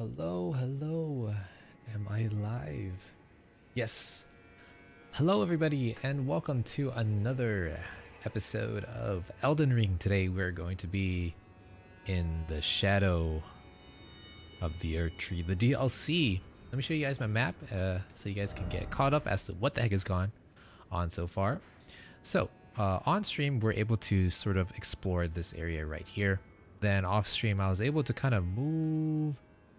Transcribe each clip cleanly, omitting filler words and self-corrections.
Hello, hello. Am I live? Yes. Hello, everybody, and welcome to another episode of Elden Ring. Today, we're going to be in the shadow of the Earth Tree, the DLC. Let me show you guys my map so you guys can get caught up as to what the heck has gone on so far. So, on stream, we're able to sort of explore this area right here. Then off stream, I was able to kind of move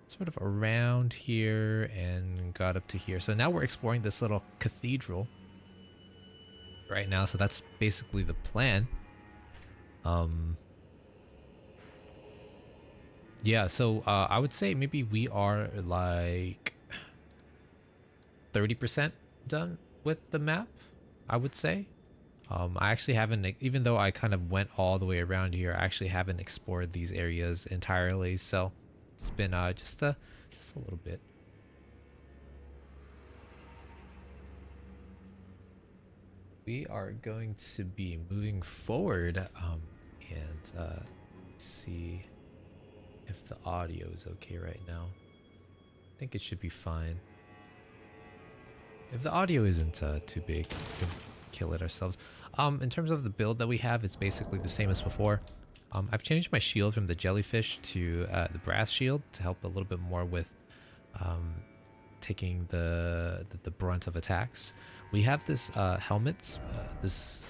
sort of around here and got up to here. So now we're exploring this little cathedral right now. So that's basically the plan. Yeah, so I would say maybe we are like 30% done with the map, I would say. I actually haven't, even though I kind of went all the way around here, I actually haven't explored these areas entirely. So it's been just a little bit. We are going to be moving forward and see if the audio is okay right now. I think it should be fine. If the audio isn't too big, we can kill it ourselves. In terms of the build that we have, it's basically the same as before. I've changed my shield from the jellyfish to the brass shield to help a little bit more with taking the brunt of attacks. We have this helmet, this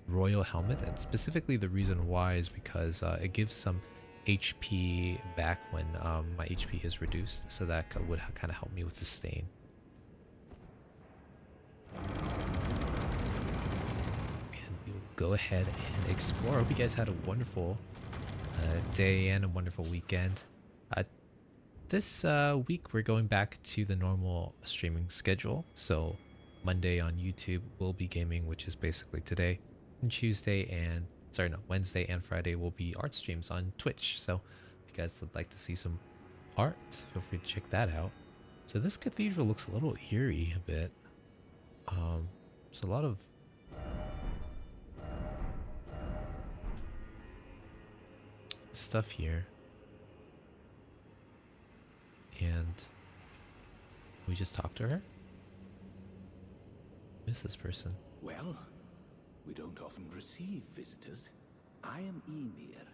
royal helmet, and specifically the reason why is because it gives some HP back when my HP is reduced, so that would kind of help me with the sustain. Go ahead and explore. I hope you guys had a wonderful day and a wonderful weekend. This week we're going back to the normal streaming schedule. So Monday on YouTube we'll be gaming, which is basically today, and Wednesday and Friday will be art streams on Twitch. So if you guys would like to see some art, feel free to check that out. So this cathedral looks a little eerie a bit. There's a lot of stuff here, and we just talked to her. Who is this person? Well, we don't often receive visitors. I am Emir.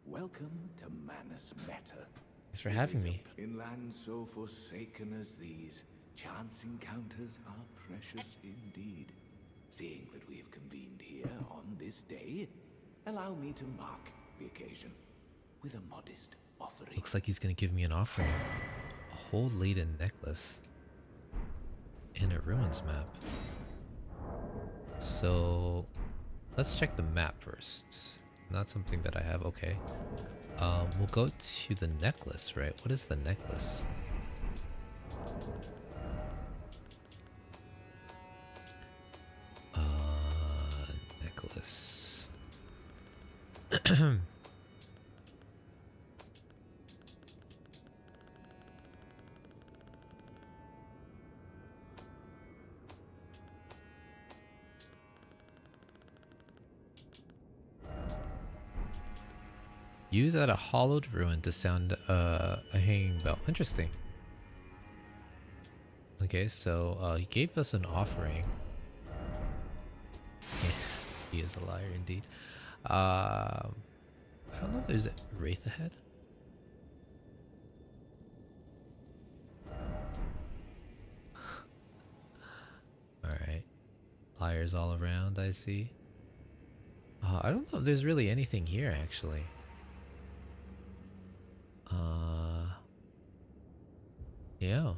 Welcome to Manus Meta. Thanks for having me. In lands so forsaken as these, chance encounters are precious indeed. Seeing that we have convened here on this day, allow me to mark the occasion with a modest offering. Looks like he's gonna give me an offering. A whole laden necklace and a ruins map. So let's check the map first. Not something that I have. Okay. We'll go to the necklace, right? What is the necklace? Necklace. Use at a hollowed ruin to sound a hanging bell. Interesting. Okay, so he gave us an offering. He is a liar indeed. I don't know if there's a wraith ahead. Alright. Liars all around, I see. I don't know if there's really anything here, actually. Yeah.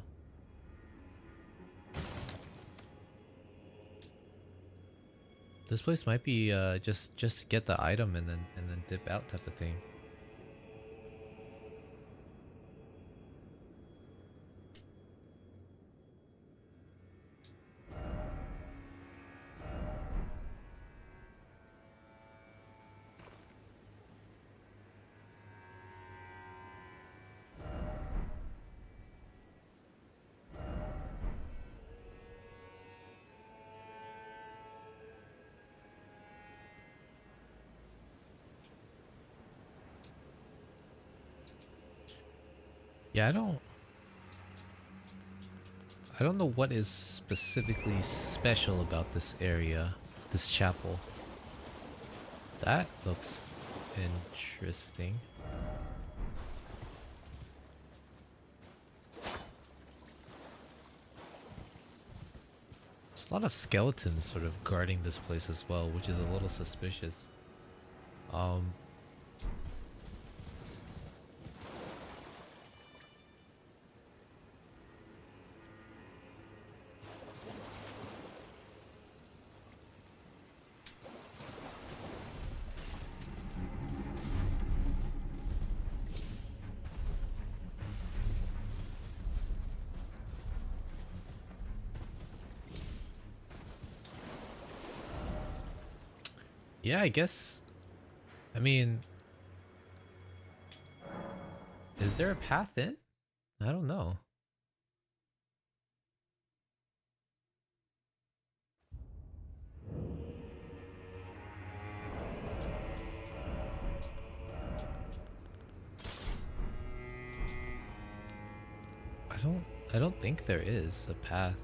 This place might be just to get the item and then dip out type of thing. Yeah, I don't know what is specifically special about this area, this chapel. That looks interesting. There's a lot of skeletons sort of guarding this place as well, which is a little suspicious. Um, yeah, I guess. I mean, is there a path in? I don't know. I don't I don't think there is a path.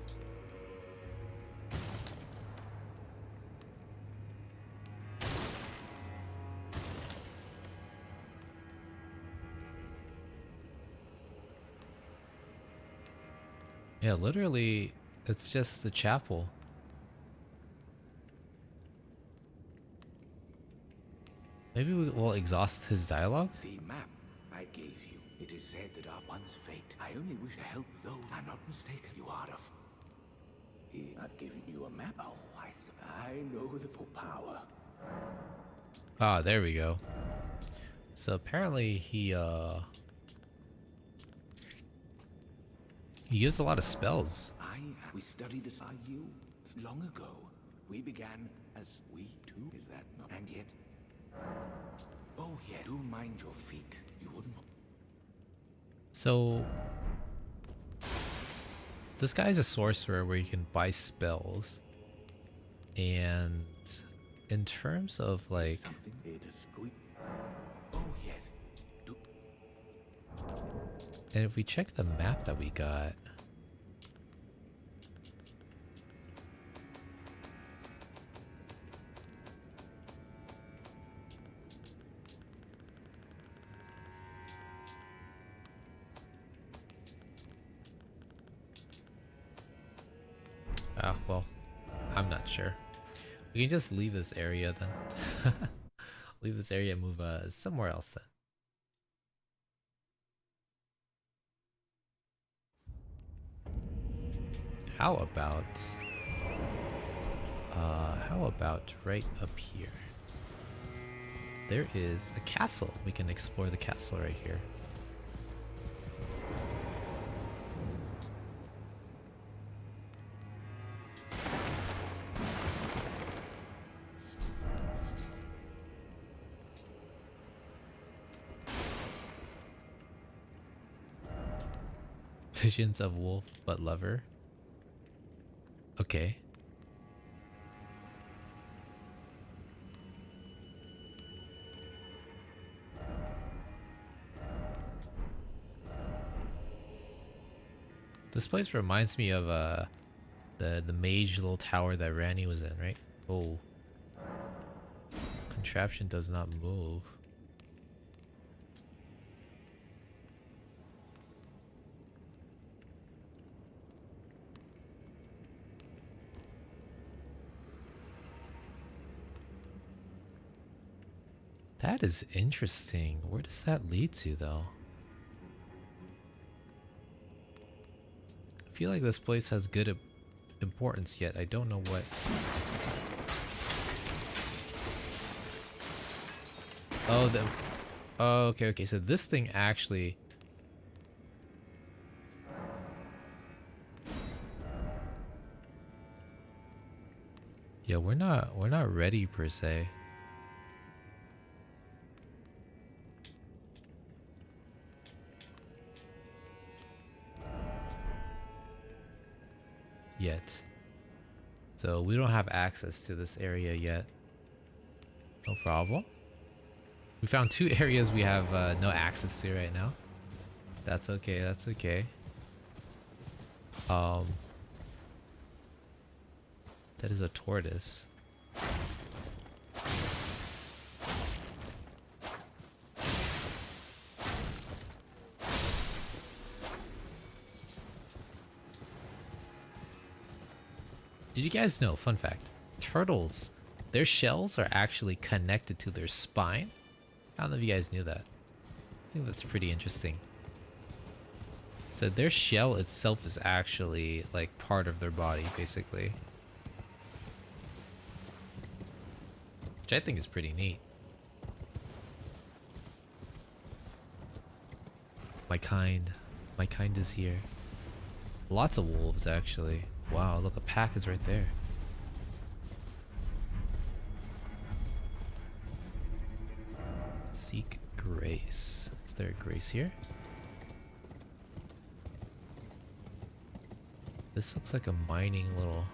Yeah, literally, it's just the chapel. Maybe will exhaust his dialogue? The map I gave you, it is said that our one's fate. I only wish to help those. I'm not mistaken. You are I've given you a map. Oh, I know the full power. Ah, there we go. So apparently he used a lot of spells. We studied this you long ago. We began as we too. Is that not? And yet. Oh yeah, do mind your feet. You wouldn't. So this guy's a sorcerer where you can buy spells. And in terms of like Something here to squeak. Oh yes. and if we check the map that we got, well, I'm not sure. We can just leave this area then. Leave this area and move somewhere else then. How about right up here? There is a castle. We can explore the castle right here. Visions of wolf but lover. Okay. This place reminds me of the mage little tower that Ranny was in, right? Oh. Contraption does not move. That is interesting. Where does that lead to, though? I feel like this place has good importance, yet I don't know what. Oh, oh, okay. So this thing actually. Yeah, we're not ready per se. Yet. So we don't have access to this area yet. No problem. We found two areas we have no access to right now. That's okay, that's okay. Um, that is a tortoise. Did you guys know, fun fact, turtles, their shells are actually connected to their spine? I don't know if you guys knew that. I think that's pretty interesting. So their shell itself is actually like part of their body, basically. Which I think is pretty neat. My kind is here. Lots of wolves, actually. Wow, look, a pack is right there. Seek grace. Is there a grace here? This looks like a mining little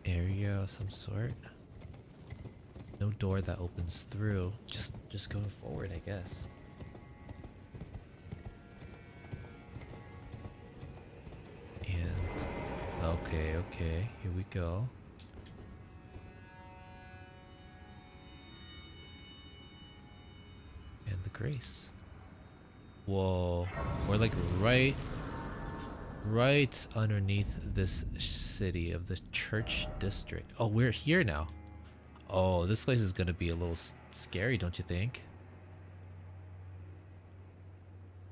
area of some sort. No door that opens through. Just going forward, I guess. And okay, here we go. And the grace. Whoa, we're like right underneath this city of the church district. Oh, we're here now. Oh, this place is gonna be a little scary, don't you think?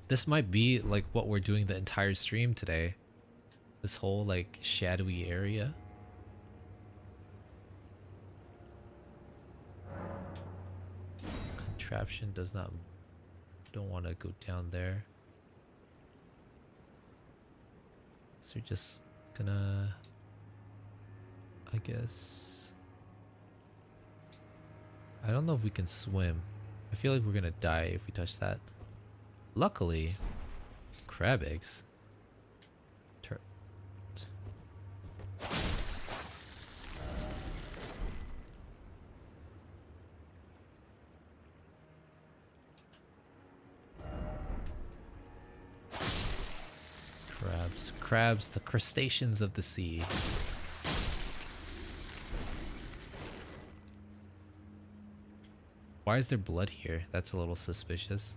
This might be like what we're doing the entire stream today. This whole like shadowy area. Contraption does not, don't want to go down there. So we're just gonna, I guess, I don't know if we can swim. I feel like we're gonna die if we touch that. Luckily, crab eggs. Crabs, the crustaceans of the sea. Why is there blood here? That's a little suspicious.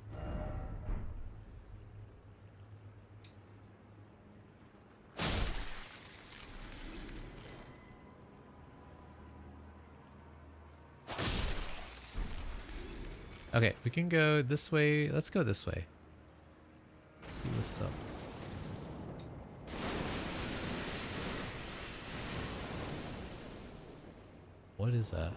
Okay, we can go this way. Let's go this way. Let's see what's up. What is that?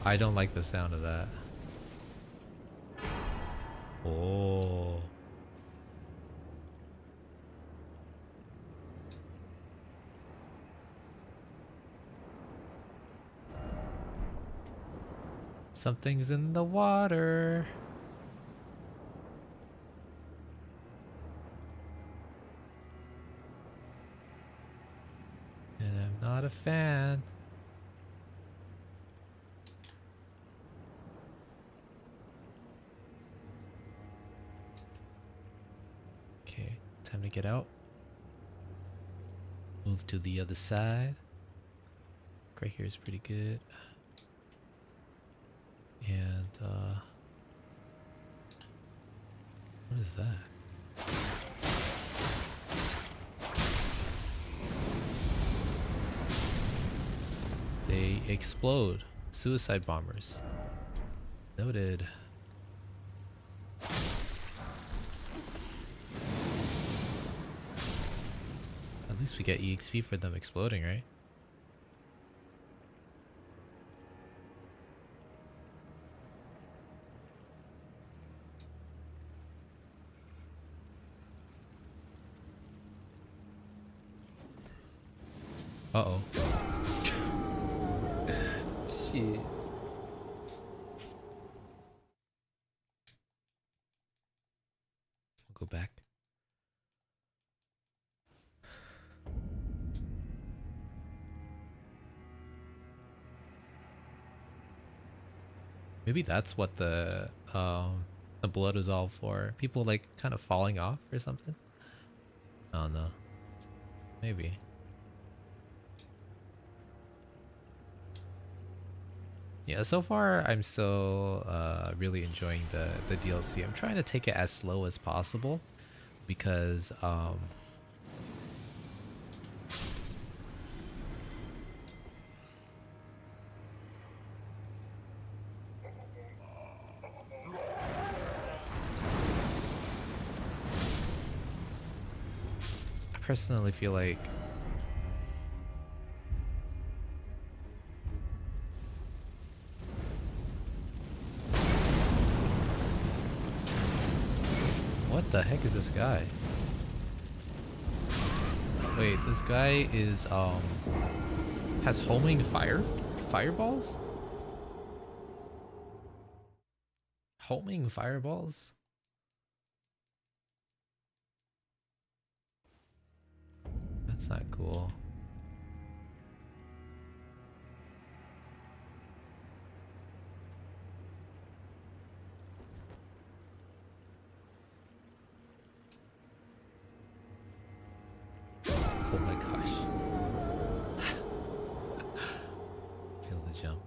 I don't like the sound of that. Oh. Something's in the water. And I'm not a fan. Okay, time to get out. Move to the other side. Right here is pretty good. And what is that? They explode. Suicide bombers. Noted. At least we get EXP for them exploding, right? Uh-oh. Shit. go back. Maybe that's what the blood is all for. People like kind of falling off or something. I don't know. Maybe. Yeah, so far I'm still really enjoying the DLC. I'm trying to take it as slow as possible because I personally feel like what the heck is this guy? Wait, this guy is has homing fireballs? Homing fireballs? That's not cool. Oh my gosh. Feel the jump.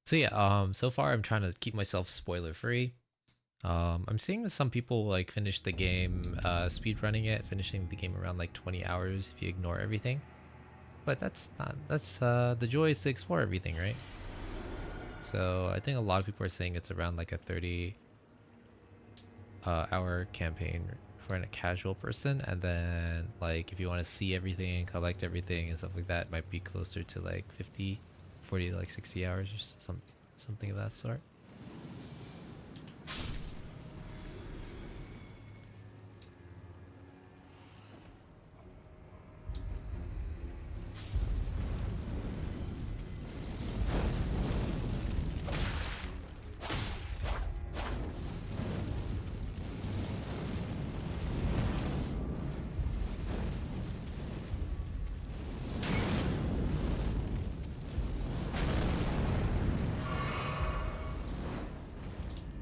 So yeah, so far I'm trying to keep myself spoiler free. I'm seeing that some people like finish the game, speed running it, finishing the game around like 20 hours if you ignore everything. But that's the joy is to explore everything, right? So I think a lot of people are saying it's around like a 30 hour campaign for a casual person, and then like if you want to see everything, collect everything and stuff like that, it might be closer to like 40 to like 60 hours or something of that sort.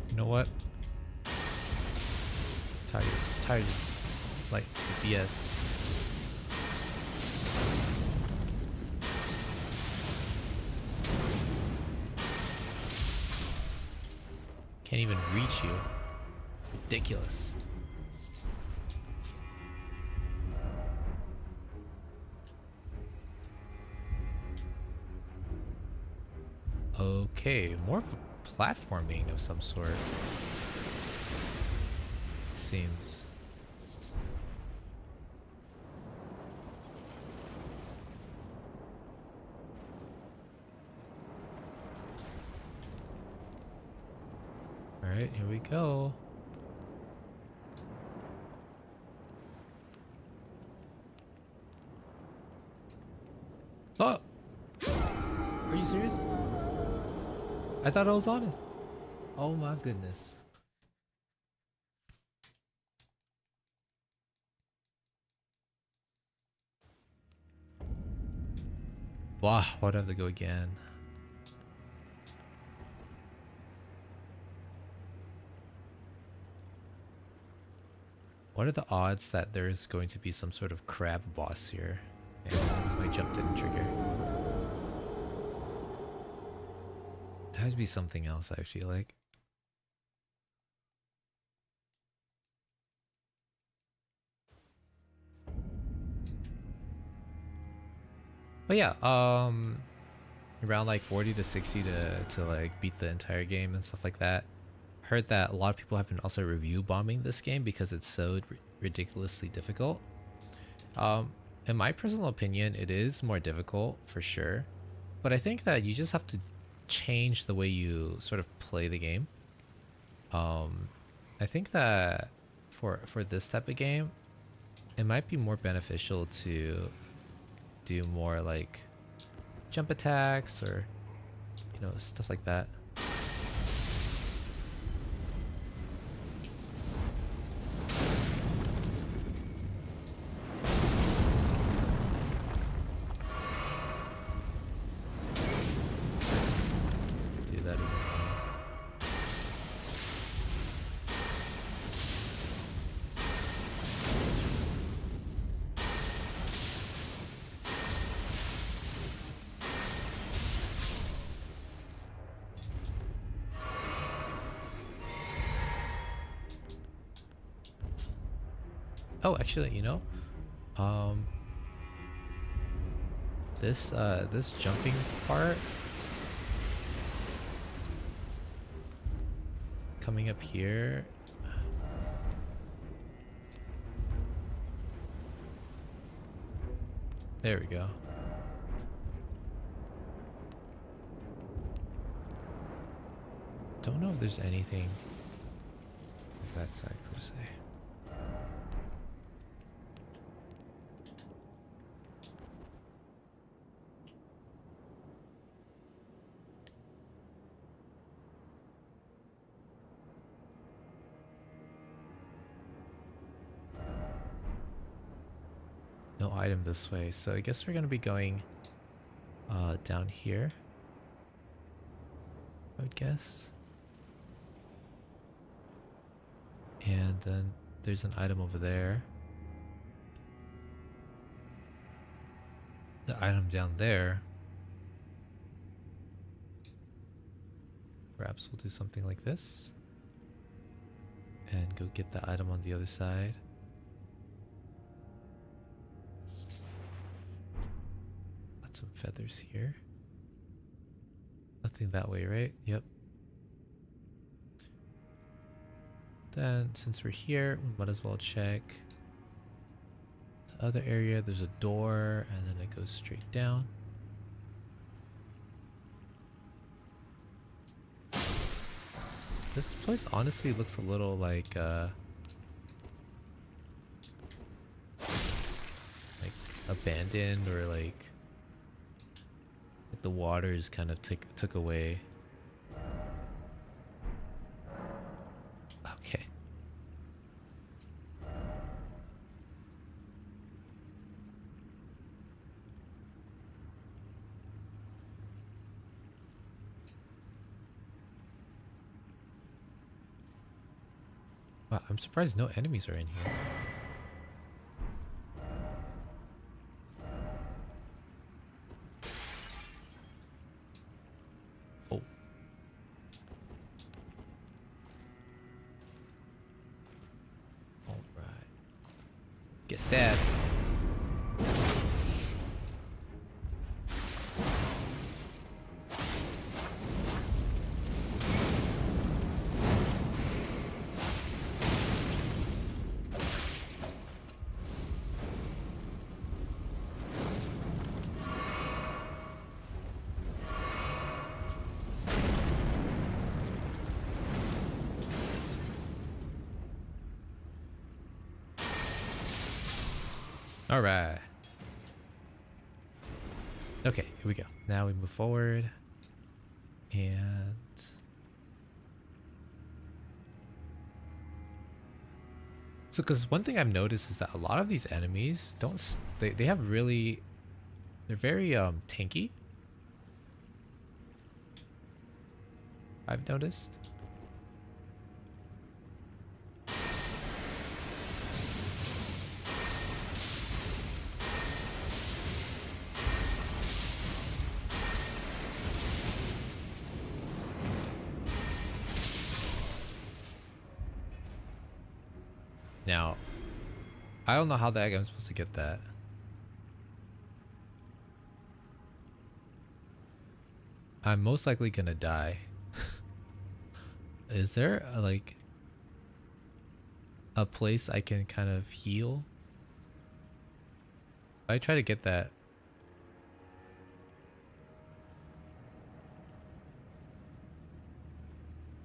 You know what? Tired of like the BS. Can't even reach you. Ridiculous. Okay, more of a platforming of some sort. It seems. Alright, here we go. Oh! Are you serious? I thought I was on it. Oh my goodness. Wow, why'd I have to go again? What are the odds that there's going to be some sort of crab boss here? And my jump didn't trigger. There has to be something else, I feel like. But yeah, around like 40 to 60 to like beat the entire game and stuff like that. Heard that a lot of people have been also review bombing this game because it's so ridiculously difficult. In my personal opinion, it is more difficult for sure, but I think that you just have to change the way you sort of play the game. I think that for this type of game, it might be more beneficial to do more like jump attacks or, you know, stuff like that. Oh, actually, you know, um, this jumping part coming up here. There we go. Don't know if there's anything on that side per se. No item this way, so I guess we're gonna be going down here, I would guess. And then there's an item over there. The item down there. Perhaps we'll do something like this. And go get the item on the other side. Got some feathers here. Nothing that way, right? Yep. Then, since we're here, we might as well check the other area. There's a door, and then it goes straight down. This place honestly looks a little like abandoned, or like the water is kind of took away. Okay. Wow, I'm surprised no enemies are in here. Oh. Alright. Get stabbed. All right. Okay, here we go. Now we move forward. And so, because one thing I've noticed is that a lot of these enemies they have really, they're very tanky. I've noticed. Now, I don't know how the heck I'm supposed to get that. I'm most likely gonna die. Is there like a place I can kind of heal? I try to get that.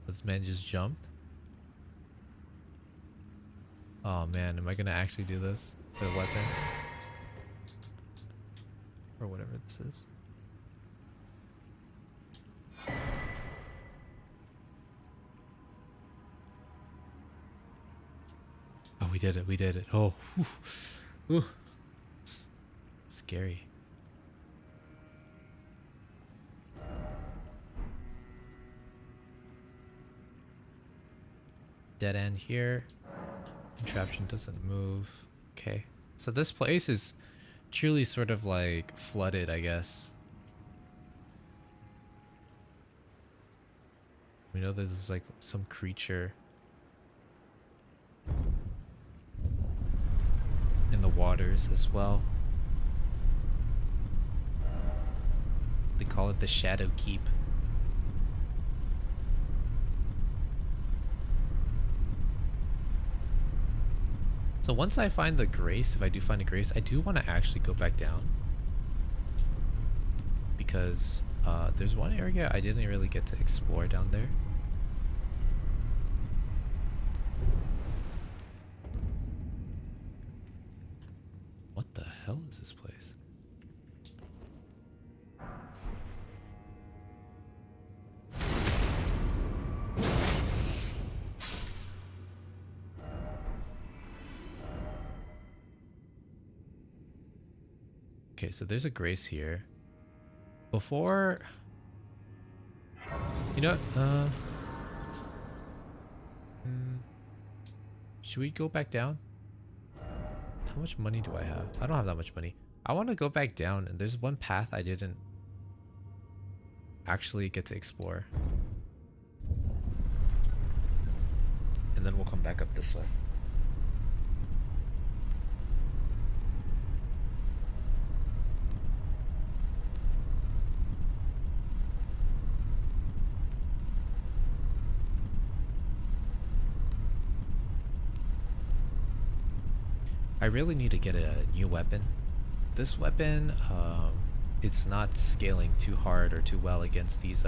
This man just jumped. Oh man, am I gonna actually do this with a weapon? Or whatever this is. Oh, we did it, we did it. Oh, whew. Whew. Scary. Dead end here. Contraption doesn't move. Okay. So this place is truly sort of like flooded, I guess. We know there's like some creature. waters as well. They call it the Shadow Keep. So once I find the grace, if I do find a grace, I do want to actually go back down. Because there's one area I didn't really get to explore down there. What the hell is this place? Okay, so there's a grace here. Before... You know what? Should we go back down? How much money do I have? I don't have that much money. I want to go back down, and there's one path I didn't actually get to explore. And then we'll come back up this way. I really need to get a new weapon. This weapon, it's not scaling too hard or too well against these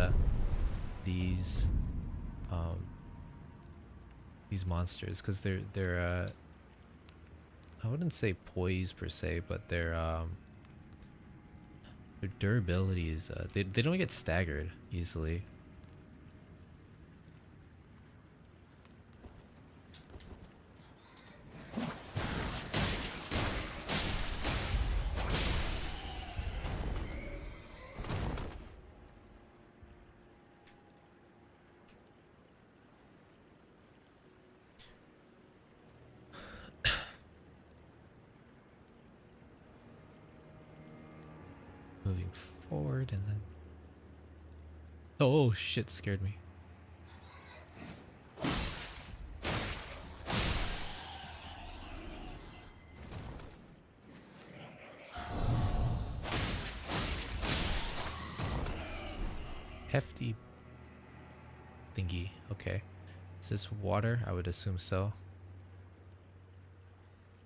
monsters, because they're I wouldn't say poised per se, but their durability is they don't get staggered easily. Moving forward and then... Oh shit, scared me. Hefty thingy. Okay. Is this water? I would assume so.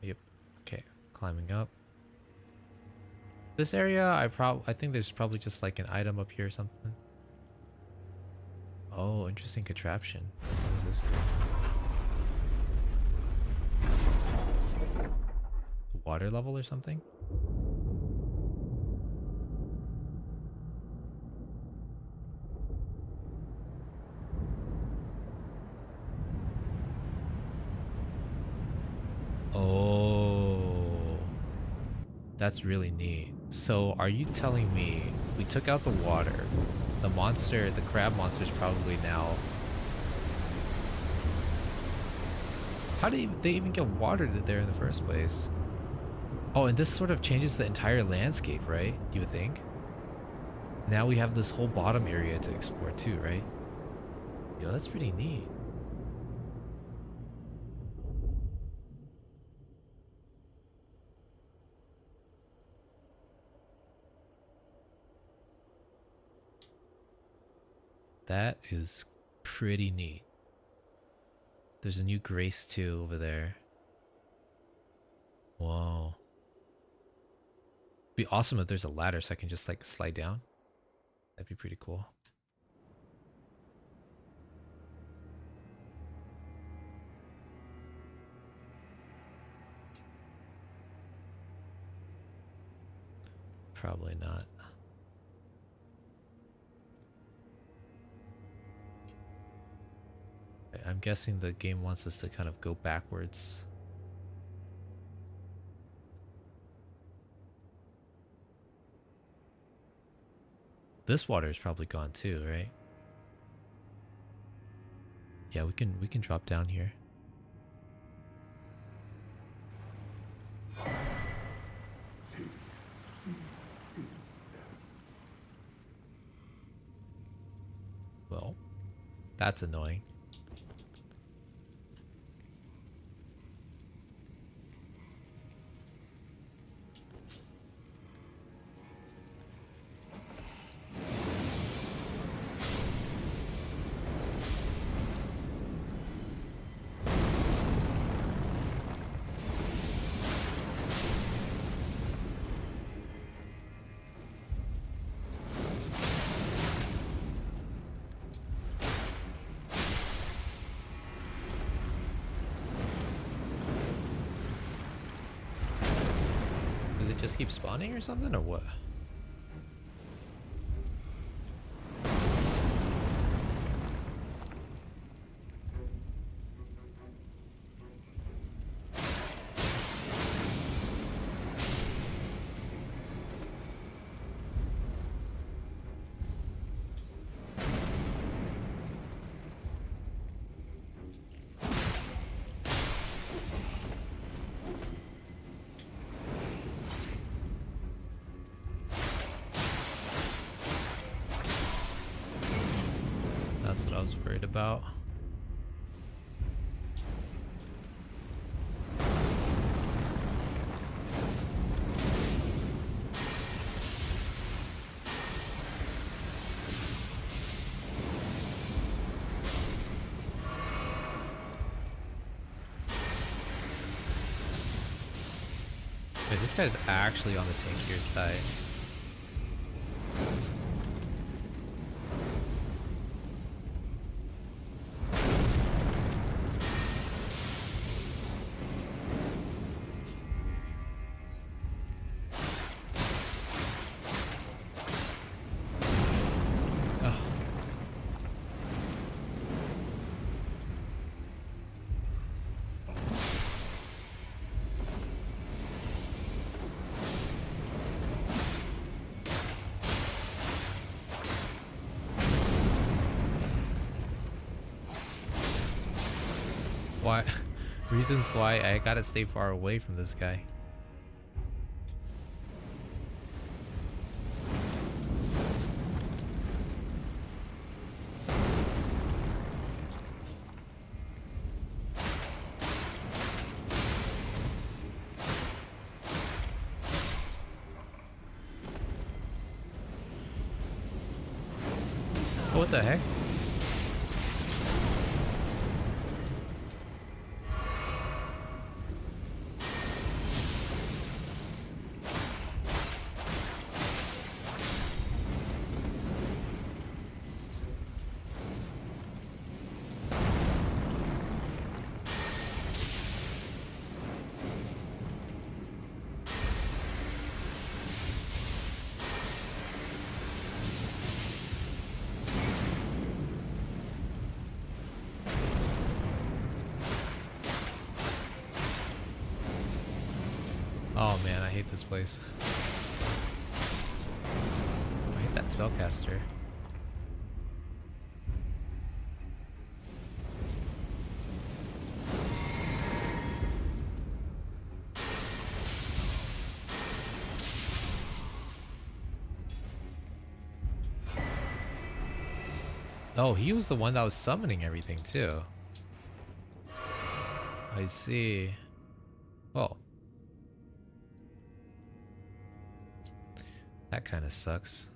Yep. Okay. Climbing up. This area, I think there's probably just like an item up here or something. Oh, interesting contraption. What does this do? Water level or something? Oh, that's really neat. So are you telling me we took out the water, the monster, the crab monster is probably now... How did they even get water there in the first place? Oh, and this sort of changes the entire landscape, right? You would think. Now we have this whole bottom area to explore too, right? Yo, that's pretty neat. That is pretty neat. There's a new grace too over there. Whoa. Be awesome if there's a ladder so I can just like slide down. That'd be pretty cool. Probably not. I'm guessing the game wants us to kind of go backwards. This water is probably gone too, right? Yeah, we can drop down here. Well, that's annoying. just keep spawning or something, or what? That's what I was worried about. Wait, this guy's actually on the tankier side. Why? Reasons why I gotta stay far away from this guy. Oh, what the heck? Oh man, I hate this place. I hate that spellcaster. Oh, he was the one that was summoning everything too. I see. Oh. That kind of sucks.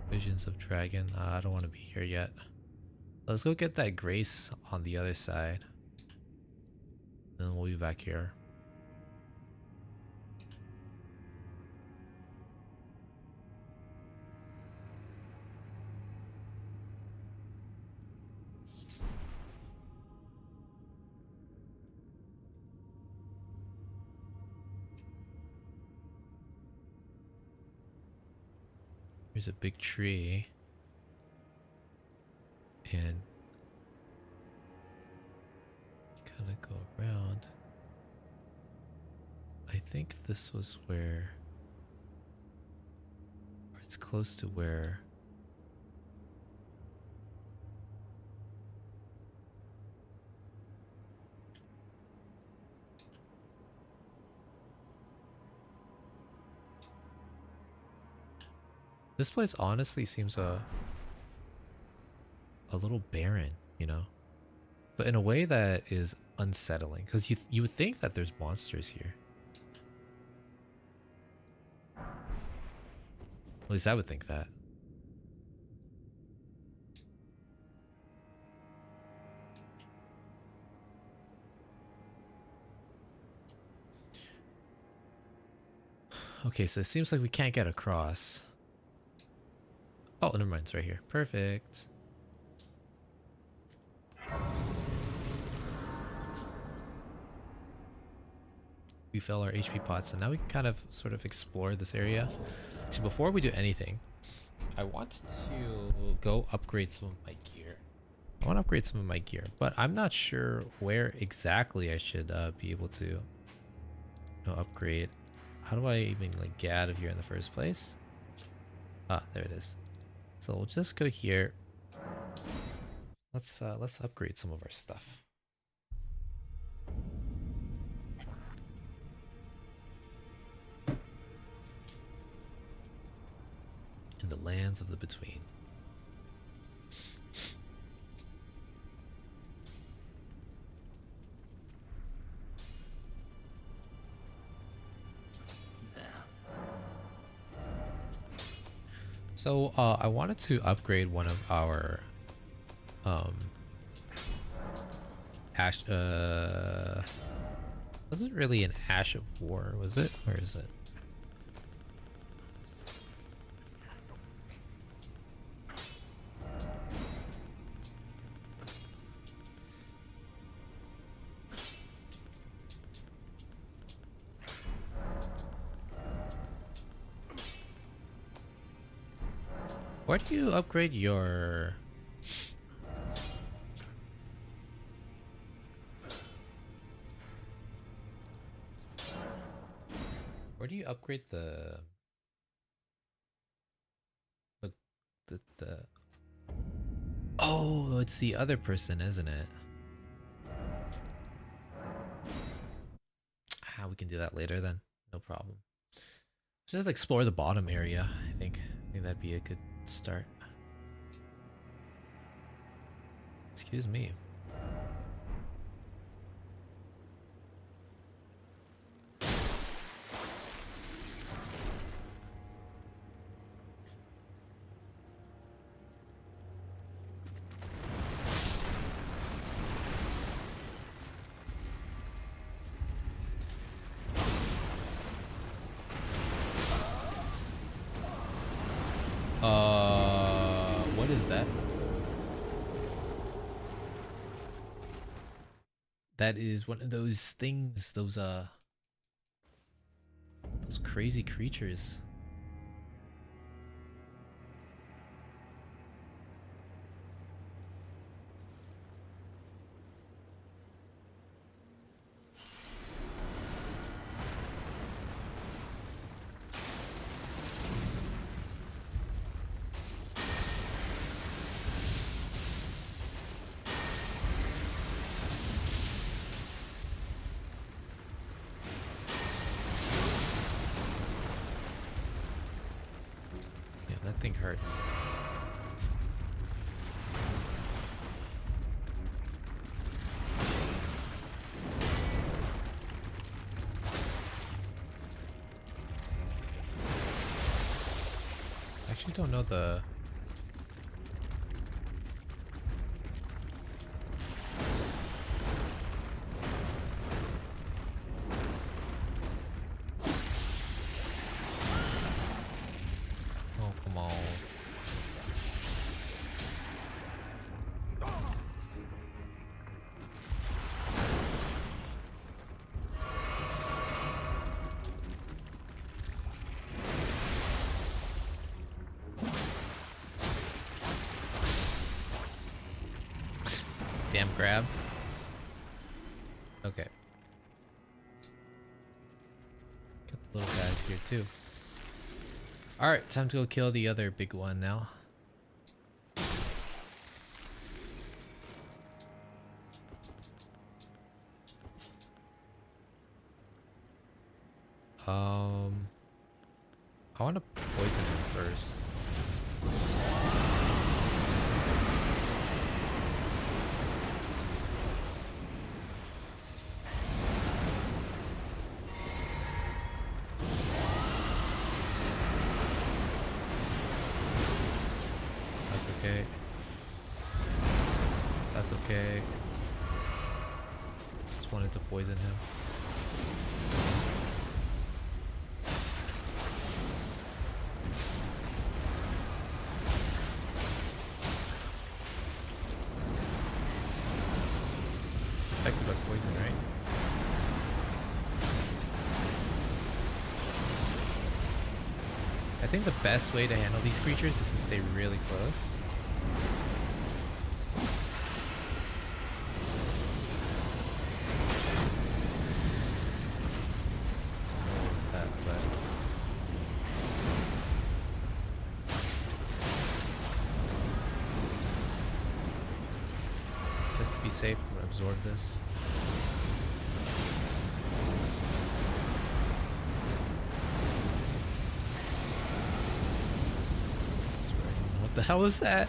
Visions of Dragon. I don't want to be here yet. Let's go get that Grace on the other side. Then we'll be back here. There's a big tree. And kind of go around. I think this was where, or it's close to where this place honestly seems a little barren, you know, but in a way that is unsettling, because you would think that there's monsters here. At least I would think that. Okay, so it seems like we can't get across. Oh, never mind, it's right here. Perfect. refill our HP pots, and now we can kind of sort of explore this area. Actually, before we do anything, I want to go upgrade some of my gear. I want to upgrade some of my gear, but I'm not sure where exactly I should be able to upgrade. How do I even like get out of here in the first place? Ah, there it is. So we'll just go here. Let's upgrade some of our stuff. In the lands of the between. So I wanted to upgrade one of our ash wasn't really an Ash of War, was it? Where is it? Where do you upgrade your... Where do you upgrade the... Oh, it's the other person, isn't it? Ah, we can do that later then. No problem. Just explore the bottom area, I think. I think that'd be a good start. Excuse me. What is that? That is one of those things, those crazy creatures. That thing hurts. I actually don't know the... Damn grab. Okay. Got the little guys here too. Alright, time to go kill the other big one now. I want to poison him first. Okay. That's okay. Just wanted to poison him. It's affected by poison, right? I think the best way to handle these creatures is to stay really close. What was that? But just to be safe, I'm gonna absorb this. What the hell is that?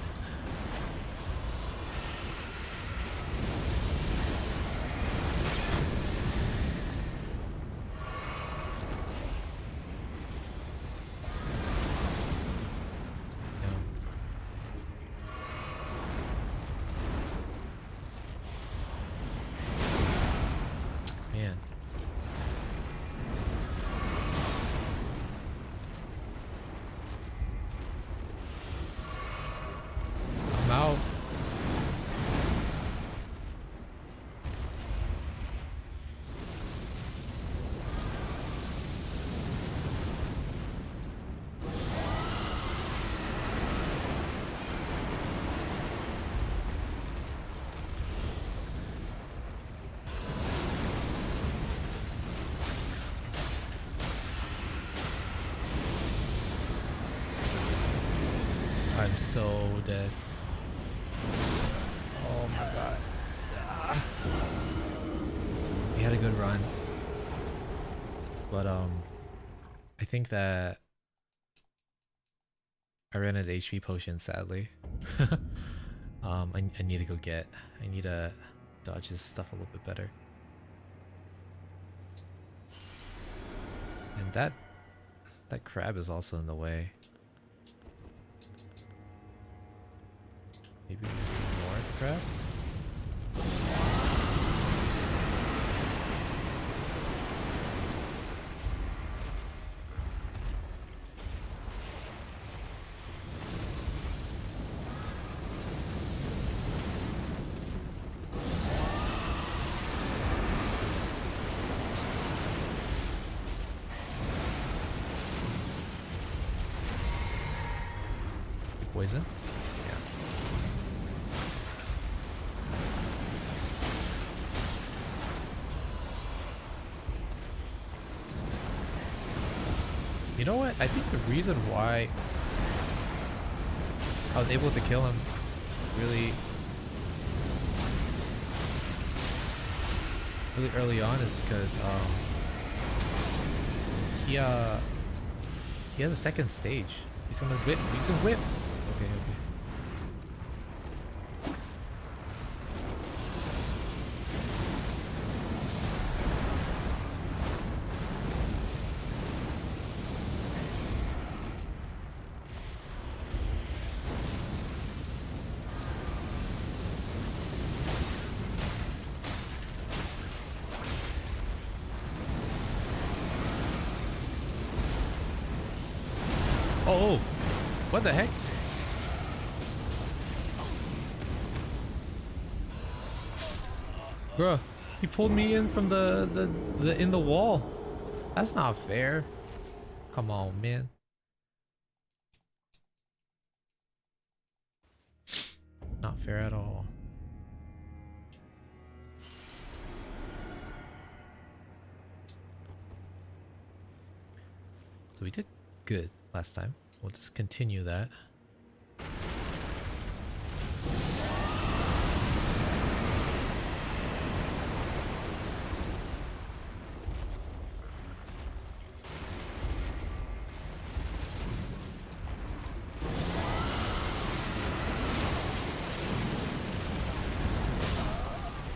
Man. I'm out. I'm so dead. Oh my god. We had a good run. But I think that I ran out of HP potions, sadly. I need to go get. I need to dodge his stuff a little bit better. And that crab is also in the way. Maybe more crab? Poison? Yeah. You know what? I think the reason why I was able to kill him really early on is because he has a second stage. He's gonna whip. He's gonna whip. Okay, okay. Oh, what the heck? Bruh, he pulled me in from the in the wall. That's not fair. Come on, man. Not fair at all. So we did good last time. We'll just continue that.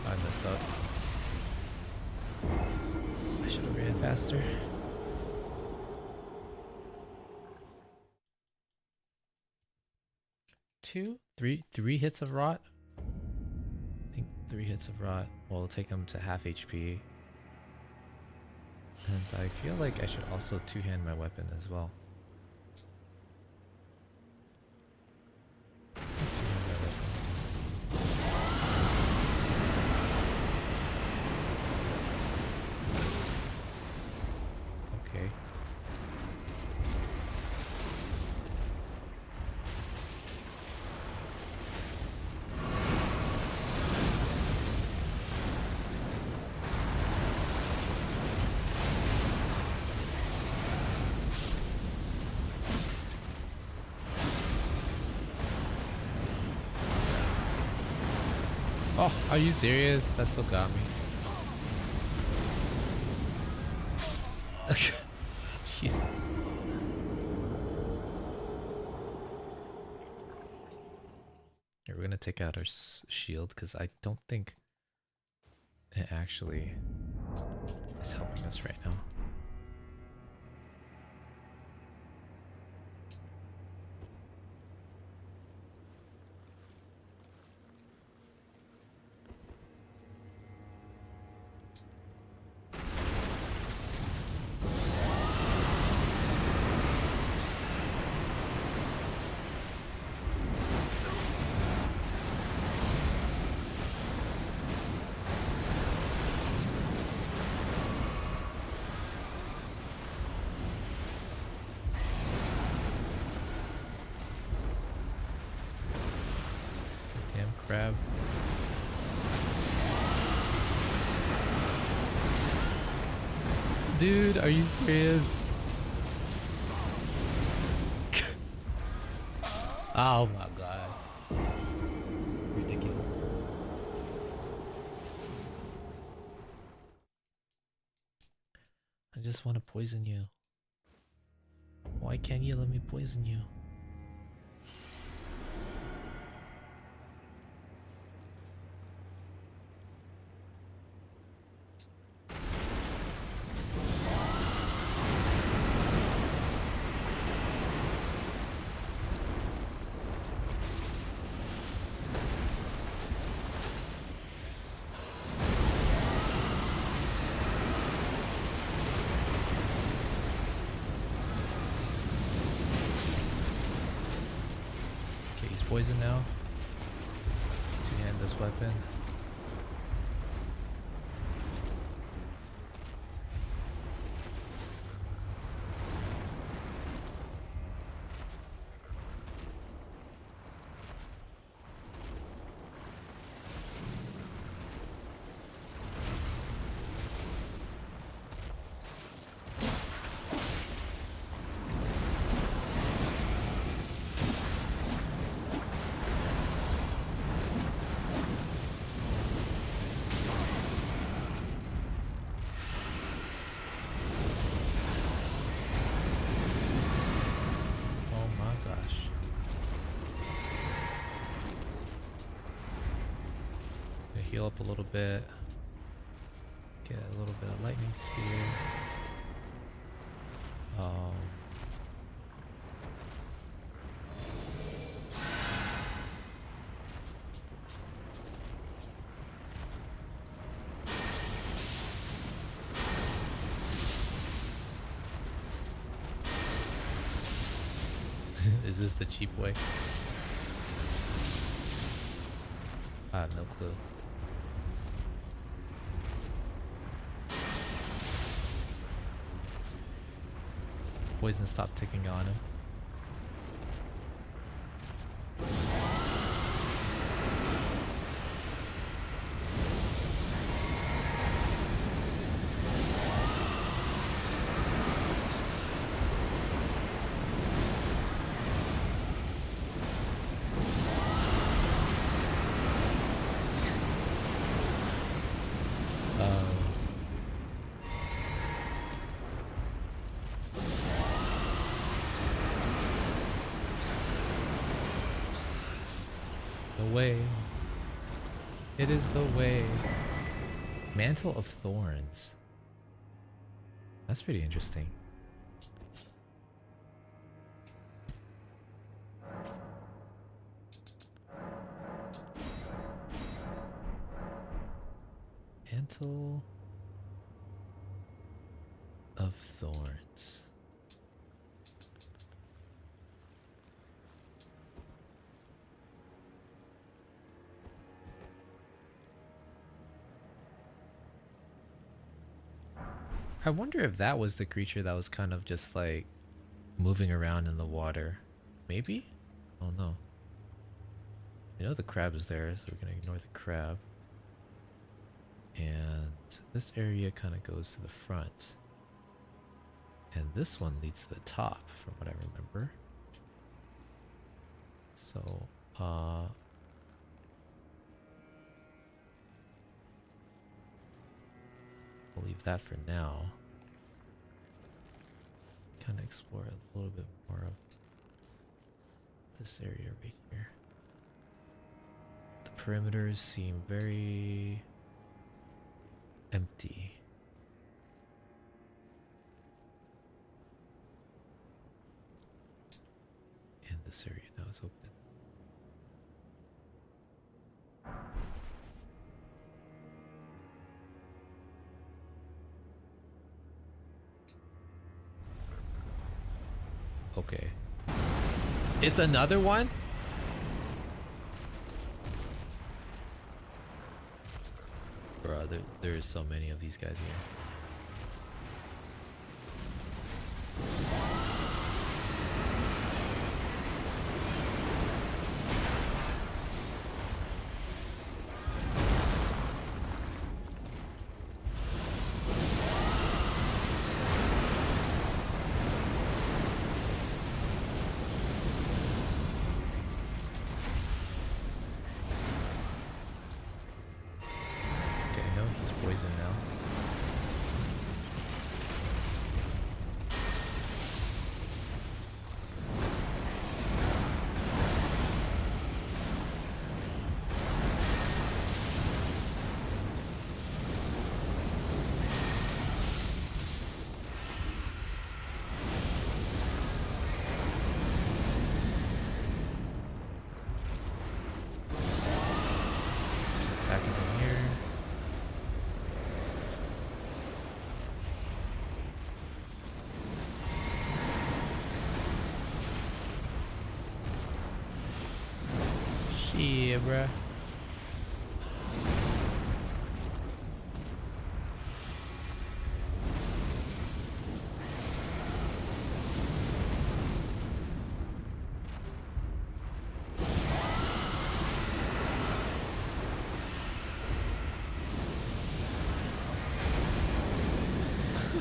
I messed up. I should have ran faster. Three hits of rot. I think 3 hits of rot will take him to half HP. And I feel like I should also two-hand my weapon as well. Two-hand my weapon. Okay. Oh, are you serious? That still got me. Jeez. Here, we're gonna take out our shield because I don't think it actually is helping us right now. Damn crab. Dude, are you serious? Oh my god. Ridiculous. I just want to poison you. Why can't you let me poison you? Poison now. Two-hand this weapon. Heal up a little bit. Get a little bit of lightning spear. Is this the cheap way? I have no clue. Poison stopped ticking on him. Way. It is the way. Mantle of Thorns. That's pretty interesting. Mantle of Thorns. I wonder if that was the creature that was kind of just like moving around in the water. Maybe? Oh no. I know the crab is there, so we're gonna ignore the crab. And this area kind of goes to the front. And this one leads to the top, from what I remember. So, I'll leave that for now. Kind of explore a little bit more of this area right here. The perimeters seem very empty. And this area now is open. Okay. It's another one? Bro, there's so many of these guys here. Poison now. Just attacking from here. Yeah, bruh.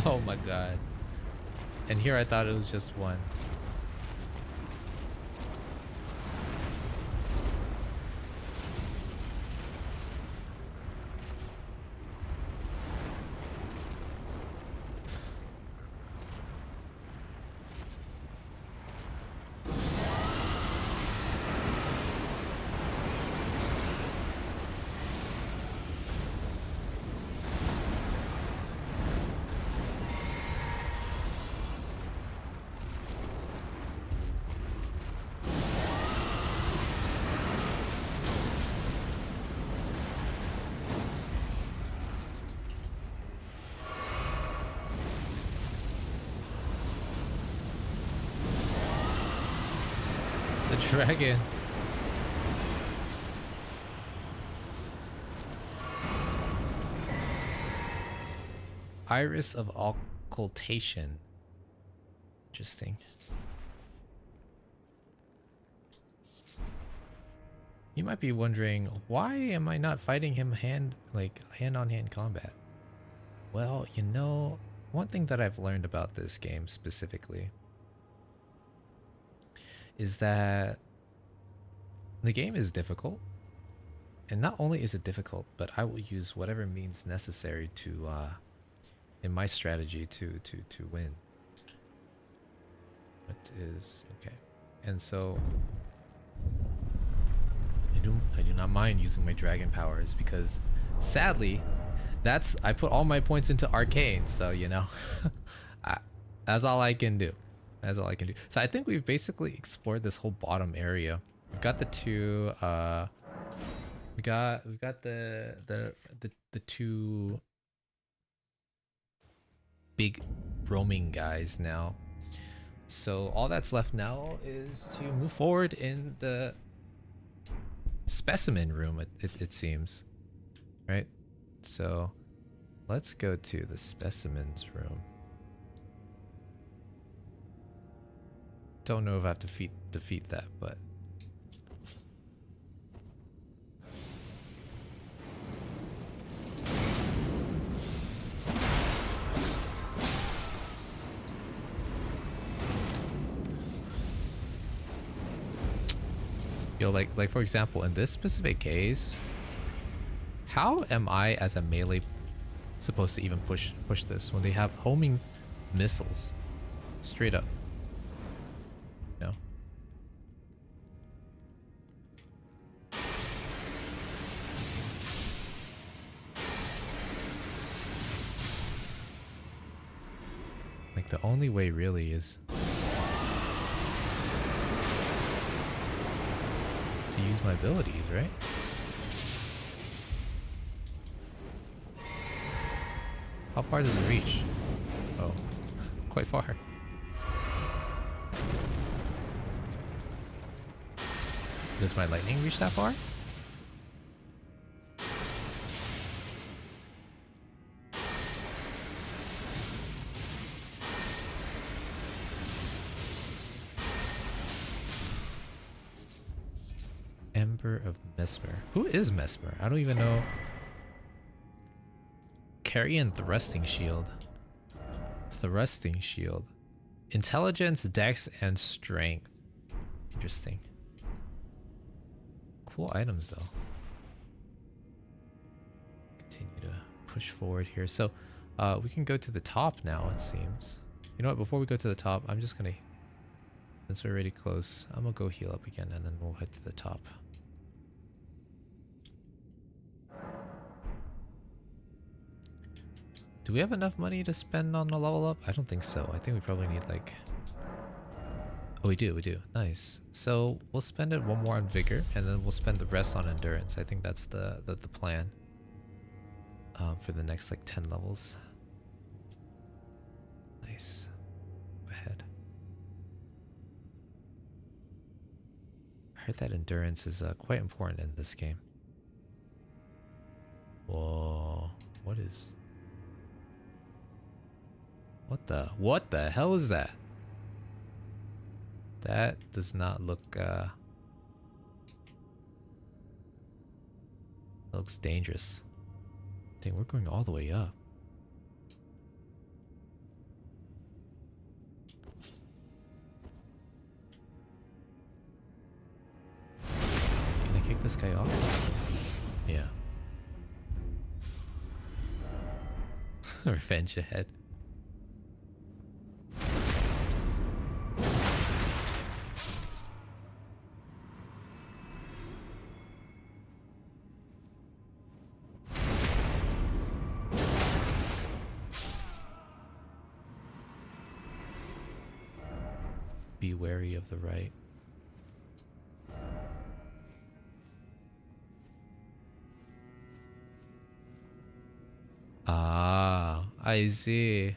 Oh my god. And here I thought it was just one. The dragon. Iris of occultation. Interesting. You might be wondering, why am I not fighting him hand-on-hand combat? Well, you know, one thing that I've learned about this game specifically is that the game is difficult, and not only is it difficult, but I will use whatever means necessary to in my strategy to win. What is okay? And so I do not mind using my dragon powers, because sadly I put all my points into arcane, so you know, that's all I can do. That's all I can do. So I think we've basically explored this whole bottom area. We've got the two we've got the two big roaming guys now. So all that's left now is to move forward in the specimen room, it seems. Right? So let's go to the specimens room. Don't know if I have to defeat that, but yo, like for example, in this specific case, how am I as a melee supposed to even push this when they have homing missiles straight up. No. Like the only way really is to use my abilities, right? How far does it reach? Oh, quite far. Does my lightning reach that far? Ember of Mesmer. Who is Mesmer? I don't even know. Carry and thrusting shield. Thrusting shield. Intelligence, dex, and strength. Interesting. Cool items though. Continue to push forward here. So we can go to the top now, it seems. You know what, before we go to the top, I'm just gonna, since we're already close, I'm gonna go heal up again and then we'll head to the top. Do we have enough money to spend on a level up? I don't think so. I think we probably need like... Oh, we do. Nice. So we'll spend it one more on vigor and then we'll spend the rest on endurance. I think that's the plan for the next like 10 levels. Nice. Go ahead. I heard that endurance is quite important in this game. Whoa. What is... What the hell is that? That does not look looks dangerous. Dang, we're going all the way up. Can I kick this guy off? Yeah. Revenge ahead. Be wary of the right. Ah, I see.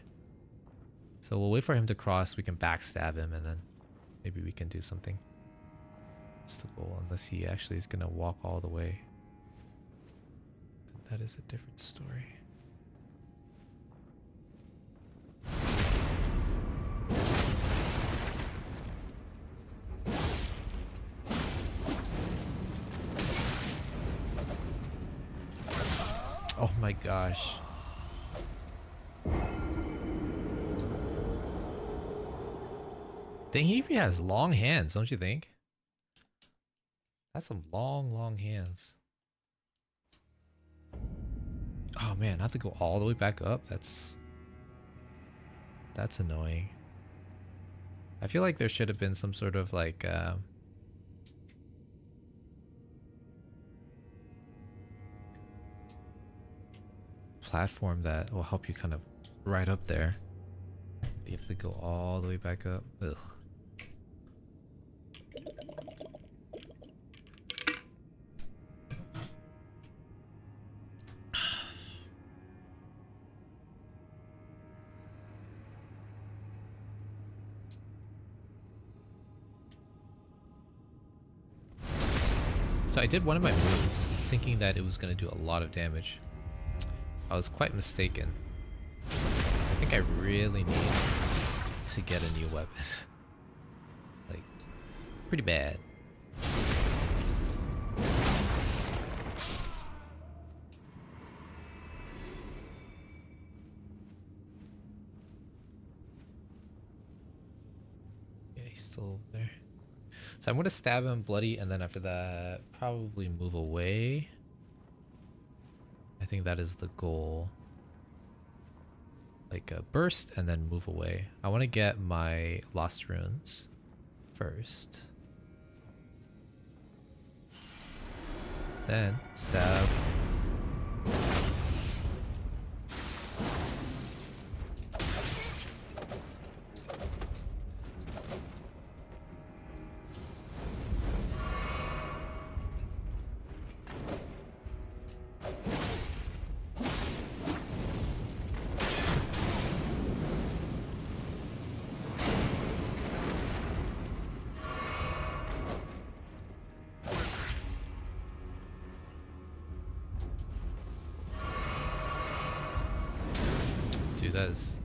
So we'll wait for him to cross, we can backstab him, and then maybe we can do something. That's the goal, unless he actually is gonna walk all the way. That is a different story. Oh my gosh. Dang, he even has long hands, don't you think? That's some long hands. Oh man, I have to go all the way back up? That's annoying. I feel like there should have been some sort of like platform that will help you kind of right up there. You have to go all the way back up. Ugh. So I did one of my moves thinking that it was going to do a lot of damage. I was quite mistaken. I think I really need to get a new weapon. Like, pretty bad. Yeah, he's still over there. So I'm going to stab him bloody, and then after that, probably move away. I think that is the goal. like a burst and then move away. I want to get my lost runes first. Then stab. Do this.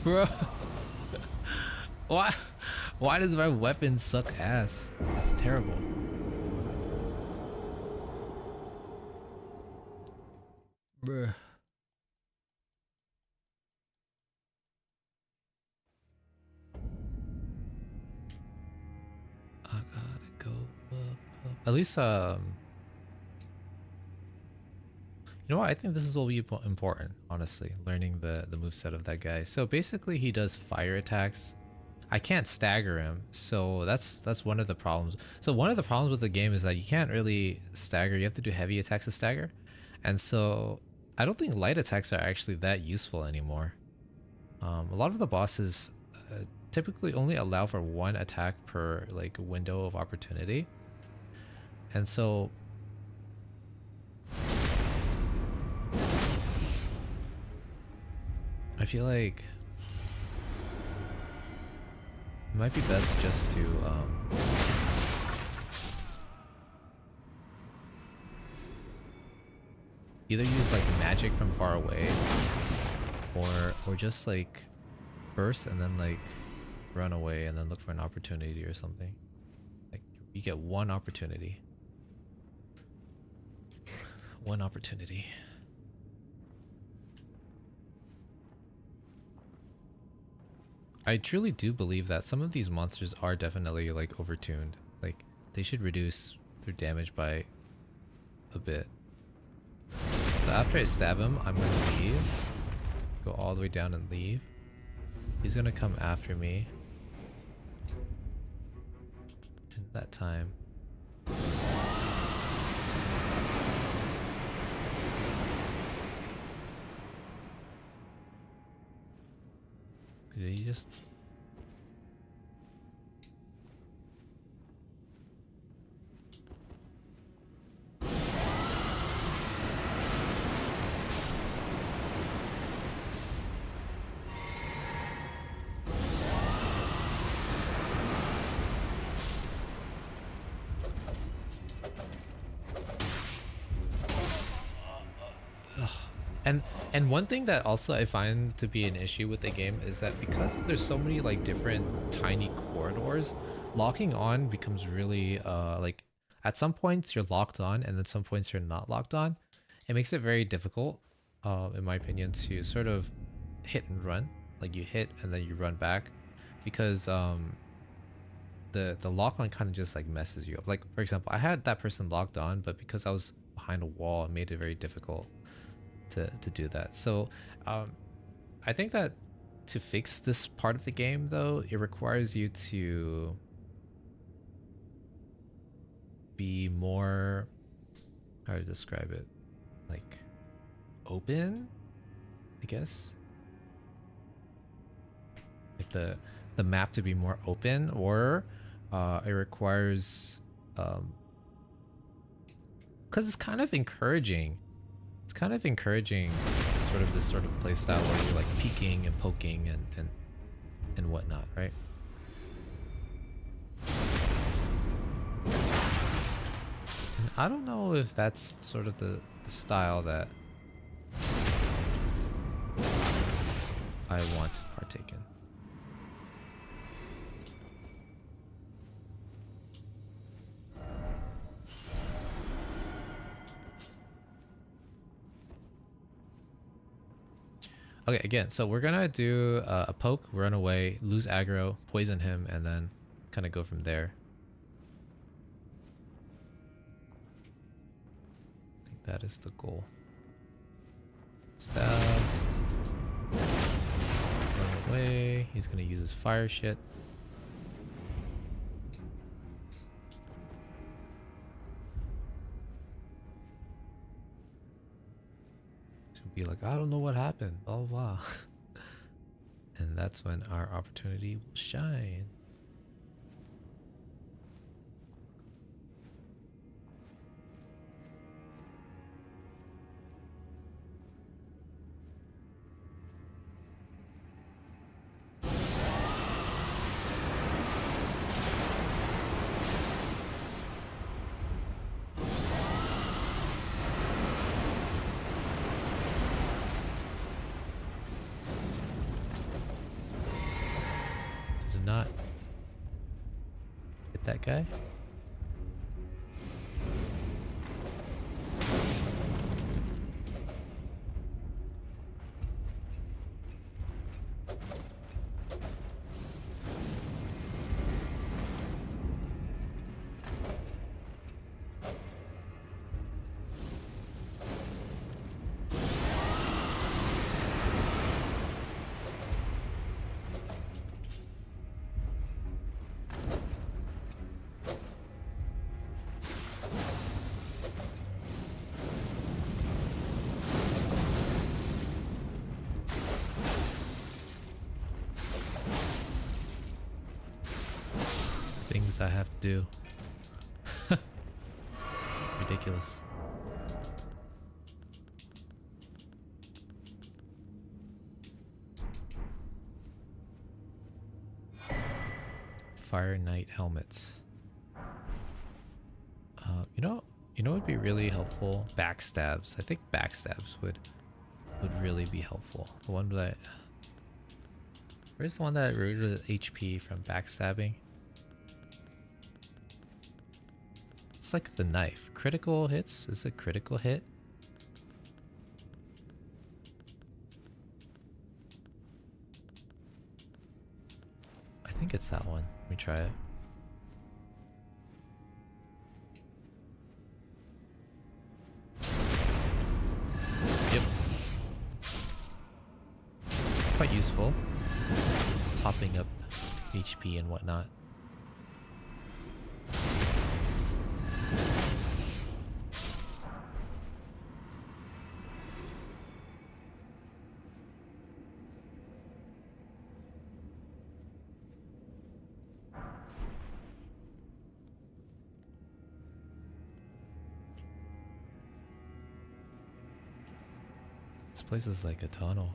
Bro. Why does my weapon suck ass? It's terrible. Bruh. I gotta go up. At least, you know what? I think this is will be important, honestly, learning the moveset of that guy. So basically, he does fire attacks. I can't stagger him, so that's one of the problems. So one of the problems with the game is that you can't really stagger. You have to do heavy attacks to stagger, and so I don't think light attacks are actually that useful anymore. A lot of the bosses typically only allow for one attack per like window of opportunity, and so I feel like it might be best just to either use like magic from far away or just like burst and then like run away and then look for an opportunity or something. Like you get one opportunity. One opportunity. I truly do believe that some of these monsters are definitely like overtuned. Like they should reduce their damage by a bit. So after I stab him, I'm gonna leave. Go all the way down and leave. He's gonna come after me. In that time. Did he just... And one thing that also I find to be an issue with the game is that because there's so many like different tiny corridors, locking on becomes really like at some points you're locked on and then some points you're not locked on. It makes it very difficult, in my opinion, to sort of hit and run. Like you hit and then you run back, because the lock on kind of just like messes you up. Like for example, I had that person locked on, but because I was behind a wall, it made it very difficult to do that. So I think that to fix this part of the game though, it requires you to be more, how to describe it, like open, I guess, like the map to be more open, or it requires because it's kind of encouraging sort of this sort of play style where you're like peeking and poking and whatnot, right? And I don't know if that's sort of the style that I want to partake in. Okay, again, so we're gonna do a poke, run away, lose aggro, poison him, and then kind of go from there. I think that is the goal. Stab. Run away. He's gonna use his fire shit. Be like, I don't know what happened, blah blah blah. And that's when our opportunity will shine. Not hit that guy. Things I have to do. Ridiculous. Fire Knight helmets. You know what would be really helpful? Backstabs. I think backstabs would really be helpful. The one that where's the one that reduces HP from backstabbing? It's like the knife. Critical hits? Is it critical hit? I think it's that one. Let me try it. Yep. Quite useful. Topping up HP and whatnot. This place is like a tunnel.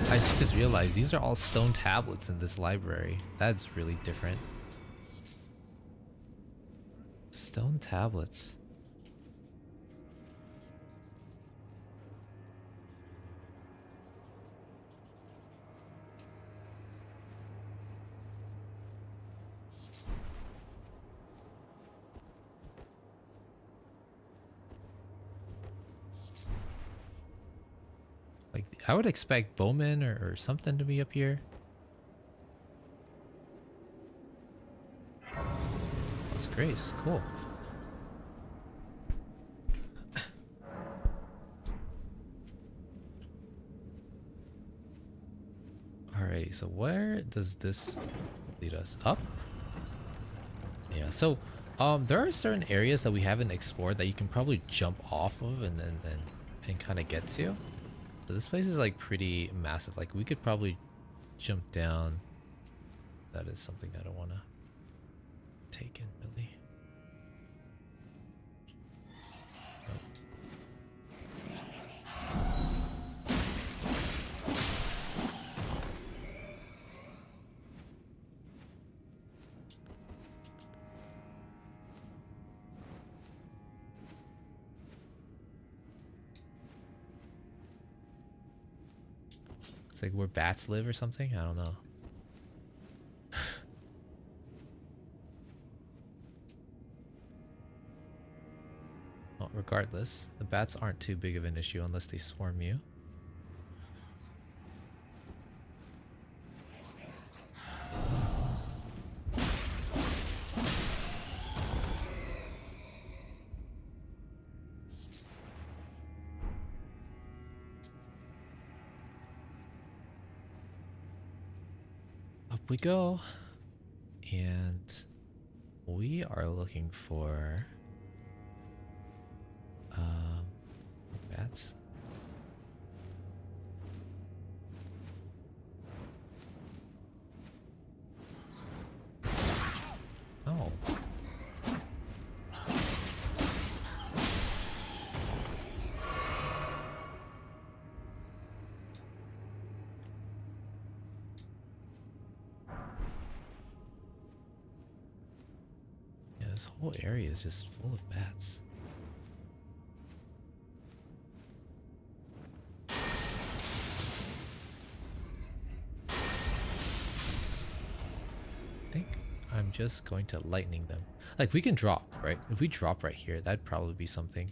I just realized these are all stone tablets in this library. That's really different. Stone tablets. Like, I would expect bowmen or something to be up here. That's Grace, cool. Alrighty, so where does this lead us? Up? Yeah, so there are certain areas that we haven't explored that you can probably jump off of and kind of get to. So this place is like pretty massive. Like we could probably jump down. That is something I don't want to take in really. It's like where bats live or something. I don't know. regardless, the bats aren't too big of an issue unless they swarm you. Up we go. And we are looking for bats. Oh. Yeah, this whole area is just full of bats. I think I'm just going to lightning them. Like, we can drop, right? If we drop right here, that'd probably be something.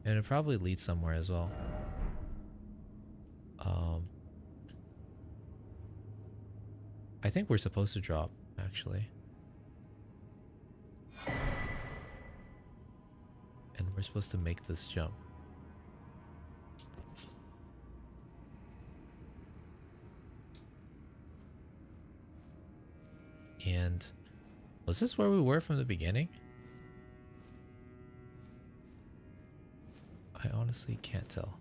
And it'd probably lead somewhere as well. I think we're supposed to drop, actually. And we're supposed to make this jump. And was this where we were from the beginning? I honestly can't tell.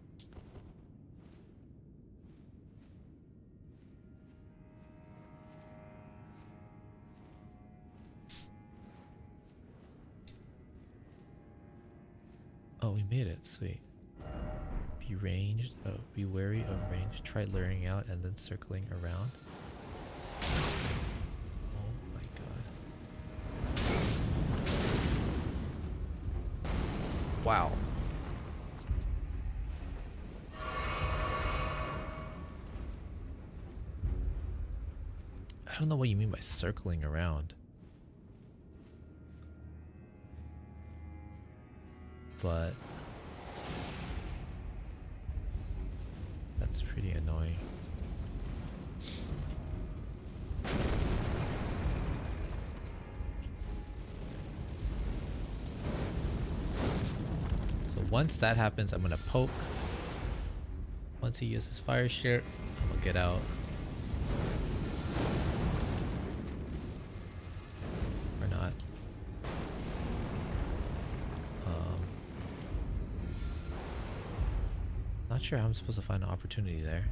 Oh, we made it. Sweet. Be ranged. Oh, be wary of range. Try luring out and then circling around. Oh my god. Wow. I don't know what you mean by circling around. But that's pretty annoying. So once that happens, I'm gonna poke. Once he uses fire share, I'm gonna get out. Or not. Not sure how I'm supposed to find an opportunity there.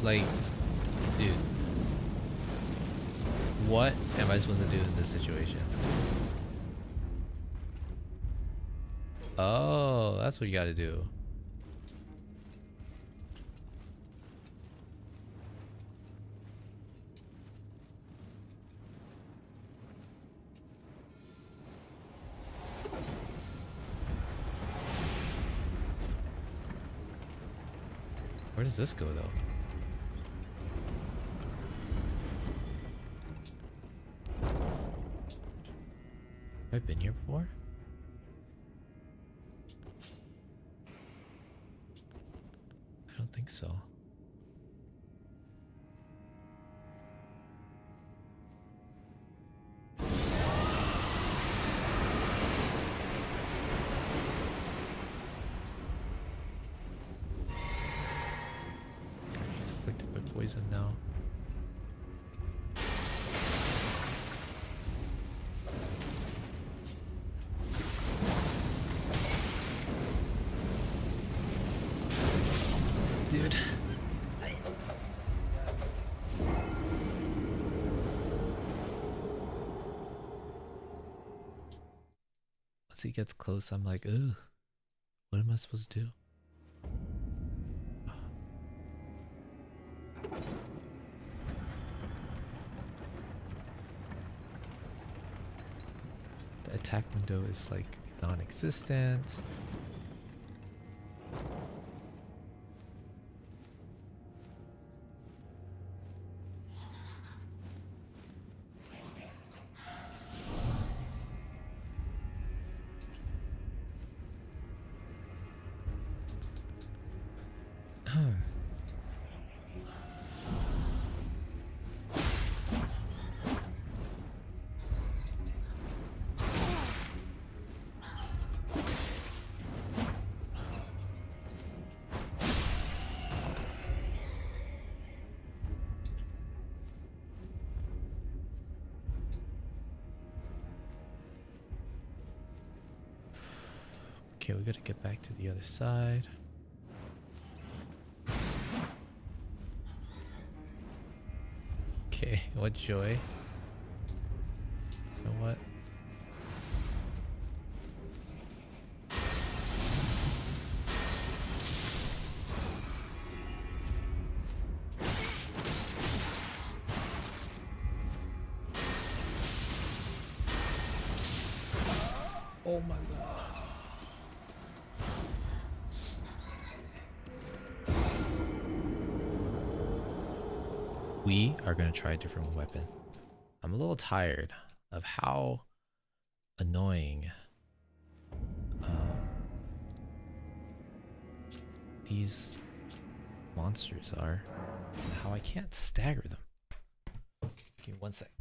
Like, dude, what am I supposed to do in this situation? Oh, that's what you gotta do. Where does this go, though? Have I been here before? I don't think so. He's afflicted by poison now. Dude. Once he gets close, I'm like, ugh. What am I supposed to do? The attack window is like non-existent. Okay, we gotta get back to the other side. Okay, what joy. You know what? Oh my god. We are going to try a different weapon. I'm a little tired of how annoying these monsters are and how I can't stagger them. Give me one sec.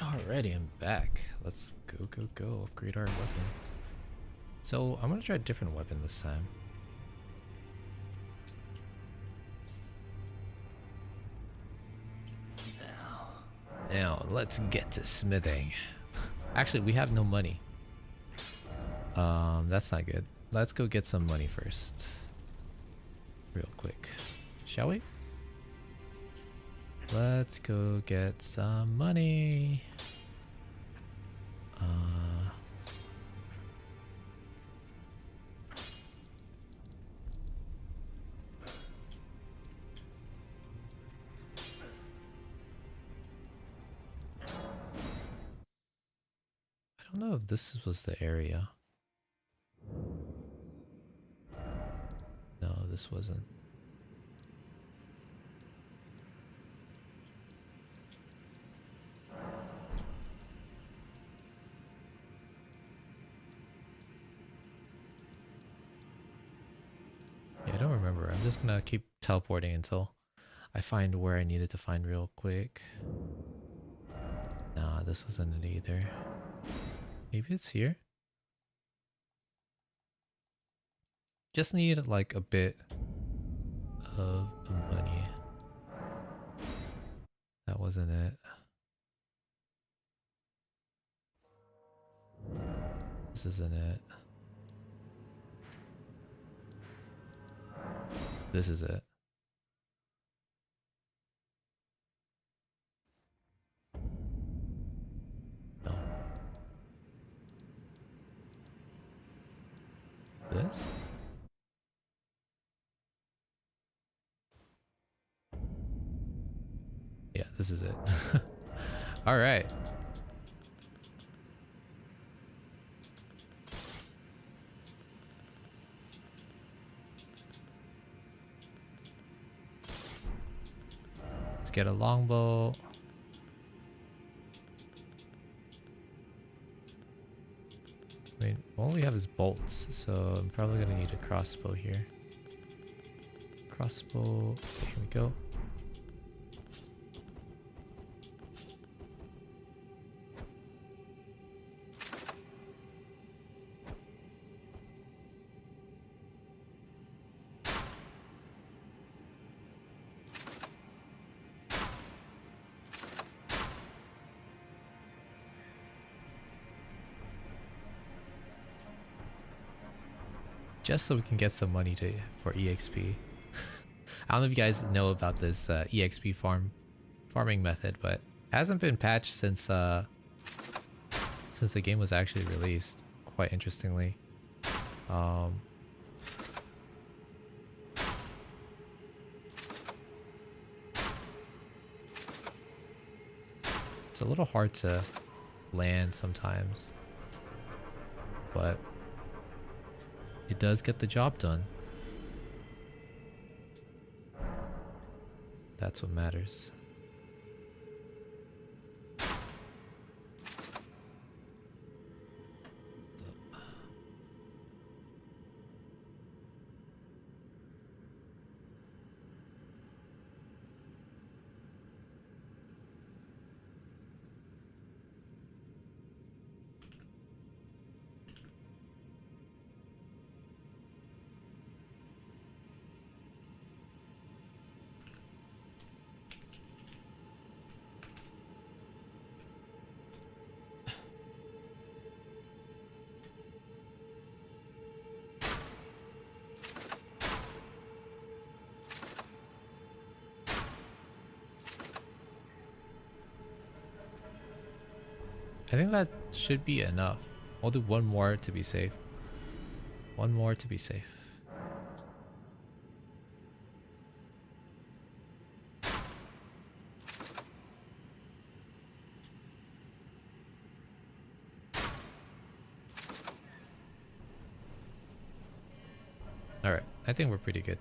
Alrighty, I'm back. Let's go. Upgrade our weapon. So, I'm gonna try a different weapon this time. Now, let's get to smithing. Actually, we have no money. That's not good. Let's go get some money first. Real quick. Shall we? Let's go get some money. I don't know if this was the area. No, this wasn't. Yeah, I don't remember. I'm just gonna keep teleporting until I find where I needed to find real quick. Nah, this wasn't it either. Maybe it's here? Just need like a bit of money. That wasn't it. This isn't it. This is it. No. This? Yeah, this is it. All right. Let's get a longbow. I mean, all we have is bolts, so I'm probably gonna need a crossbow here. Crossbow. Okay, here we go. Just so we can get some money for EXP. I don't know if you guys know about this EXP farming method, but it hasn't been patched since the game was actually released. quite interestingly. It's a little hard to land sometimes, but it does get the job done. That's what matters. I think that should be enough. I'll do one more to be safe. One more to be safe. Alright, I think we're pretty good.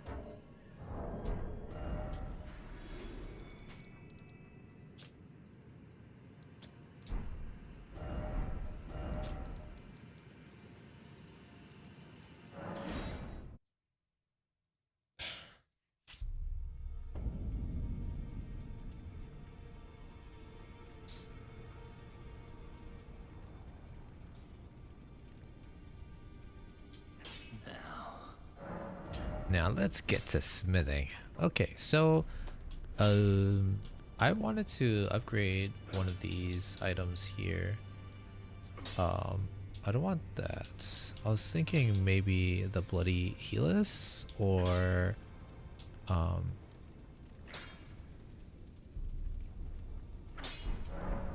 Now let's get to smithing. Okay, so I wanted to upgrade one of these items here. I don't want that. I was thinking maybe the bloody Helix or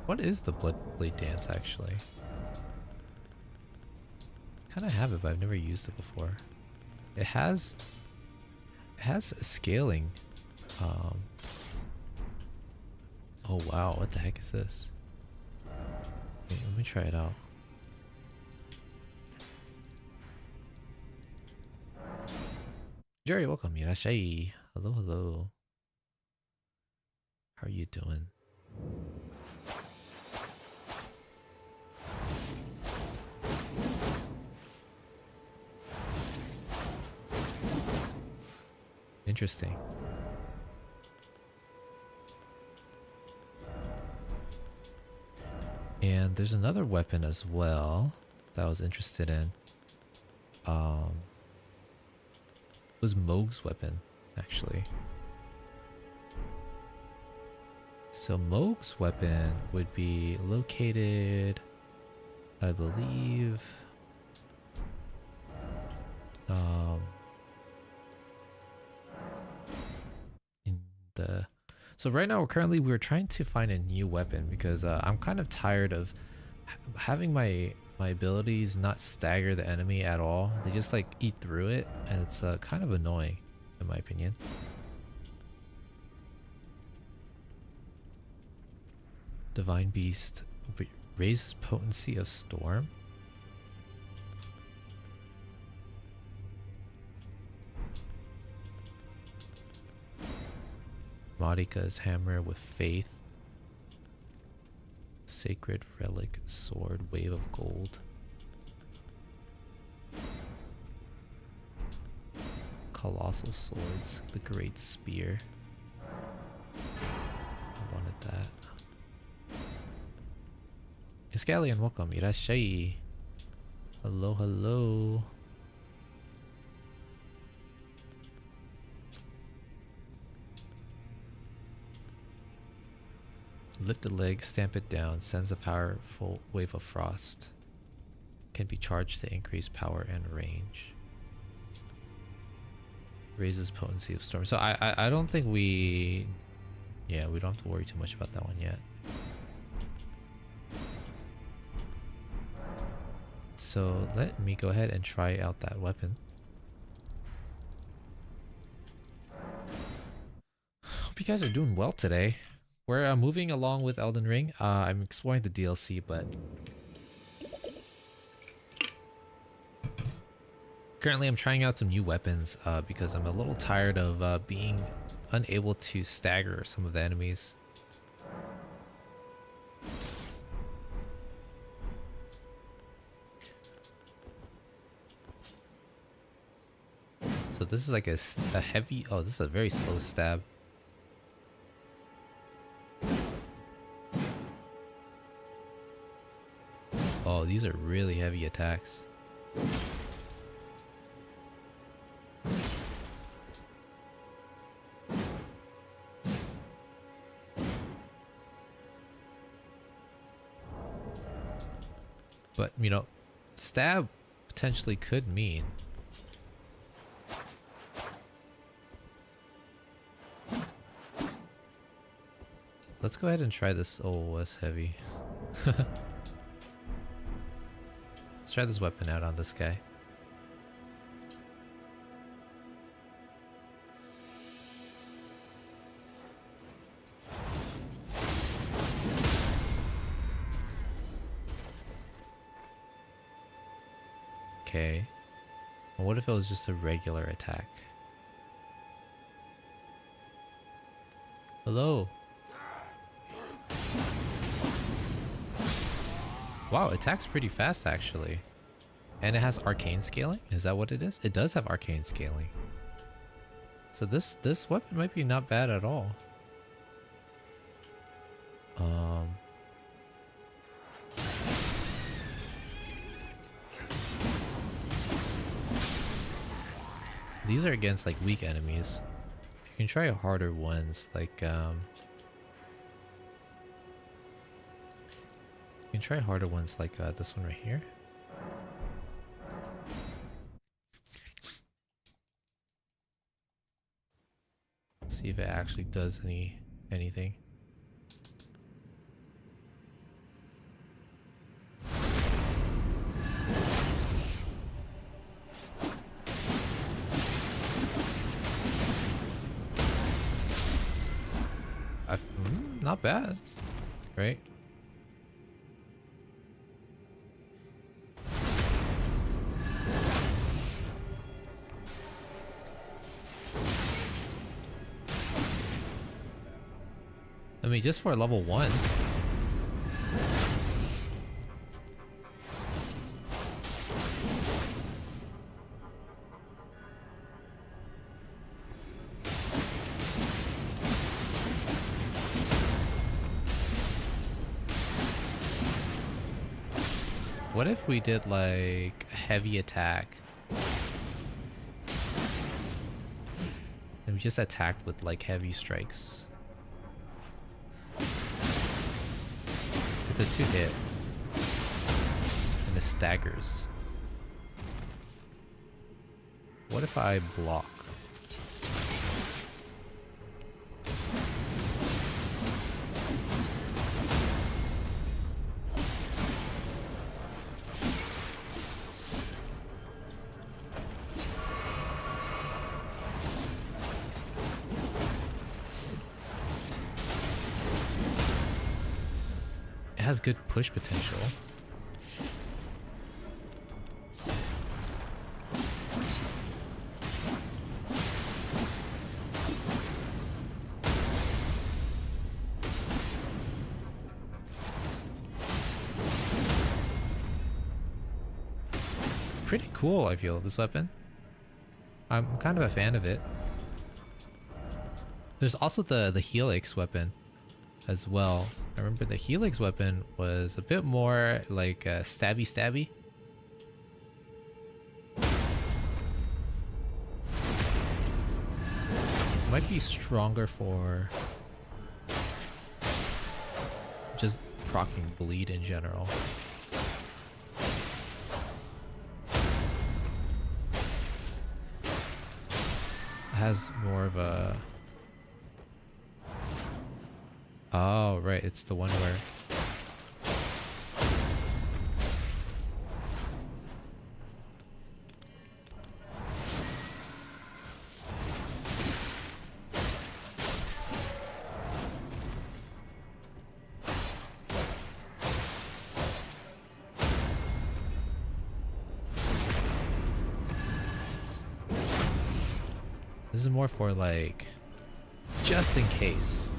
what is the blood blade dance actually? Kind of have it, but I've never used it before. It has scaling. Oh wow, what the heck is this? Wait, let me try it out. Jerry, welcome. Irashai. Hello, hello. How are you doing? Interesting. And there's another weapon as well that I was interested in. It was Moog's weapon, actually. So Moog's weapon would be located, I believe, in the... So right now we're trying to find a new weapon because I'm kind of tired of having my abilities not stagger the enemy at all. They just like eat through it, and it's kind of annoying in my opinion. Divine Beast raises potency of storm. Modika's hammer with faith. Sacred relic sword, wave of gold. Colossal swords, the great spear. I wanted that. Iscalion, welcome. Irashai. Hello, hello. Lift a leg, stamp it down, sends a powerful wave of frost. Can be charged to increase power and range. Raises potency of storm. So I don't think we... Yeah, we don't have to worry too much about that one yet. So let me go ahead and try out that weapon. Hope you guys are doing well today. We're moving along with Elden Ring. I'm exploring the DLC, but currently I'm trying out some new weapons because I'm a little tired of being unable to stagger some of the enemies. So this is like a heavy... Oh, this is a very slow stab. Oh, these are really heavy attacks. But, you know, stab potentially could mean... Let's go ahead and try this. Oh, that's heavy. Let's try this weapon out on this guy. Okay. Well, what if it was just a regular attack? Hello. Wow, it attacks pretty fast actually. And it has arcane scaling? Is that what it is? It does have arcane scaling. So this weapon might be not bad at all. These are against like weak enemies. You can try harder ones like you can try harder ones like this one right here. See if it actually does anything. Not bad, right? I mean, just for level 1. What if we did like heavy attack? And we just attacked with like heavy strikes. It's a 2-hit. And it staggers. What if I block? Has good push potential. Pretty cool, I feel, this weapon. I'm kind of a fan of it. There's also the Helix weapon as well. I remember the Helix weapon was a bit more like stabby. Might be stronger for just proccing bleed in general. It has more of a... Oh, right, it's the one where... This is more for like, just in case.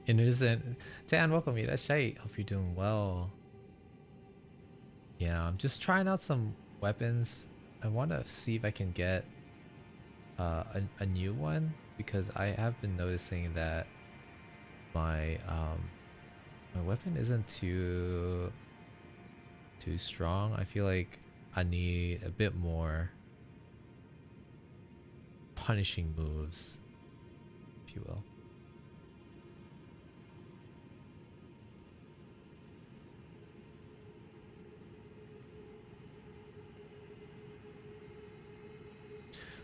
Innocent. Dan, welcome me. That's right. Hope you're doing well. Yeah, I'm just trying out some weapons. I want to see if I can get a new one because I have been noticing that my my weapon isn't too strong. I feel like I need a bit more punishing moves, if you will.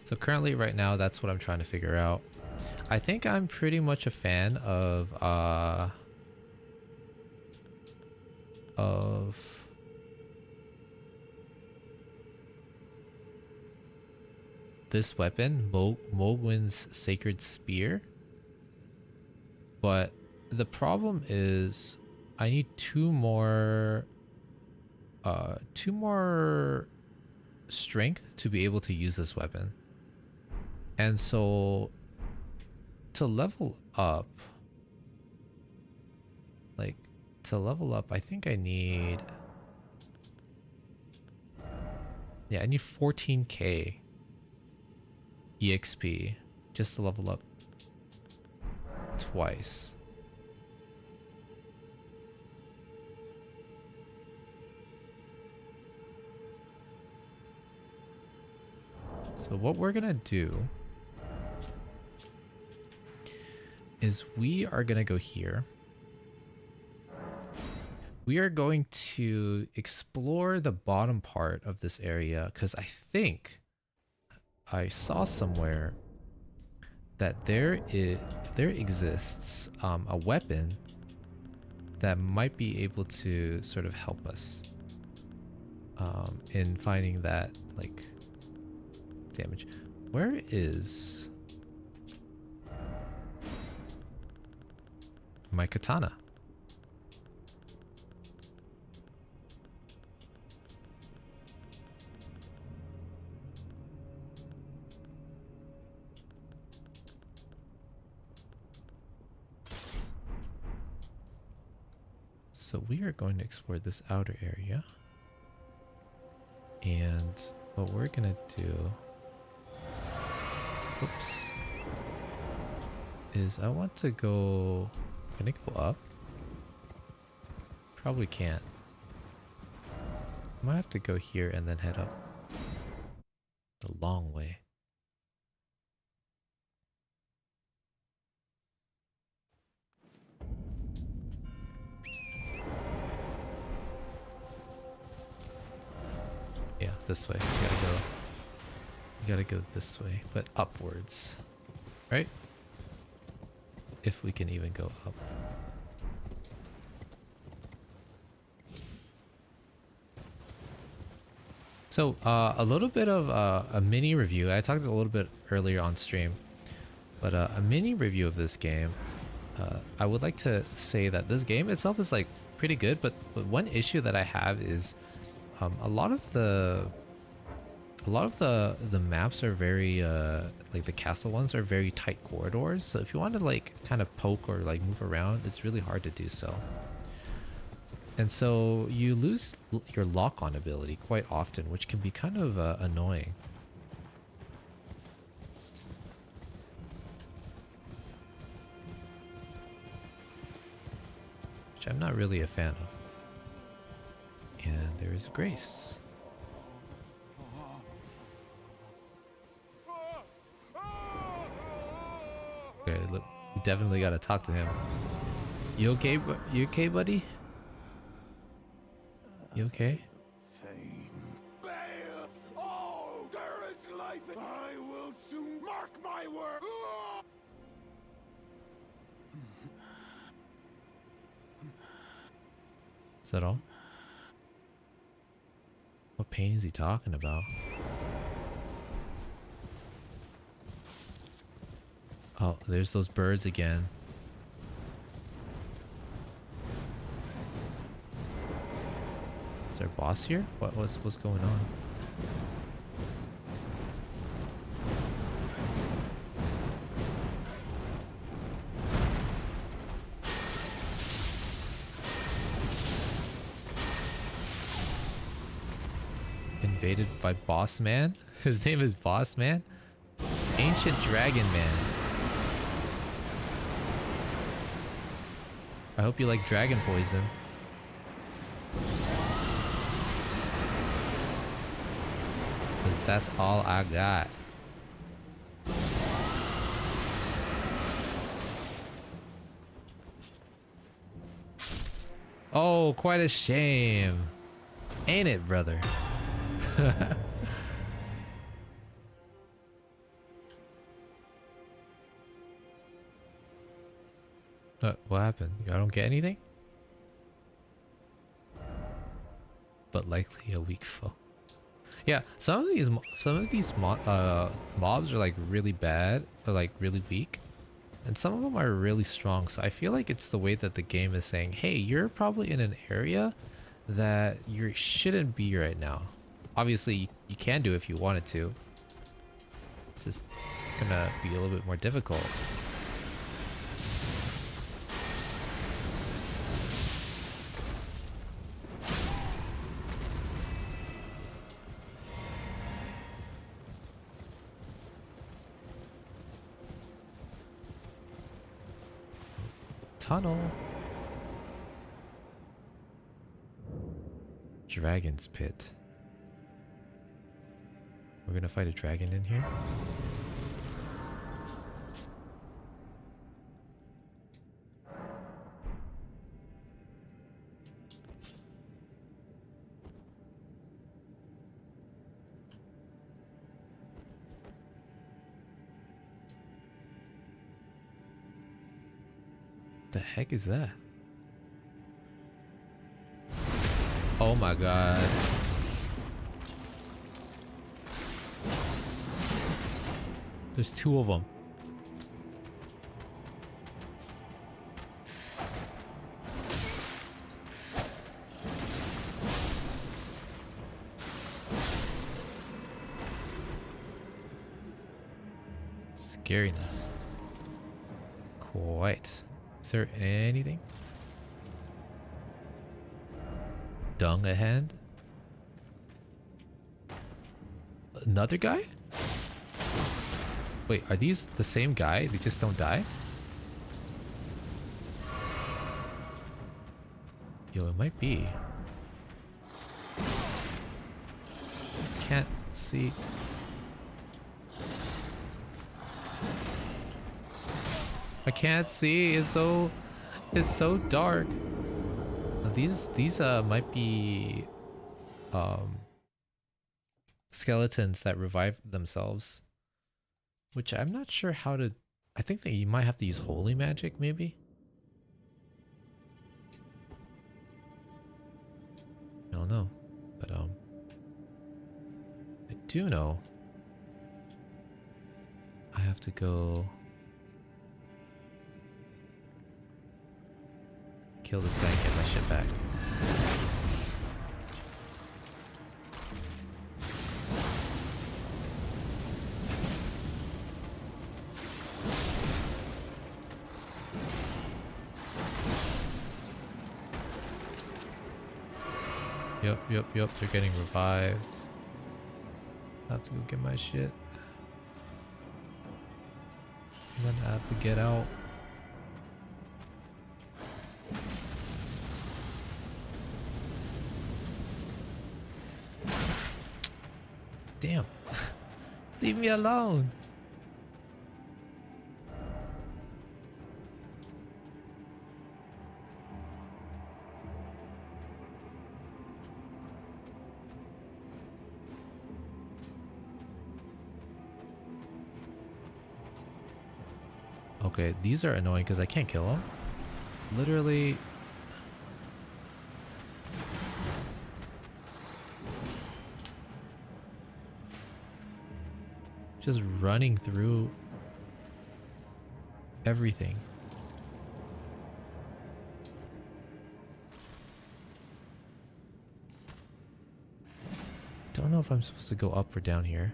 So currently right now, that's what I'm trying to figure out. I think I'm pretty much a fan of this weapon, Mogwin's Sacred Spear. But the problem is I need two more strength to be able to use this weapon. And so to level up, I think I need, yeah, I need 14k EXP just to level up twice. So what we're gonna do is we are gonna go here. We are going to explore the bottom part of this area because I think I saw somewhere that there exists a weapon that might be able to sort of help us in finding that like damage. Where is my katana? So we are going to explore this outer area. And what we're gonna do, oops, is I want to go, can I go up? Probably can't. I might have to go here and then head up the long way. Yeah, this way. You gotta go this way, but upwards. Right? If we can even go up. So, a little bit of a mini review. I talked a little bit earlier on stream, but a mini review of this game. I would like to say that this game itself is like pretty good, but one issue that I have is a lot of the maps are very like the castle ones are very tight corridors. So if you want to like kind of poke or like move around, it's really hard to do so. And so you lose your lock-on ability quite often, which can be kind of annoying. Which I'm not really a fan of. And there is Grace. Okay, look, we definitely gotta talk to him. You okay? You okay, buddy? You okay? Oh, there is life. I will soon mark my word. Is that all? What pain is he talking about? Oh, there's those birds again. Is there a boss here? What's going on? Invaded by Boss Man? His name is Boss Man? Ancient Dragon Man. I hope you like dragon poison. Because that's all I got. Oh, quite a shame. Ain't it, brother? What happened? I don't get anything? But likely a weak foe. Yeah, some of these mobs are like really bad or like really weak, and some of them are really strong. So I feel like it's the way that the game is saying, hey, you're probably in an area that you shouldn't be right now. Obviously, you can do it if you wanted to. It's just gonna be a little bit more difficult. Tunnel. Dragon's Pit. We're gonna fight a dragon in here? The heck is that? Oh my god. There's two of them. Scariness. Quite. Is there anything? Dung a hand? Another guy? Wait, are these the same guy? They just don't die? Yo, it might be. Can't see. I can't see. It's so dark. These might be skeletons that revive themselves, which I'm not sure how to. I think that you might have to use holy magic, maybe. I don't know, but I do know I have to go kill this guy and get my shit back. Yep, they're getting revived. I have to go get my shit. I'm gonna have to get out. Damn. Leave me alone. Okay, these are annoying because I can't kill them. Literally. Just running through everything. Don't know if I'm supposed to go up or down here.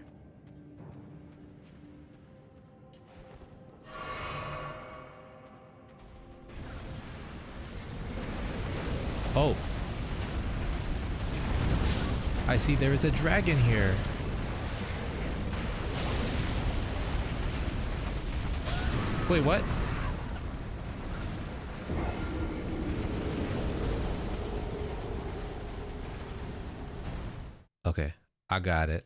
Oh. I see there is a dragon here. Wait, what? Okay, I got it.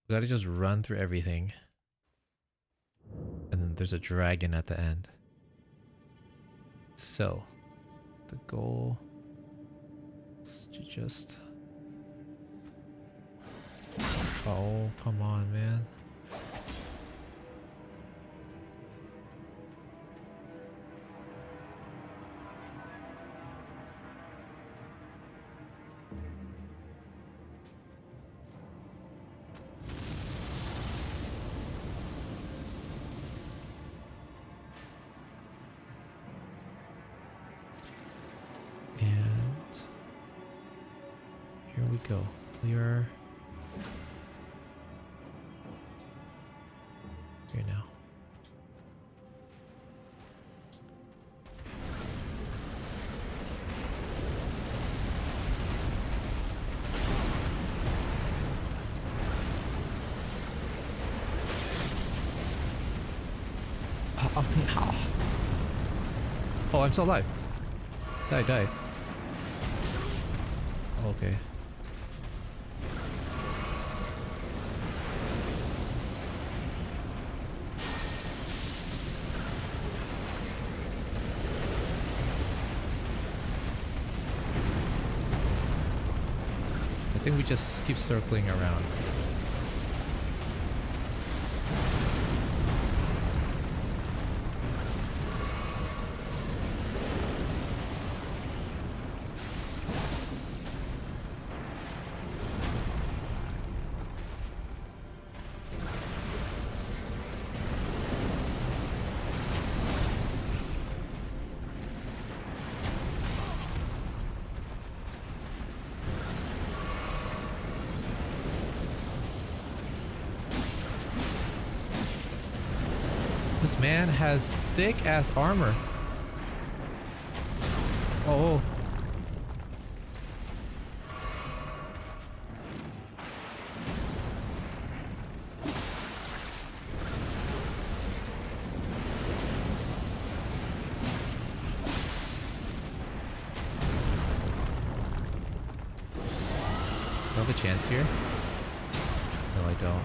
We gotta just run through everything. And then there's a dragon at the end. So, the goal is to just... Oh, come on, man. Here we go. We are here now. Oh, I'm still alive. I died. Okay. I think we just keep circling around. This man has thick ass armor. Oh. Do I have a chance here? No, I don't.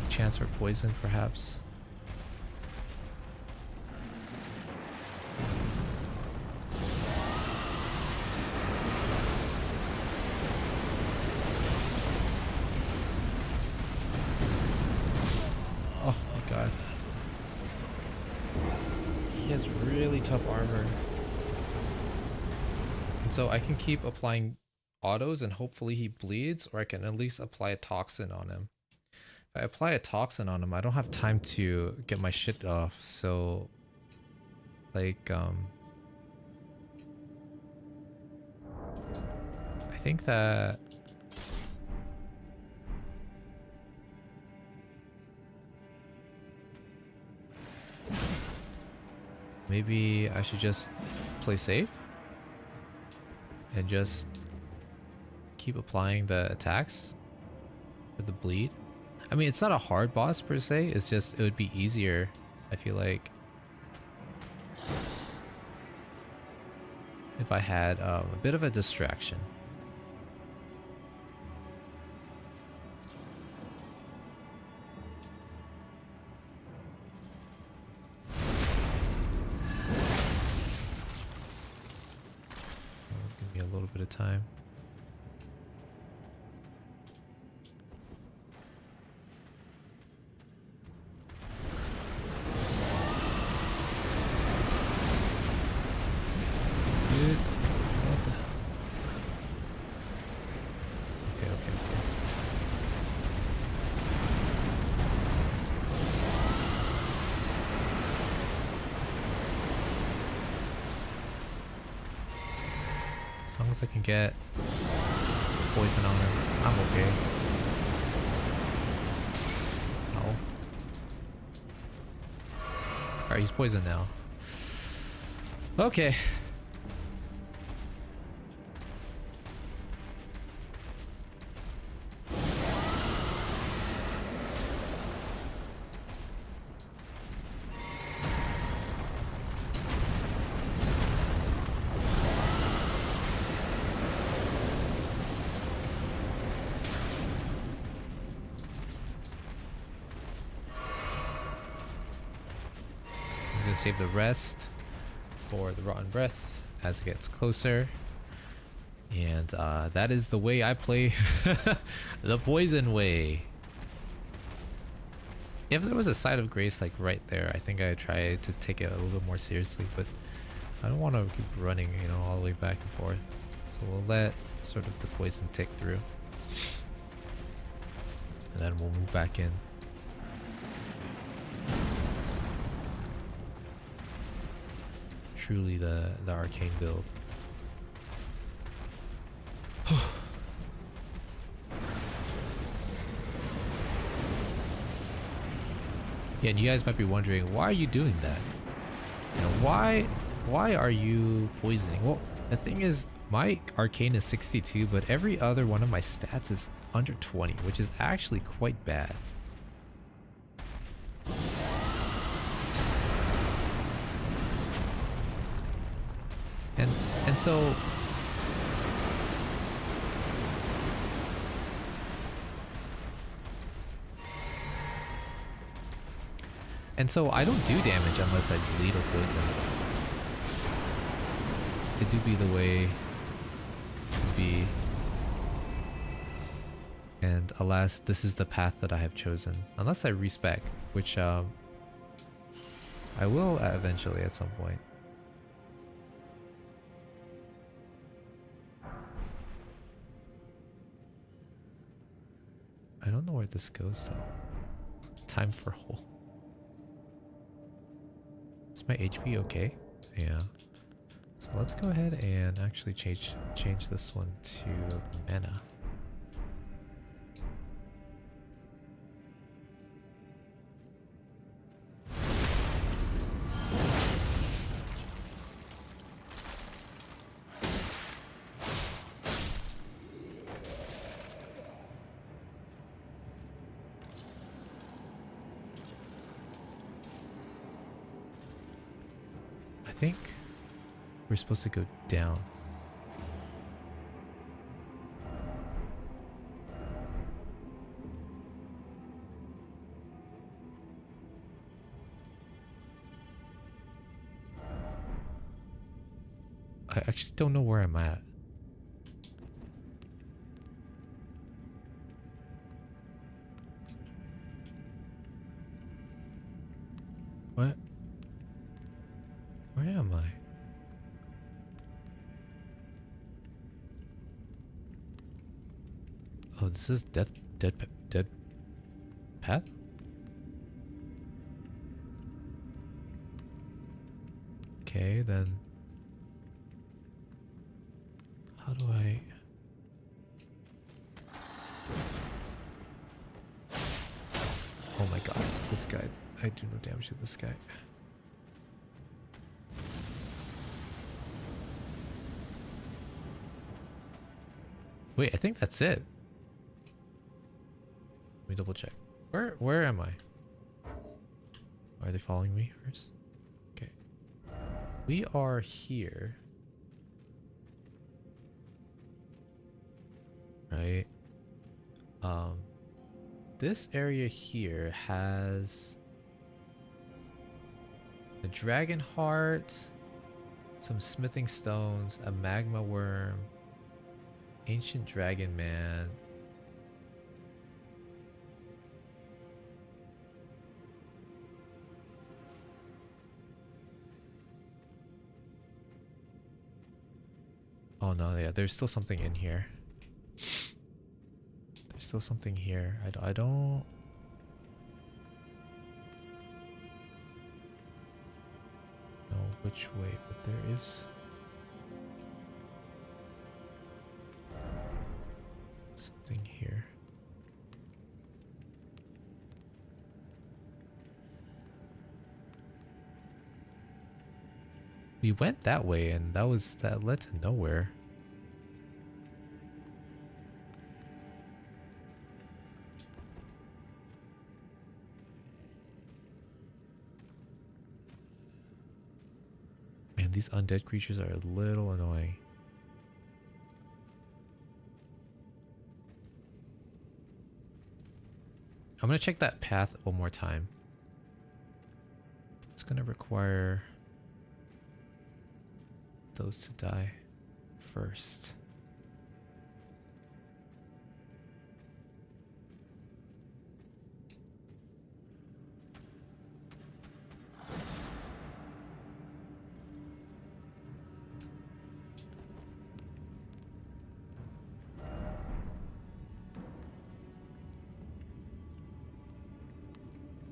Chance for poison, perhaps. Oh my god. He has really tough armor. And so I can keep applying autos and hopefully he bleeds, or I can at least apply a toxin on him. If I apply a toxin on him, I don't have time to get my shit off, so like I think that maybe I should just play safe and just keep applying the attacks for the bleed. I mean, it's not a hard boss per se, it's just it would be easier, I feel like, if I had a bit of a distraction. Give me a little bit of time. Okay. As long as I can get poison on him, I'm okay. Oh. Alright, he's poisoned now. Okay. Save the rest for the rotten breath as it gets closer, and that is the way I play the poison way. If there was a side of grace like right there, I think I'd try to take it a little bit more seriously, but I don't want to keep running, you know, all the way back and forth. So we'll let sort of the poison tick through, and then we'll move back in. Truly the arcane build. Yeah, and you guys might be wondering, why are you doing that? You know, why are you poisoning? Well, the thing is, my arcane is 62, but every other one of my stats is under 20, which is actually quite bad. And so I don't do damage unless I bleed or poison. It do be the way to be. And alas, this is the path that I have chosen. Unless I respec, which I will eventually at some point. I don't know where this goes though. Time for hole. Is my HP okay? Yeah. So let's go ahead and actually change this one to mana. I think we're supposed to go down. I actually don't know where I'm at. What? Where am I? Oh, this is dead path? Okay, then how do I... Oh my god, this guy. I do no damage to this guy. Wait, I think that's it. Let me double check. Where am I? Are they following me first? Okay. We are here. Right? This area here has a dragon heart, some smithing stones, a magma worm, ancient dragon man. Oh no, yeah, there's still something in here. There's still something here. I don't know which way, but there is. Thing here. We went that way and that led to nowhere. Man, these undead creatures are a little annoying. I'm gonna check that path one more time. It's gonna require those to die first.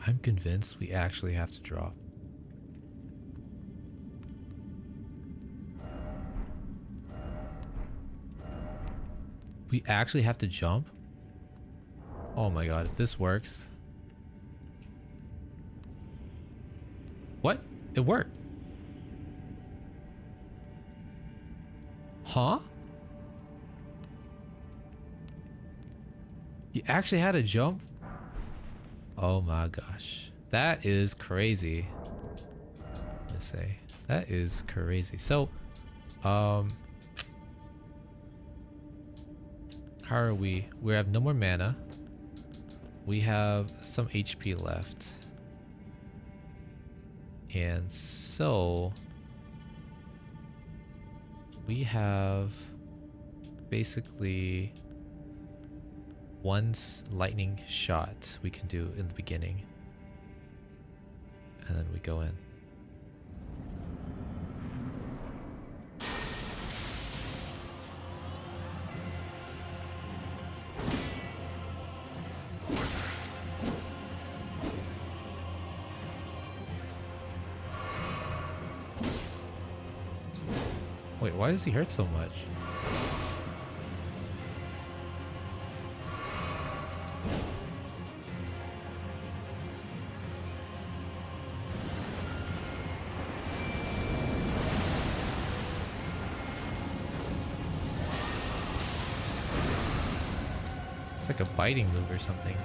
I'm convinced we actually have to drop. We actually have to jump? Oh my god, if this works. What? It worked. Huh? You actually had to jump? Oh my gosh. That is crazy. Let's say. That is crazy. So, how are we? We have no more mana. We have some HP left. And so we have basically one lightning shot we can do in the beginning. And then we go in. Wait, why does he hurt so much? It's like a biting move or something.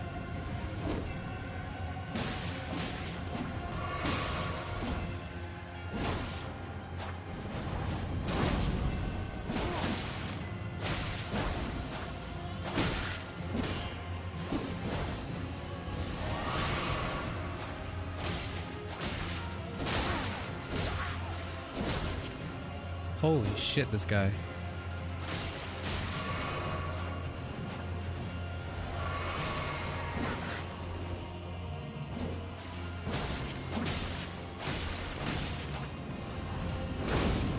Holy shit, this guy.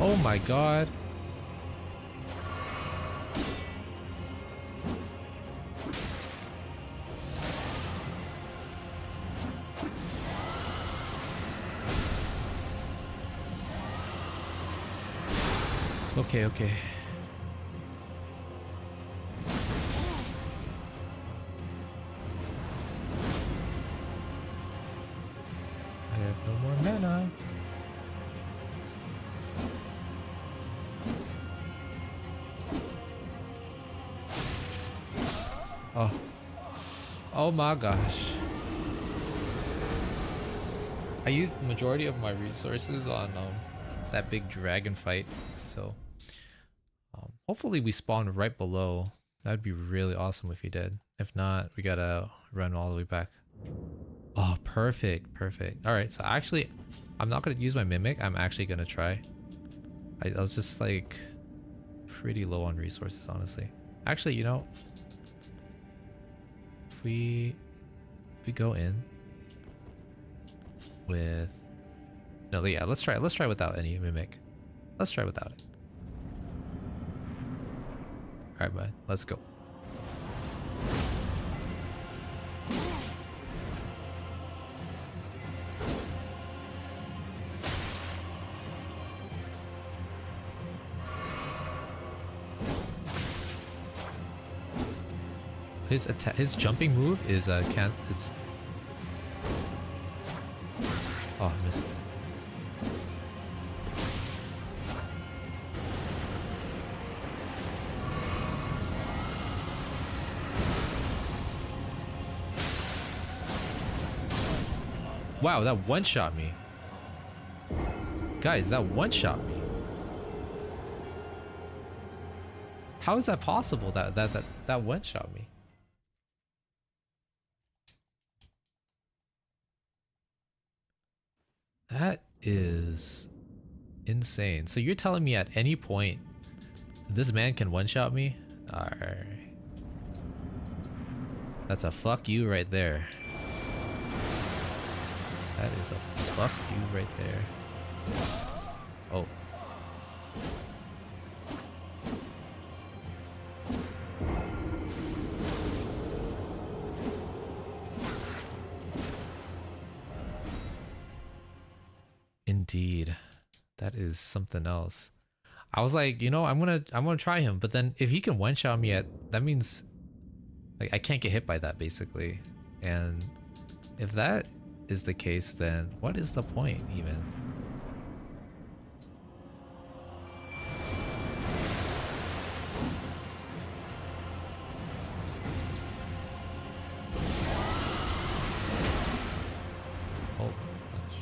Oh my god. Okay, okay. I have no more mana. Oh. Oh my gosh. I used the majority of my resources on that big dragon fight, so hopefully we spawn right below. That'd be really awesome if he did. If not, we gotta run all the way back. Oh, perfect, perfect. All right, so actually, I'm not gonna use my mimic. I'm actually gonna try. I was just like pretty low on resources, honestly. Actually, you know, if we go in with no, yeah, let's try without any mimic. Let's try without it. All right, bud, let's go. his jumping move is can't it's oh I missed. Wow, that one shot me. Guys, that one shot me. How is that possible that one shot me? That is insane. So you're telling me at any point this man can one shot me? Alright. That's a fuck you right there. That is a fuck you right there. Oh. Indeed. That is something else. I was like, you know, I'm gonna try him, but then if he can one shot me that means like I can't get hit by that basically. And if that is the case, then what is the point even? Oh gosh.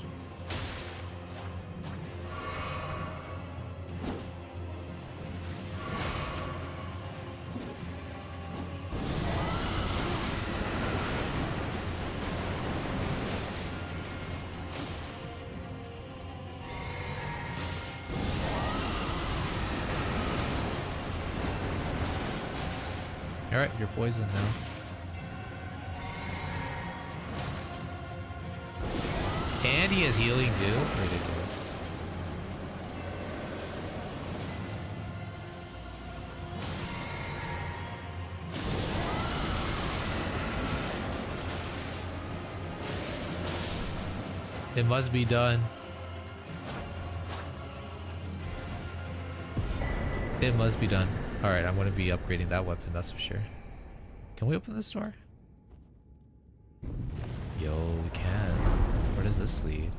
Alright, you're poisoned now. And he has healing too? Ridiculous. It must be done. It must be done. Alright, I'm going to be upgrading that weapon, that's for sure. Can we open this door? Yo, we can. Where does this lead?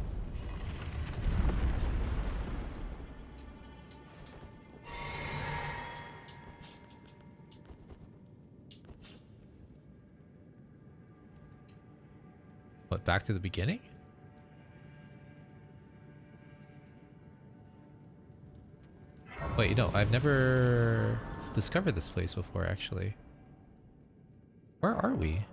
What, back to the beginning? Wait, no, I've never discovered this place before, actually. Where are we?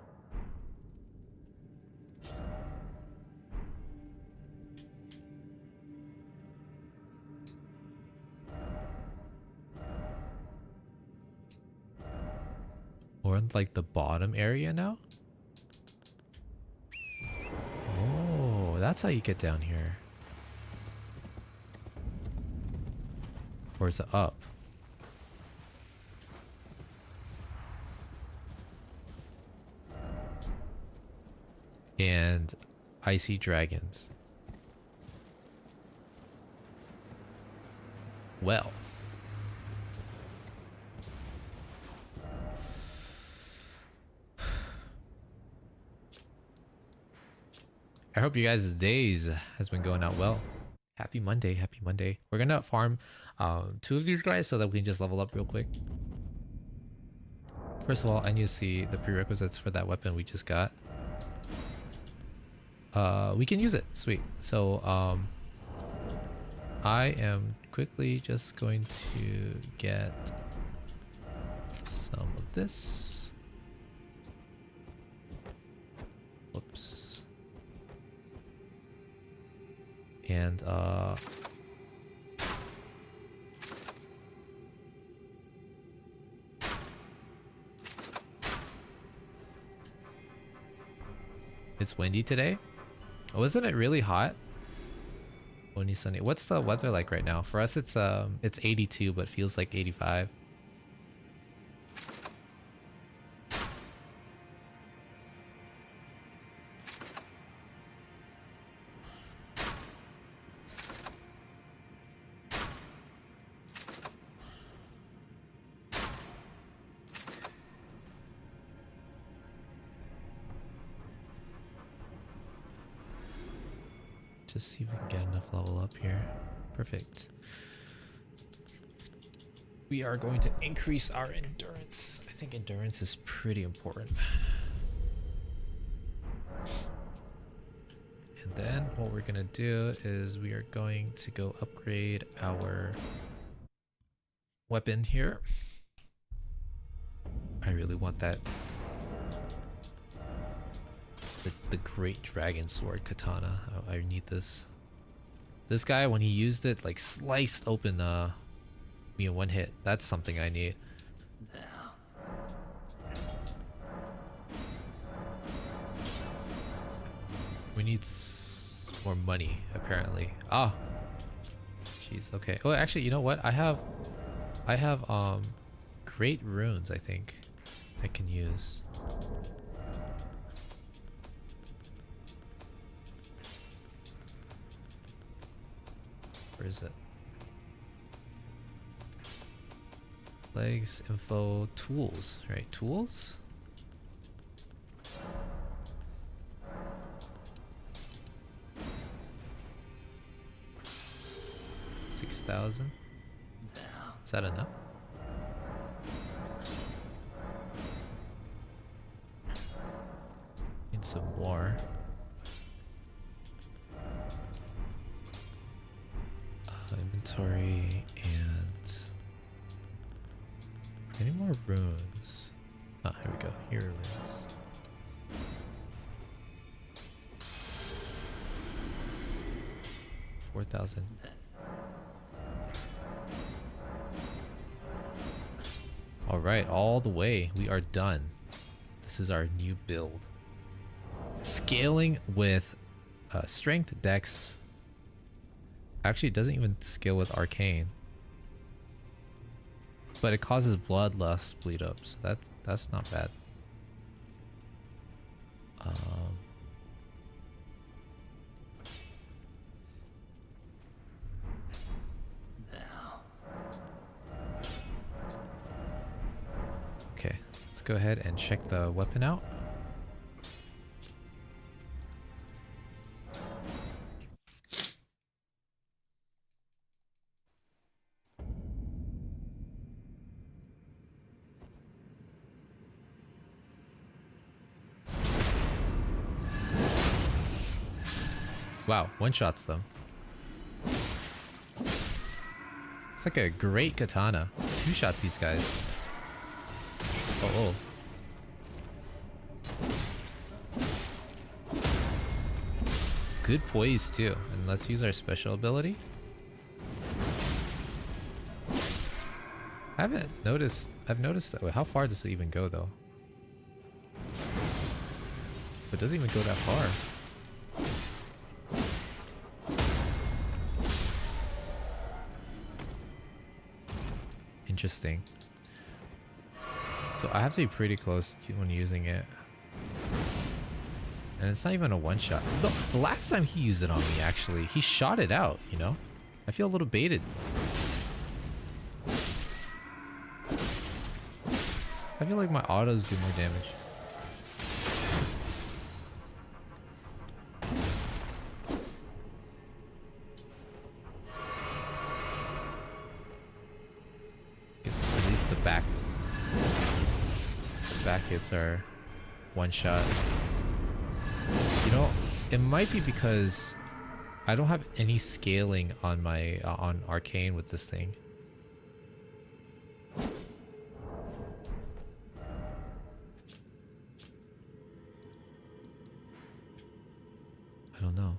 We're in like the bottom area now? Oh, that's how you get down here. Or is it up? And I see dragons. Well. I hope you guys' days has been going out well. Happy Monday, happy Monday. We're gonna farm 2 of these guys so that we can just level up real quick. First of all, I need to see the prerequisites for that weapon we just got. We can use it. Sweet. So I am quickly just going to get some of this. Whoops. And it's windy today. Oh, isn't it really hot? Windy, sunny. What's the weather like right now? For us, it's 82, but feels like 85. Just see if we can get enough level up here. Perfect. We are going to increase our endurance. I think endurance is pretty important. And then what we're gonna do is we are going to go upgrade our weapon here. I really want that. The Great Dragon Sword Katana. Oh, I need this. This guy, when he used it, like sliced open me in one hit. That's something I need. We need more money, apparently. Ah, jeez. Okay. Oh, actually, you know what? I have great runes. I think I can use. Where is it? Legs, info, tools, right? Tools? $6,000. Is that enough? Need some more. Inventory and any more runes? Ah, here we go. Here are runes. $4,000. All right, all the way. We are done. This is our new build. Scaling with strength, dex. Actually, it doesn't even scale with arcane, but it causes bloodlust bleed up, so that's not bad. Okay, let's go ahead and check the weapon out. Wow, one-shots them. It's like a great katana. Two-shots these guys. Oh, good poise too. And let's use our special ability. I've noticed that. How far does it even go though? It doesn't even go that far. Interesting. So I have to be pretty close when using it. And it's not even a one-shot. The last time he used it on me, actually, he shot it out, you know? I feel a little baited. I feel like my autos do more damage. At least the back hits are one shot. You know, it might be because I don't have any scaling on my on arcane with this thing. I don't know.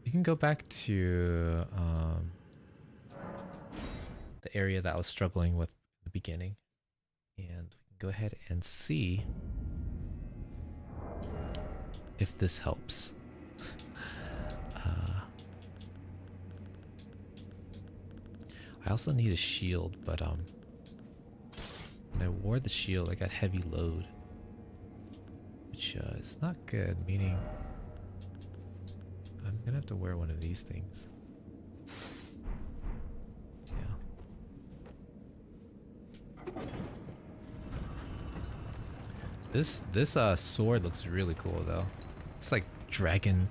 We can go back to the area that I was struggling with in the beginning, and we can go ahead and see if this helps. I also need a shield, but when I wore the shield, I got heavy load, which is not good, meaning I'm gonna have to wear one of these things. Yeah. This sword looks really cool though. It's like dragon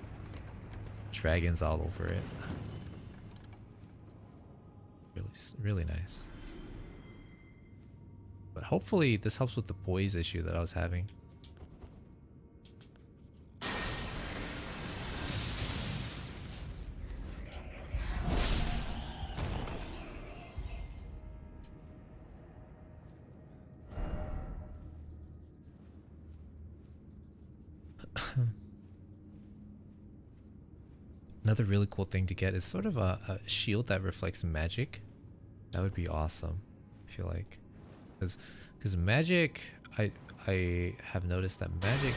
dragons all over it. Really nice. But hopefully this helps with the poise issue that I was having. Another really cool thing to get is sort of a shield that reflects magic. That would be awesome, I feel like. Because magic, I have noticed that magic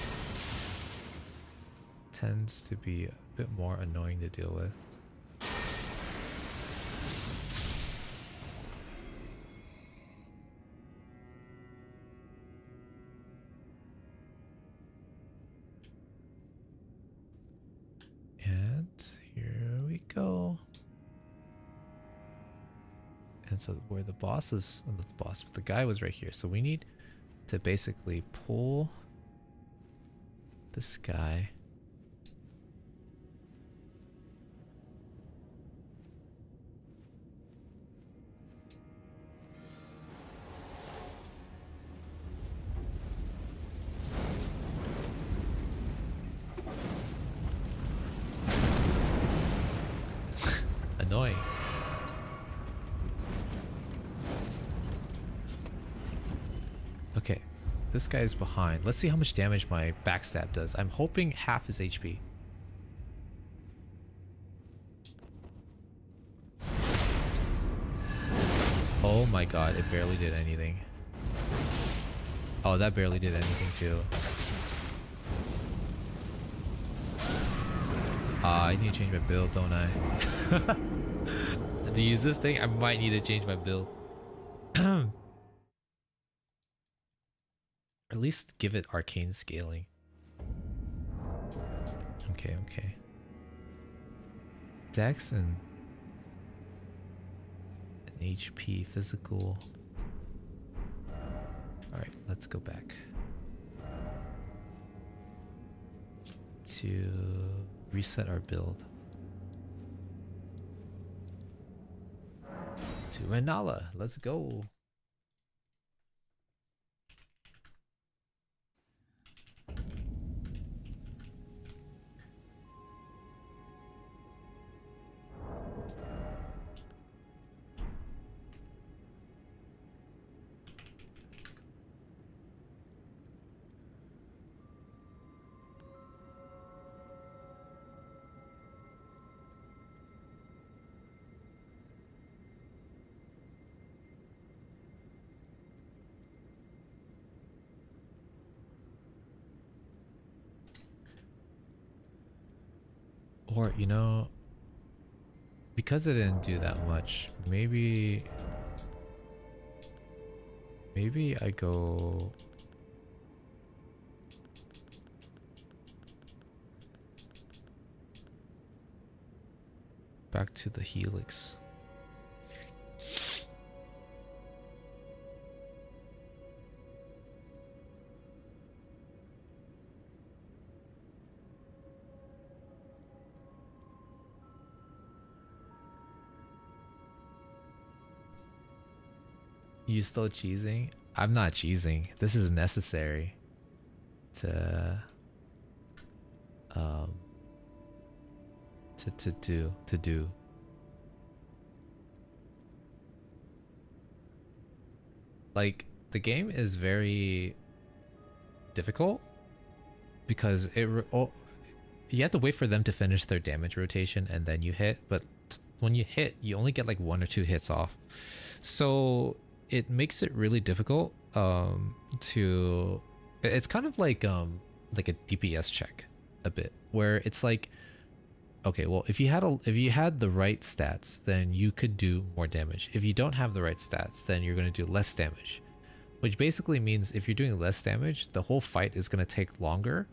tends to be a bit more annoying to deal with. And here we go. And so where the boss is, not the boss, but the guy was right here. So we need to basically pull this guy. Annoying. Okay, this guy's behind. Let's see how much damage my backstab does. I'm hoping half his HP. Oh my god, it barely did anything. Oh, that barely did anything too. I need to change my build, don't I? To use this thing, I might need to change my build. At least give it arcane scaling. Okay, okay. Dex and HP physical. Alright, let's go back to reset our build. To Renala, let's go. Or, you know, because it didn't do that much, maybe I go back to the helix. You still cheesing? I'm not cheesing. This is necessary to do. Like, the game is very difficult because you have to wait for them to finish their damage rotation and then you hit, but when you hit, you only get like 1 or 2 hits off. So it makes it really difficult it's kind of like a DPS check a bit, where it's like, okay, well, if you had the right stats, then you could do more damage. If you don't have the right stats, then you're going to do less damage, which basically means if you're doing less damage, the whole fight is going to take longer,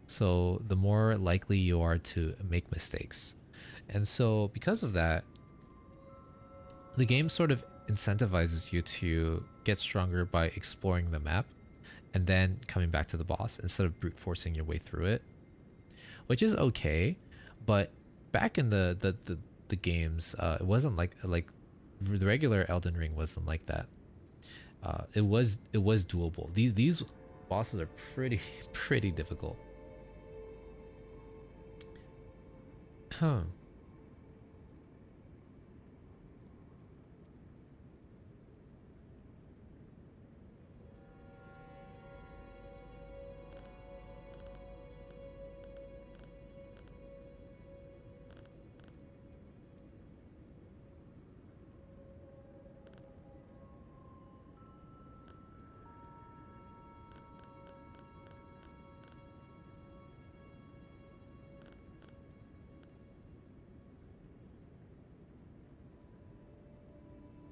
so the more likely you are to make mistakes. And so because of that, the game sort of incentivizes you to get stronger by exploring the map and then coming back to the boss instead of brute forcing your way through it, which is okay. But back in the games, it wasn't like the regular Elden Ring wasn't like that. It was doable. These bosses are pretty pretty difficult. Huh.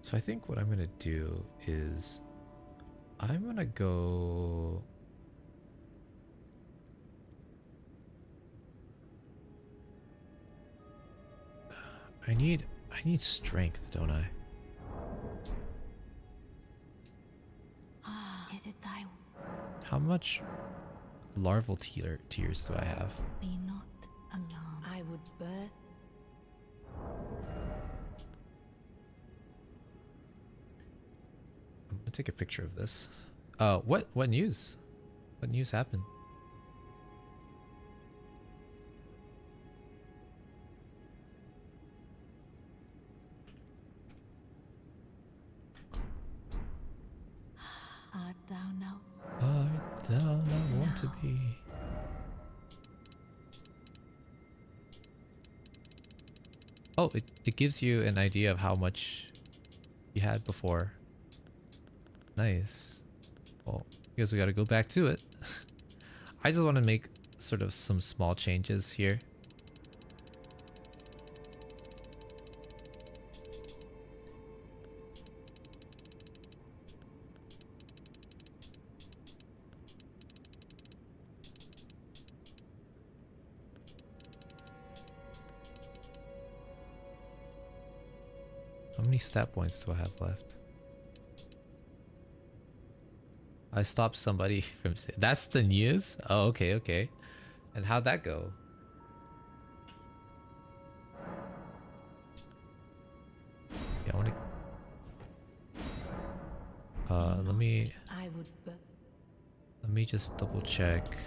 So I think what I'm gonna do is I'm gonna go. I need strength, don't I? Is it thy How much larval tears do I have? be not alarmed? I would birth. I'm gonna take a picture of this. What news? What news happened? Art thou now? Art thou not want to be? Oh, it gives you an idea of how much you had before. Nice. Well, I guess we gotta go back to it. I just want to make sort of some small changes here. How many stat points do I have left? I stopped somebody from saying that's the news? Oh, okay, okay. And how'd that go? Yeah, I wanna I would let me just double check.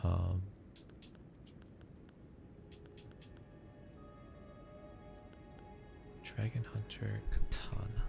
Um Dragon Hunter Katana.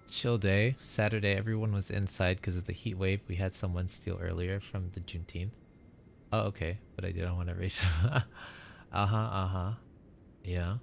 Chill day. Saturday, everyone was inside because of the heat wave. We had someone steal earlier from the Juneteenth. Oh, okay. But I didn't want to race. Uh-huh, uh-huh. Yeah.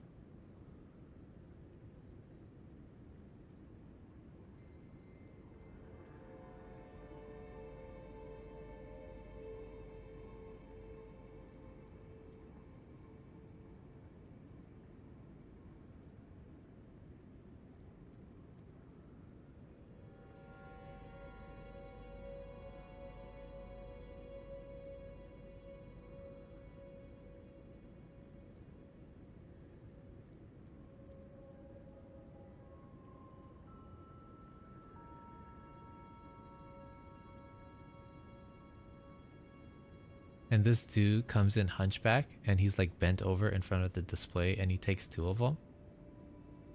And this dude comes in hunchback and he's like bent over in front of the display and he takes two of them.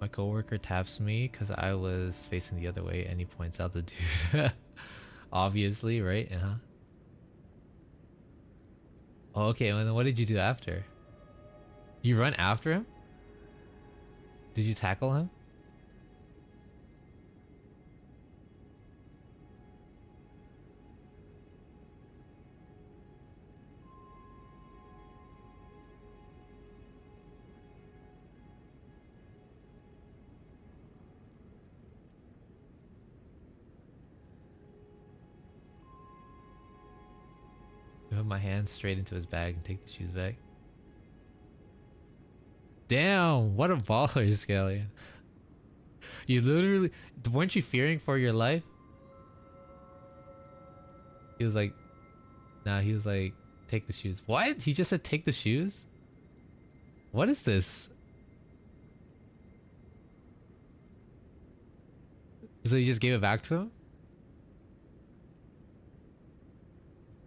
My coworker taps me because I was facing the other way and he points out the dude. Obviously, right? Uh-huh. Oh, okay, and then what did you do after? You run after him? Did you tackle him? my hand straight into his bag and take the shoes back. Damn, what a baller, Scallion. You literally... Weren't you fearing for your life? He was like... Nah, he was like, take the shoes. What? He just said take the shoes? What is this? So you just gave it back to him?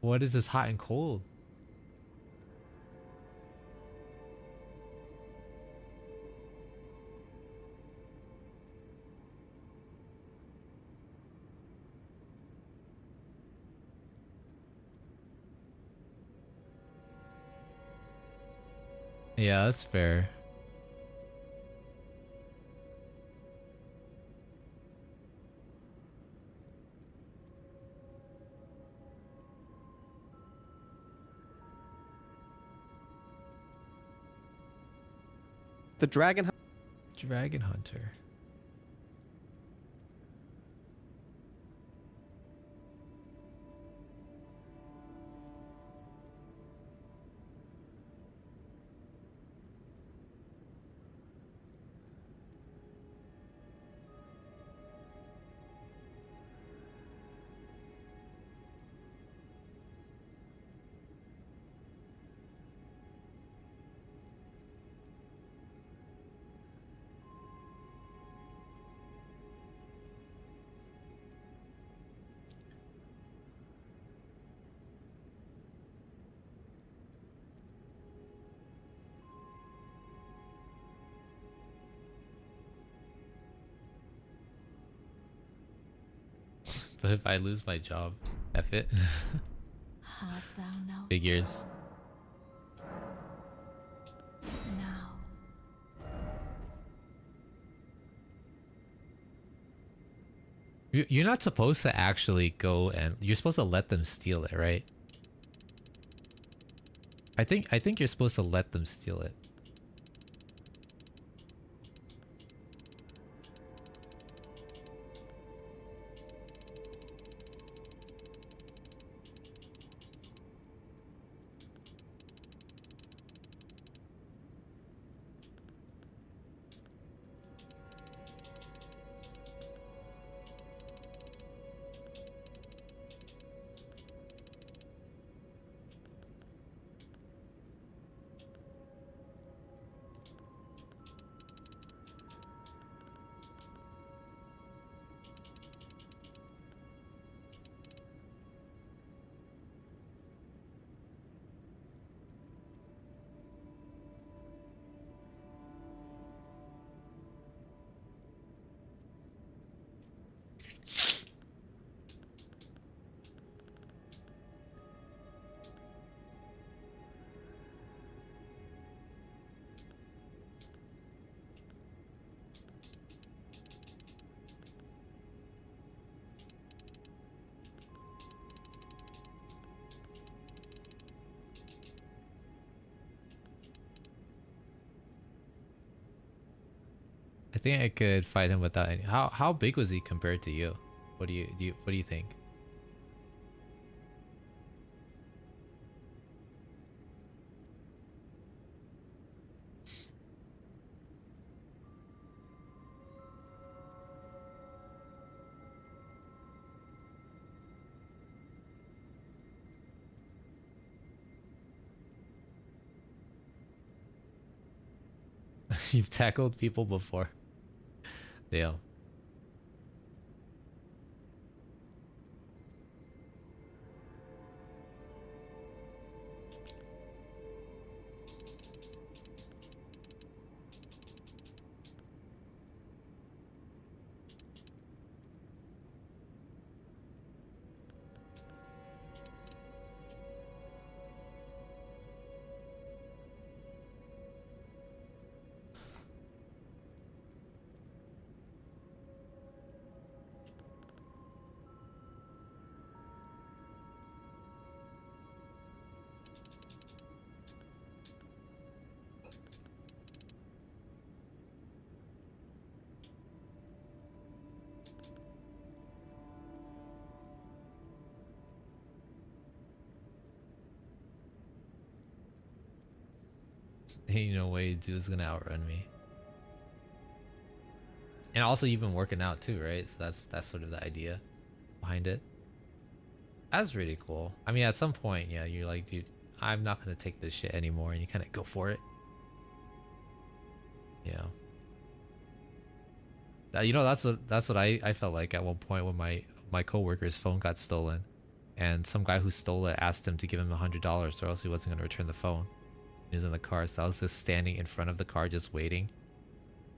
What is this hot and cold? Yeah, that's fair. The dragon. Dragon Hunter. But if I lose my job, F it. Art thou now? Figures. Now. You're not supposed to actually go and... You're supposed to let them steal it, right? I think you're supposed to let them steal it. I think I could fight him without any... How big was he compared to you? What do you think? You've tackled people before. Damn. Ain't no way dude's gonna outrun me. And also you've been working out too, right? So that's sort of the idea behind it. That's really cool. I mean, at some point, yeah, you're like, dude, I'm not gonna take this shit anymore, and you kind of go for it. Yeah. You know, that's what I felt like at one point when my coworker's phone got stolen, and some guy who stole it asked him to give him $100 or else he wasn't gonna return the phone. He was in the car, so I was just standing in front of the car just waiting.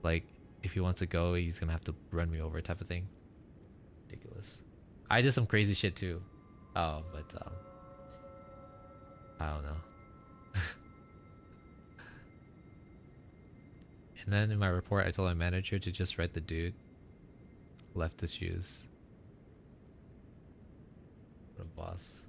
Like, if he wants to go, he's gonna have to run me over, type of thing. Ridiculous. I did some crazy shit too. Oh, but I don't know. And then in my report, I told my manager to just write the dude left the shoes. What a boss.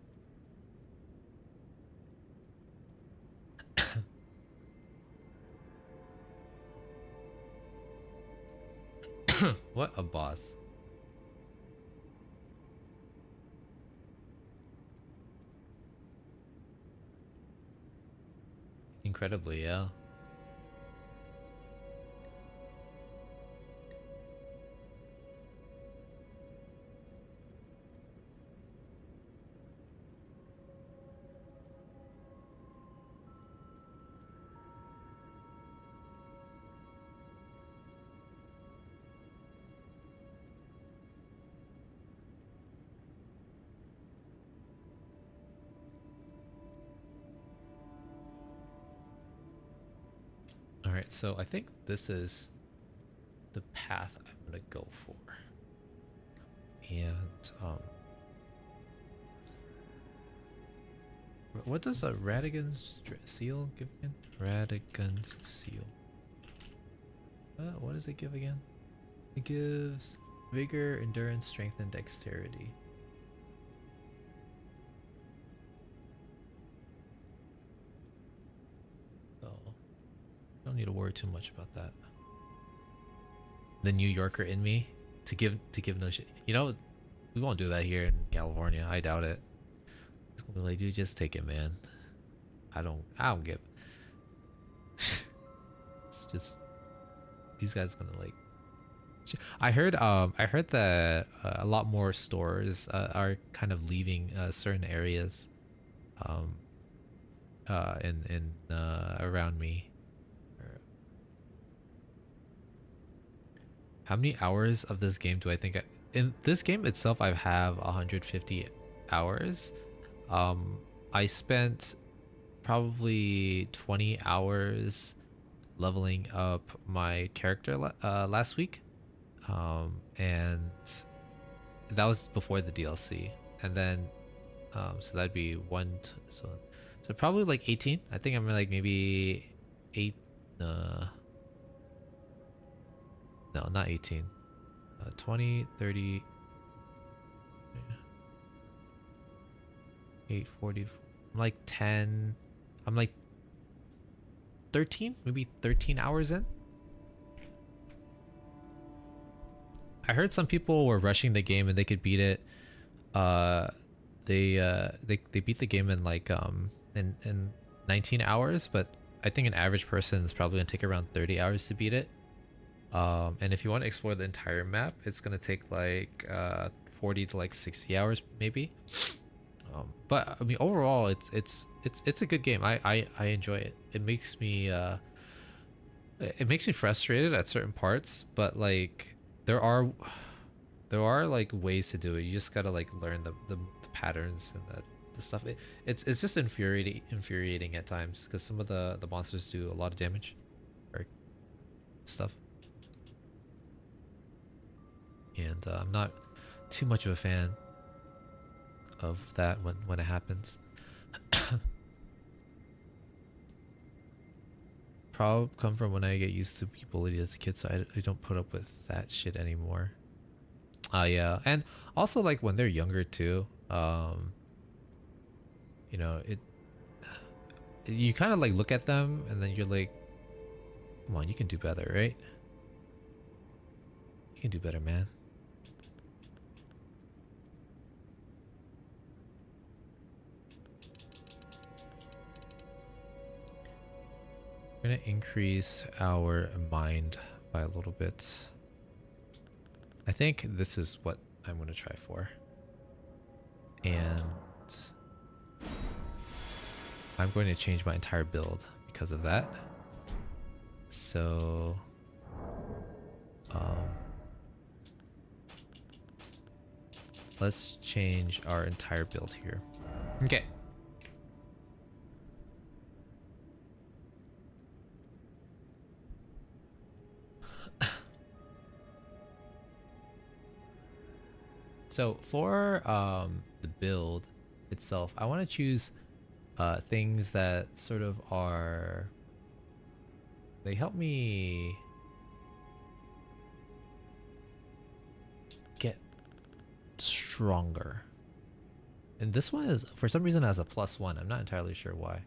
What a boss. Incredibly, yeah. Alright, so I think this is the path I'm gonna go for. And what does a Radigan's seal give again? Radigan's seal. What does it give again? It gives vigor, endurance, strength, and dexterity. So don't need to worry too much about that. The New Yorker in me to give no shit. You know, we won't do that here in California. I doubt it. It's gonna be like, dude, just take it, man. I don't give. It's just these guys gonna like. I heard that a lot more stores are kind of leaving certain areas, in around me. How many hours of this game do I think in this game itself I have 150 hours. I spent probably 20 hours leveling up my character last week. And that was before the DLC. And then so that'd be so probably like 18. I think I'm like maybe 8 no, not 18. 20, 30, 8, 40. I'm like 10. I'm like 13, maybe 13 hours in. I heard some people were rushing the game and they could beat it. They beat the game in like in 19 hours, but I think an average person is probably gonna take around 30 hours to beat it. And if you want to explore the entire map, it's gonna take like 40 to like 60 hours maybe. But I mean, overall, it's a good game. I enjoy it. It makes me frustrated at certain parts, but like there are like ways to do it. You just gotta like learn the patterns and the stuff. It's just infuriating at times because some of the monsters do a lot of damage or stuff. And I'm not too much of a fan of that when it happens. Probably come from when I get used to being bullied as a kid, so I don't put up with that shit anymore. Yeah, and also like when they're younger too. You know, you kind of like look at them and then you're like, come on, you can do better, right? You can do better, man. We're gonna increase our mind by a little bit. I think this is what I'm gonna try for. And I'm going to change my entire build because of that. So let's change our entire build here. Okay. So for the build itself, I want to choose things that sort of are, they help me get stronger. And this one is, for some reason, has a +1. I'm not entirely sure why.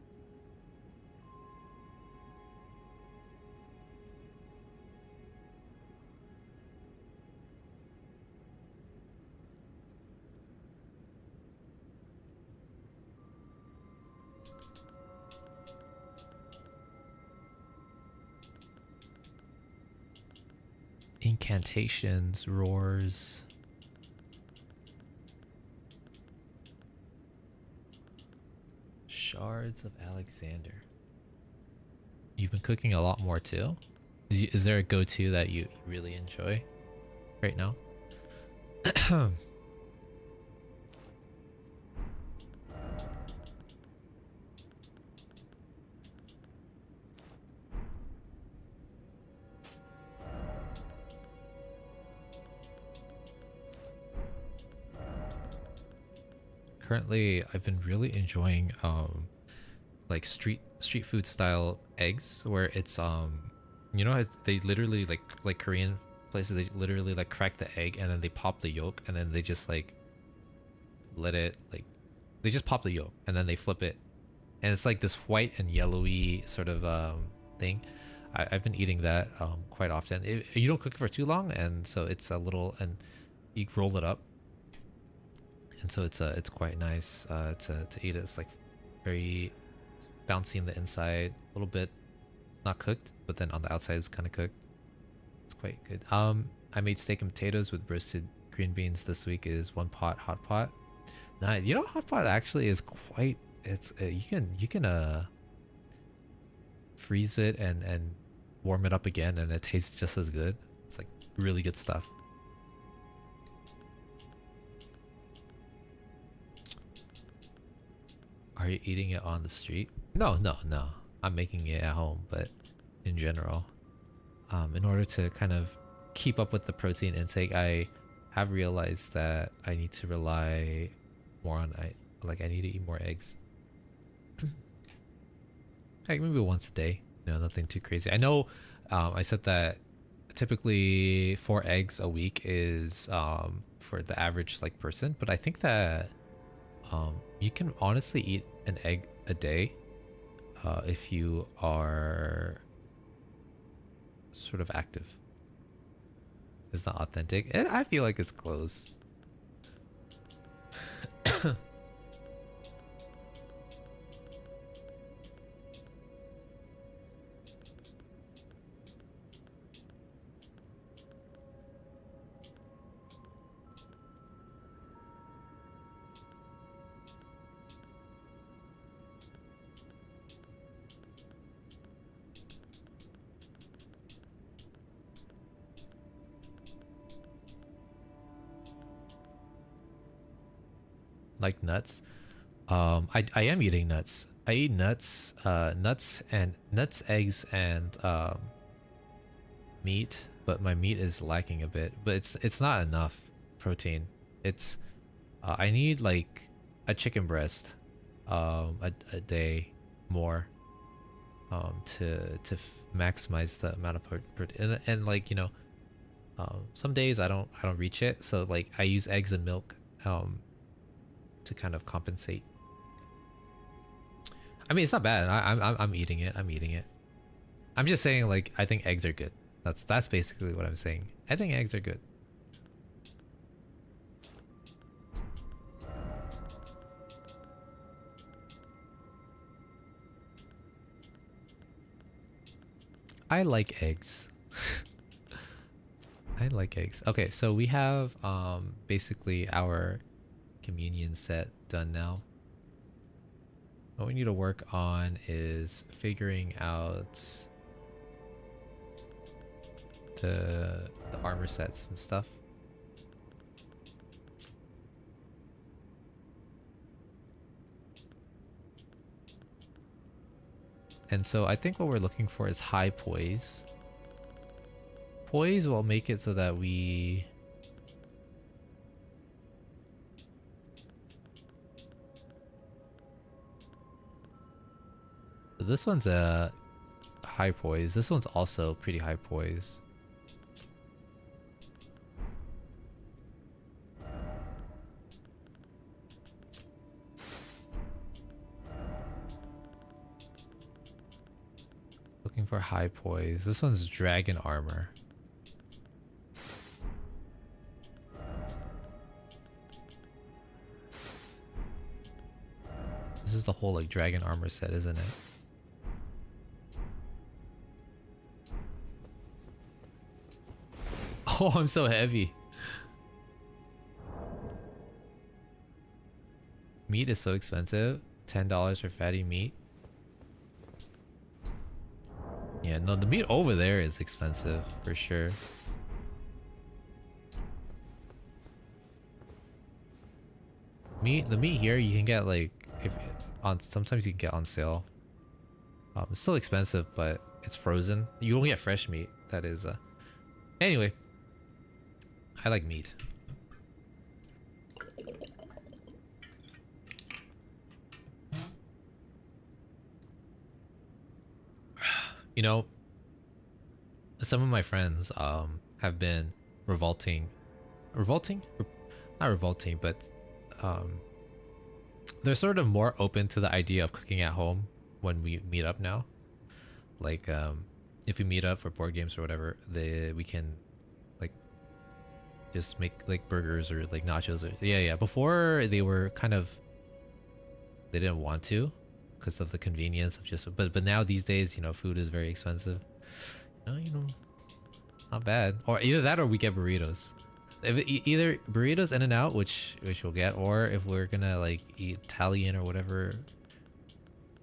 Incantations, roars. Shards of Alexander. You've been cooking a lot more too? Is there a go-to that you really enjoy right now? Currently, I've been really enjoying like street food style eggs, where it's you know, they literally like Korean places, they literally like crack the egg and then they pop the yolk and then they just like let it, like they just pop the yolk and then they flip it, and it's like this white and yellowy sort of thing. I've been eating that quite often. You don't cook it for too long, and so it's a little, and you roll it up, and so it's quite nice to eat it. It's like very bouncy in the inside, a little bit not cooked, but then on the outside it's kind of cooked. It's quite good. I made steak and potatoes with roasted green beans this week. Is one pot hot pot. Nice. You know, hot pot actually is quite. It's you can freeze it and warm it up again, and it tastes just as good. It's like really good stuff. Are you eating it on the street? No. I'm making it at home, but in general, in order to kind of keep up with the protein intake, I have realized that I need to rely more on, I need to eat more eggs. Like maybe once a day, you know, nothing too crazy. I know I said that typically 4 eggs a week is for the average like person, but I think that you can honestly eat an egg a day if you are sort of active. It's not authentic. I feel like it's close. Like nuts. I am eating nuts. I eat nuts, nuts, eggs, and meat. But my meat is lacking a bit. But it's not enough protein. It's I need like a chicken breast, a day more, to maximize the amount of protein. And like, you know, some days I don't reach it. So like I use eggs and milk, to kind of compensate. I mean, it's not bad. I'm eating it. I'm eating it. I'm just saying, like, I think eggs are good. That's basically what I'm saying. I think eggs are good. I like eggs. I like eggs. Okay, so we have basically our communion set done now. What we need to work on is figuring out the armor sets and stuff. And so I think what we're looking for is high poise. Poise will make it so that we... So this one's a high poise. This one's also pretty high poise. Looking for high poise. This one's dragon armor. This is the whole like dragon armor set, isn't it? Oh, I'm so heavy. Meat is so expensive. $10 for fatty meat. Yeah, no, the meat over there is expensive for sure. The meat here you can get like sometimes you can get on sale. It's still expensive, but it's frozen. You don't get fresh meat. That is anyway. I like meat. You know, some of my friends have been revolting, not revolting, but they're sort of more open to the idea of cooking at home when we meet up now. Like if we meet up for board games or whatever, we can like just make like burgers or like nachos or yeah. Before they were kind of, they didn't want to because of the convenience of just, but now these days, you know, food is very expensive. You know, not bad. Or either that or we get burritos. Either burritos in and out, which we'll get, or if we're gonna like eat Italian or whatever,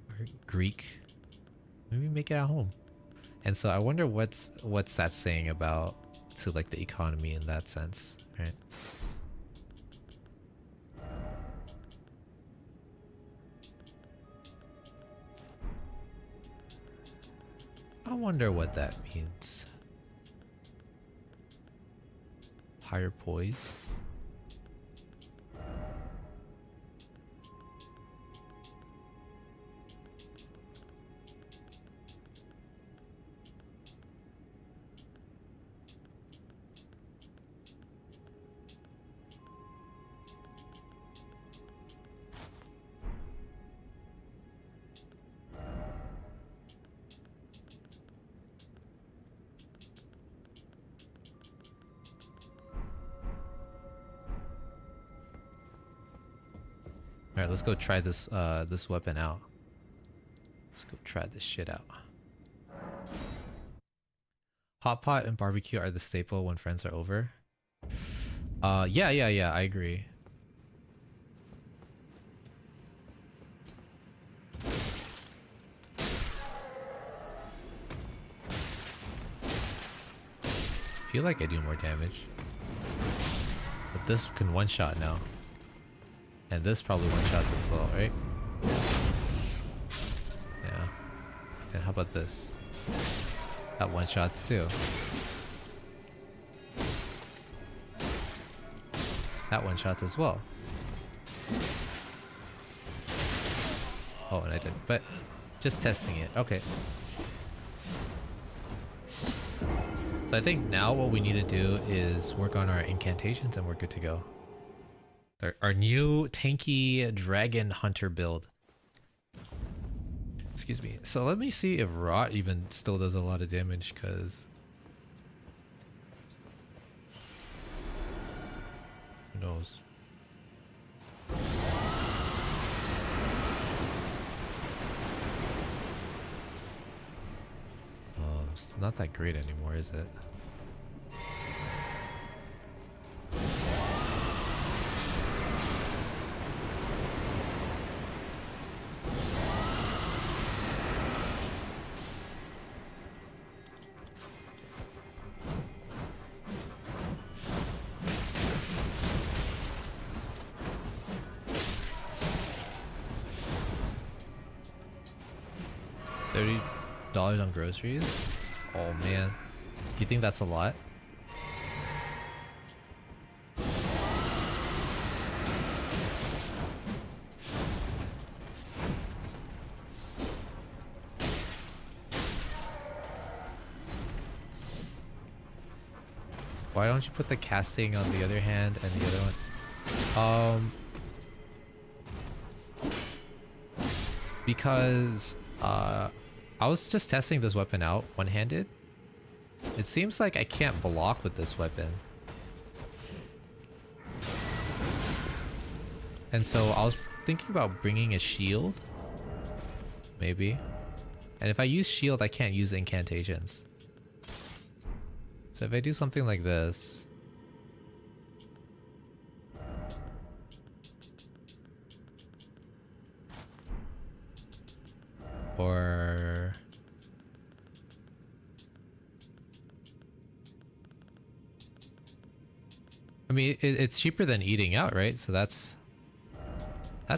or Greek, maybe make it at home. And so I wonder what's that saying about to like the economy in that sense, right? I wonder what that means. Higher poise. Alright, let's go try this this weapon out. Let's go try this shit out. Hot pot and barbecue are the staple when friends are over. Yeah, I agree. I feel like I do more damage. But this can one-shot now. And this probably one-shots as well, right? Yeah. And how about this? That one-shots too. That one-shots as well. Oh, and I didn't. But just testing it. Okay. So I think now what we need to do is work on our incantations and we're good to go. Our new tanky dragon hunter build. Excuse me. So let me see if rot even still does a lot of damage, because who knows? it's not that great anymore, is it? $30 on groceries? Oh man. You think that's a lot? Why don't you put the casting on the other hand and the other one? Because I was just testing this weapon out one-handed. It seems like I can't block with this weapon. And so I was thinking about bringing a shield. Maybe. And if I use shield, I can't use incantations. So if I do something like this... Or... I mean, it's cheaper than eating out, right? So that's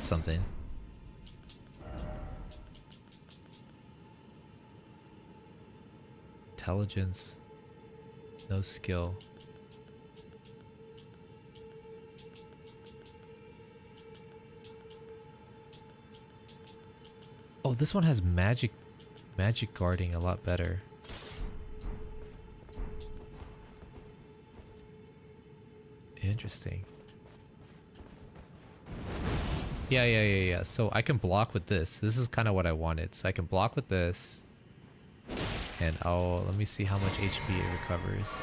something. Intelligence. No skill. Oh, this one has magic guarding a lot better. Interesting. Yeah. So I can block with this. This is kind of what I wanted. So I can block with this. And let me see how much HP it recovers.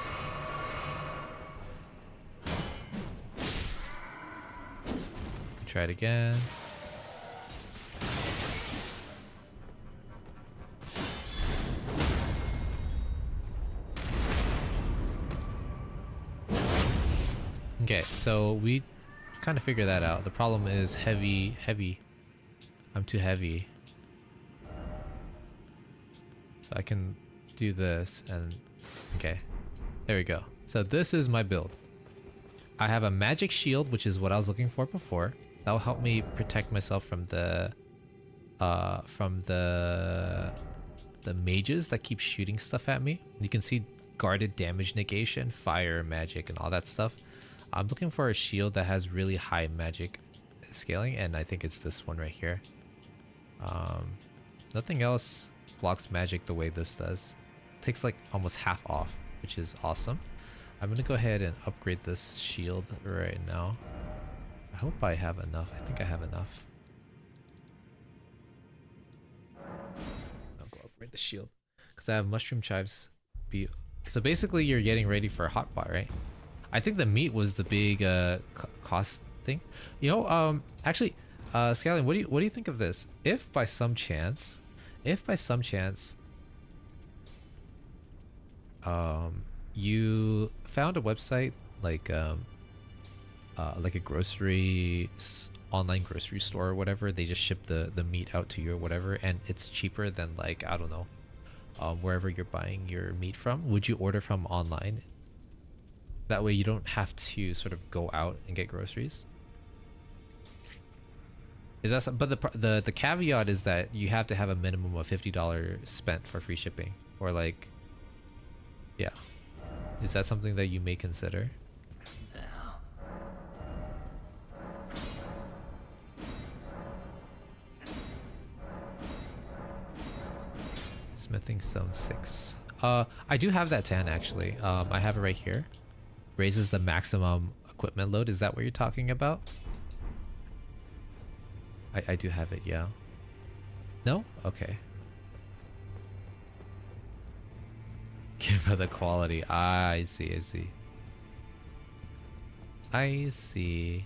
Try it again. Okay, so we kind of figured that out. The problem is heavy. I'm too heavy. So I can do this and... Okay, there we go. So this is my build. I have a magic shield, which is what I was looking for before. That will help me protect myself from the mages that keep shooting stuff at me. You can see guarded damage negation, fire, magic, and all that stuff. I'm looking for a shield that has really high magic scaling, and I think it's this one right here. Nothing else blocks magic the way this does. It takes like almost half off, which is awesome. I'm gonna go ahead and upgrade this shield right now. I hope I have enough. I think I have enough. I'll go upgrade the shield because I have mushroom chives. So basically you're getting ready for a hotbar, right? I think the meat was the big cost thing. You know, actually, Skyline, what do you think of this? If by some chance, you found a website like a online grocery store or whatever, they just ship the meat out to you or whatever, and it's cheaper than, like, I don't know, wherever you're buying your meat from, would you order from online? That way you don't have to sort of go out and get groceries. Is that but the caveat is that you have to have a minimum of $50 spent for free shipping, or like, yeah. Is that something that you may consider? Smithing stone 6. I do have that 10 actually. I have it right here. Raises the maximum equipment load. Is that what you're talking about? I do have it, yeah. No? Okay. Give her the quality. Ah, I see. I see.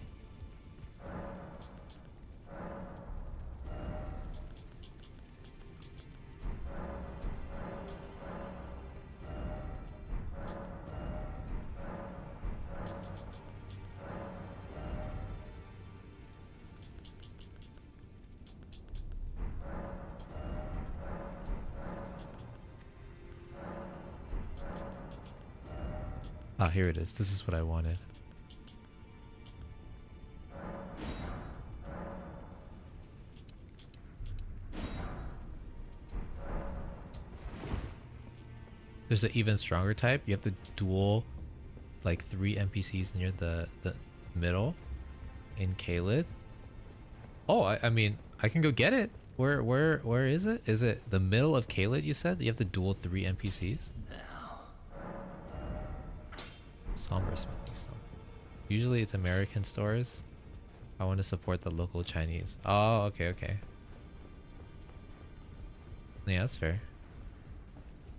Ah, here it is. This is what I wanted. There's an even stronger type. You have to duel like 3 NPCs near the middle in Kaled. Oh, I mean, I can go get it. Where is it? Is it the middle of Kaled, you said? You have to duel 3 NPCs? Somber smithing stone. Usually it's American stores. I want to support the local Chinese. Oh, okay, okay. Yeah, that's fair.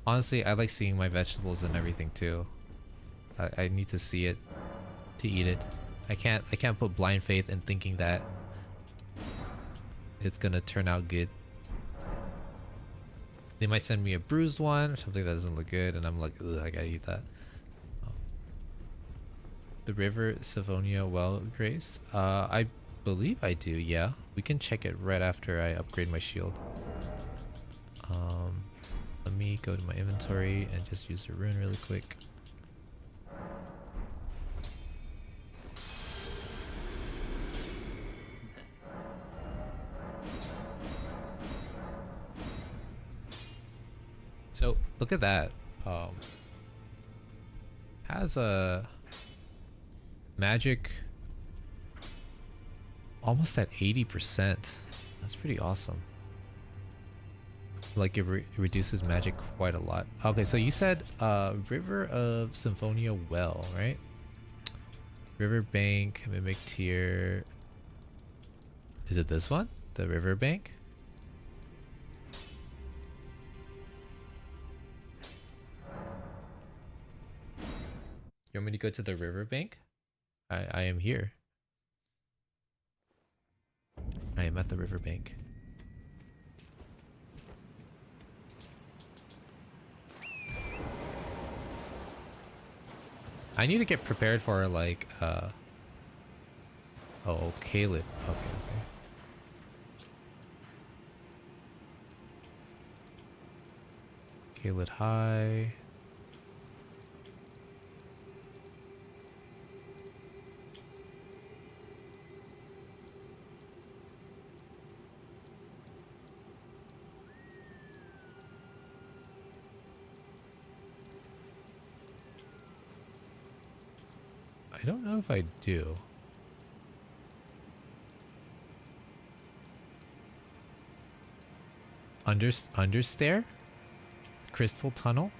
Honestly, I like seeing my vegetables and everything too. I need to see it to eat it. I can't put blind faith in thinking that it's gonna turn out good. They might send me a bruised one or something that doesn't look good, and I'm like, ugh, I gotta eat that. Oh. The river Savonia well, Grace? I believe I do, yeah. We can check it right after I upgrade my shield. Let me go to my inventory and just use the rune really quick. So look at that. Has a magic almost at 80%. That's pretty awesome. Like it reduces magic quite a lot. Okay, so you said River of Symphonia Well, right? River Bank, Mimic Tier. Is it this one? The River Bank? You want me to go to the River Bank? I am here. I am at the River Bank. I need to get prepared for like oh, Kaled. Okay, okay. Kaled High. I don't know if I do. Understair? Crystal Tunnel?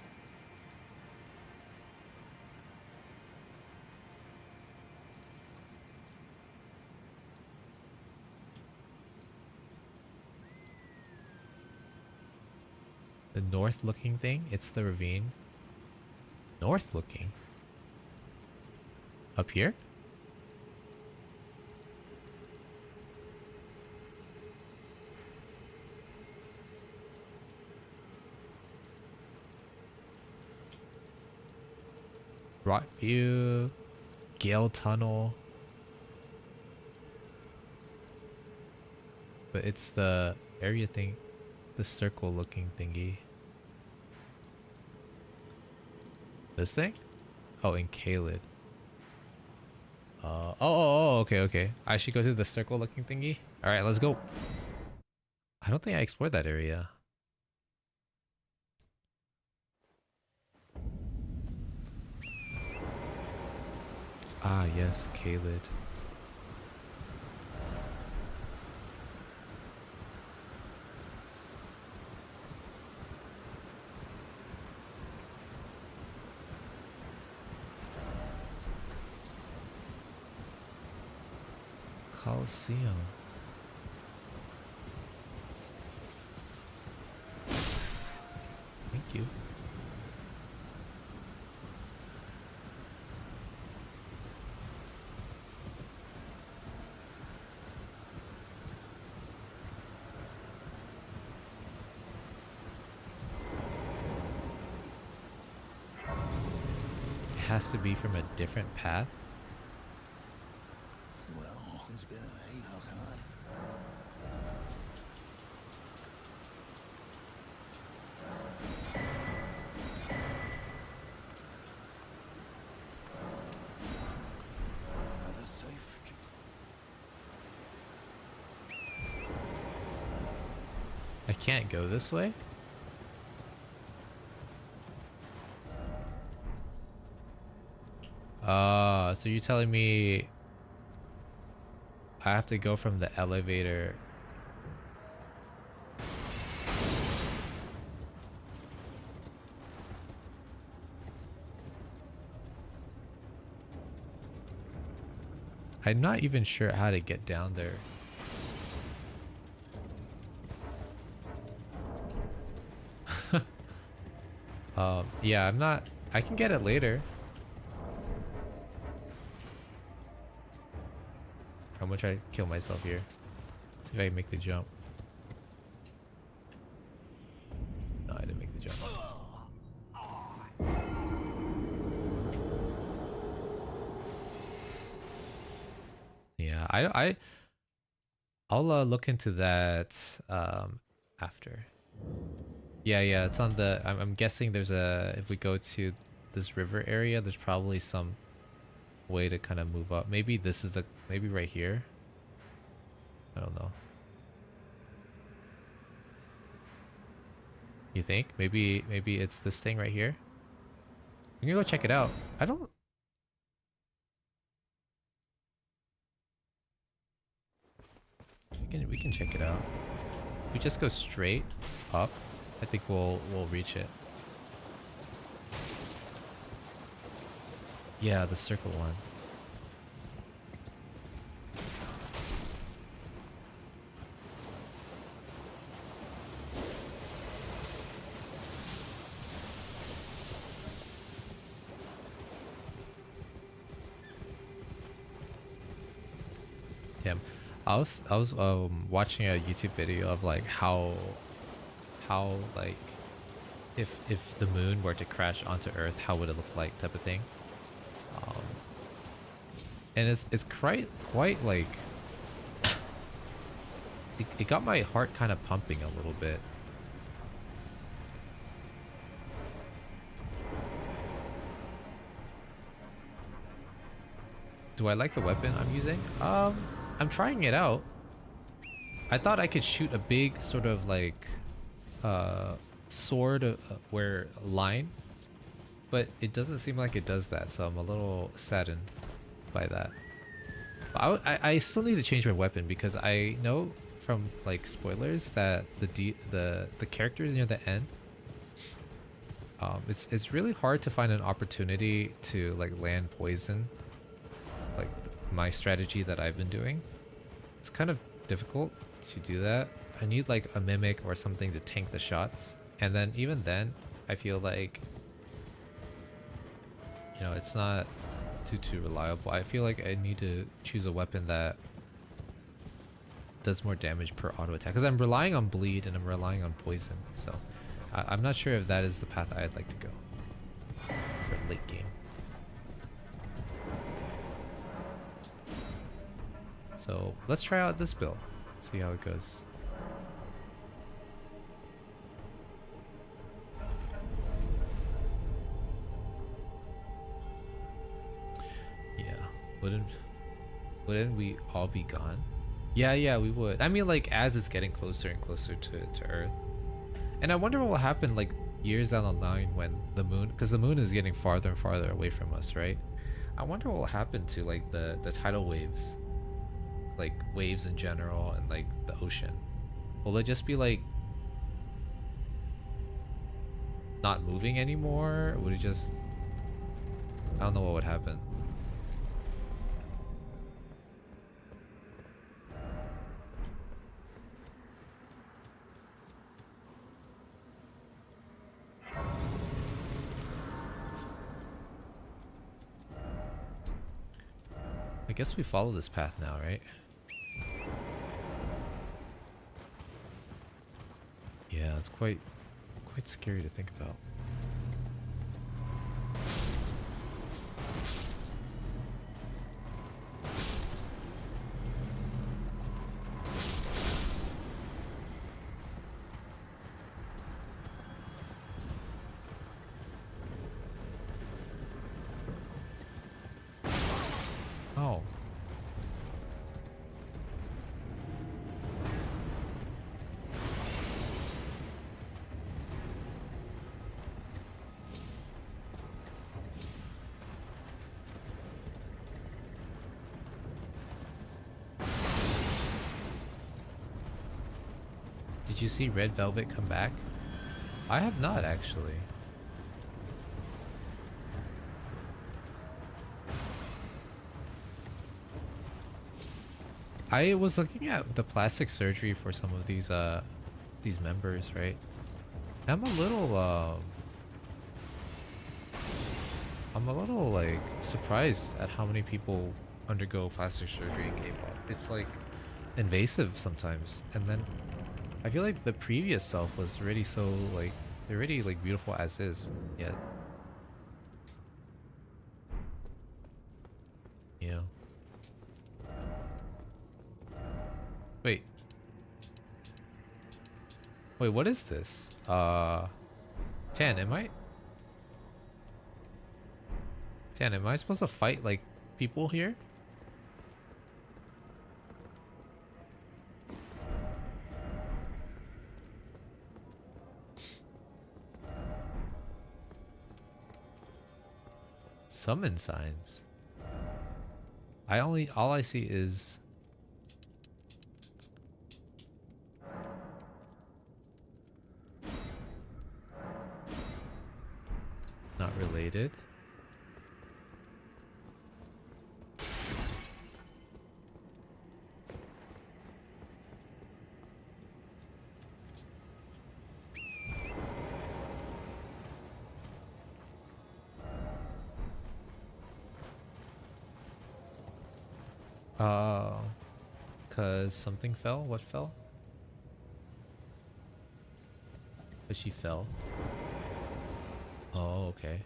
The north looking thing? It's the ravine. North looking? Up here? Rot View, Gale Tunnel. But it's the area thing, the circle looking thingy. This thing? Oh, in Kaled. Okay, okay. I should go to the circle looking thingy. Alright, let's go. I don't think I explored that area. Ah, yes, Kaled. Coliseum. Thank you. It has to be from a different path. Well, there's been an age. How can I? I can't go this way? So you're telling me I have to go from the elevator. I'm not even sure how to get down there. Yeah, I'm not. I can get it later. I'm gonna try to kill myself here. See if I can make the jump. No, I didn't make the jump. Yeah, I'll look into that after. Yeah, it's on the. I'm guessing there's a. If we go to this river area, there's probably some way to kind of move up. Maybe this is the. Maybe right here. I don't know. You think? Maybe it's this thing right here. We can go check it out. I don't. We can check it out. If we just go straight up, I think we'll reach it. Yeah, the circle one. Yeah, I was watching a YouTube video of like how like if the moon were to crash onto Earth, how would it look like, type of thing. And it's quite like it got my heart kind of pumping a little bit. Do I like the weapon I'm using? I'm trying it out. I thought I could shoot a big sort of like sword where line, but it doesn't seem like it does that, so I'm a little saddened by that. But I still need to change my weapon because I know from like spoilers that the characters near the end, it's really hard to find an opportunity to like land poison, like my strategy that I've been doing. It's kind of difficult to do that. I need like a mimic or something to tank the shots, and then even then I feel like, you know, it's not too reliable. I feel like I need to choose a weapon that does more damage per auto attack, because I'm relying on bleed and I'm relying on poison, so I'm not sure if that is the path I'd like to go for late game. So let's try out this build, see how it goes. Yeah, wouldn't we all be gone? Yeah, we would. I mean, like, as it's getting closer and closer to Earth. And I wonder what will happen, like, years down the line when the moon... Because the moon is getting farther and farther away from us, right? I wonder what will happen to, like, the tidal waves. Like, waves in general and, like, the ocean. Will it just be, like... not moving anymore? Or would it just... I don't know what would happen. I guess we follow this path now, right? Yeah, it's quite scary to think about. Oh. Did you see Red Velvet come back? I have not actually. I was looking at the plastic surgery for some of these members, right? I'm a little like surprised at how many people undergo plastic surgery in K-pop. It's like invasive sometimes, and then I feel like the previous self was already so like they're already like beautiful as is. Yet, you know. Wait. Wait, what is this? 10, am I? 10, am I supposed to fight like people here? Summon signs. All I see is not related. Cause something fell? What fell? Cause she fell. Oh, okay.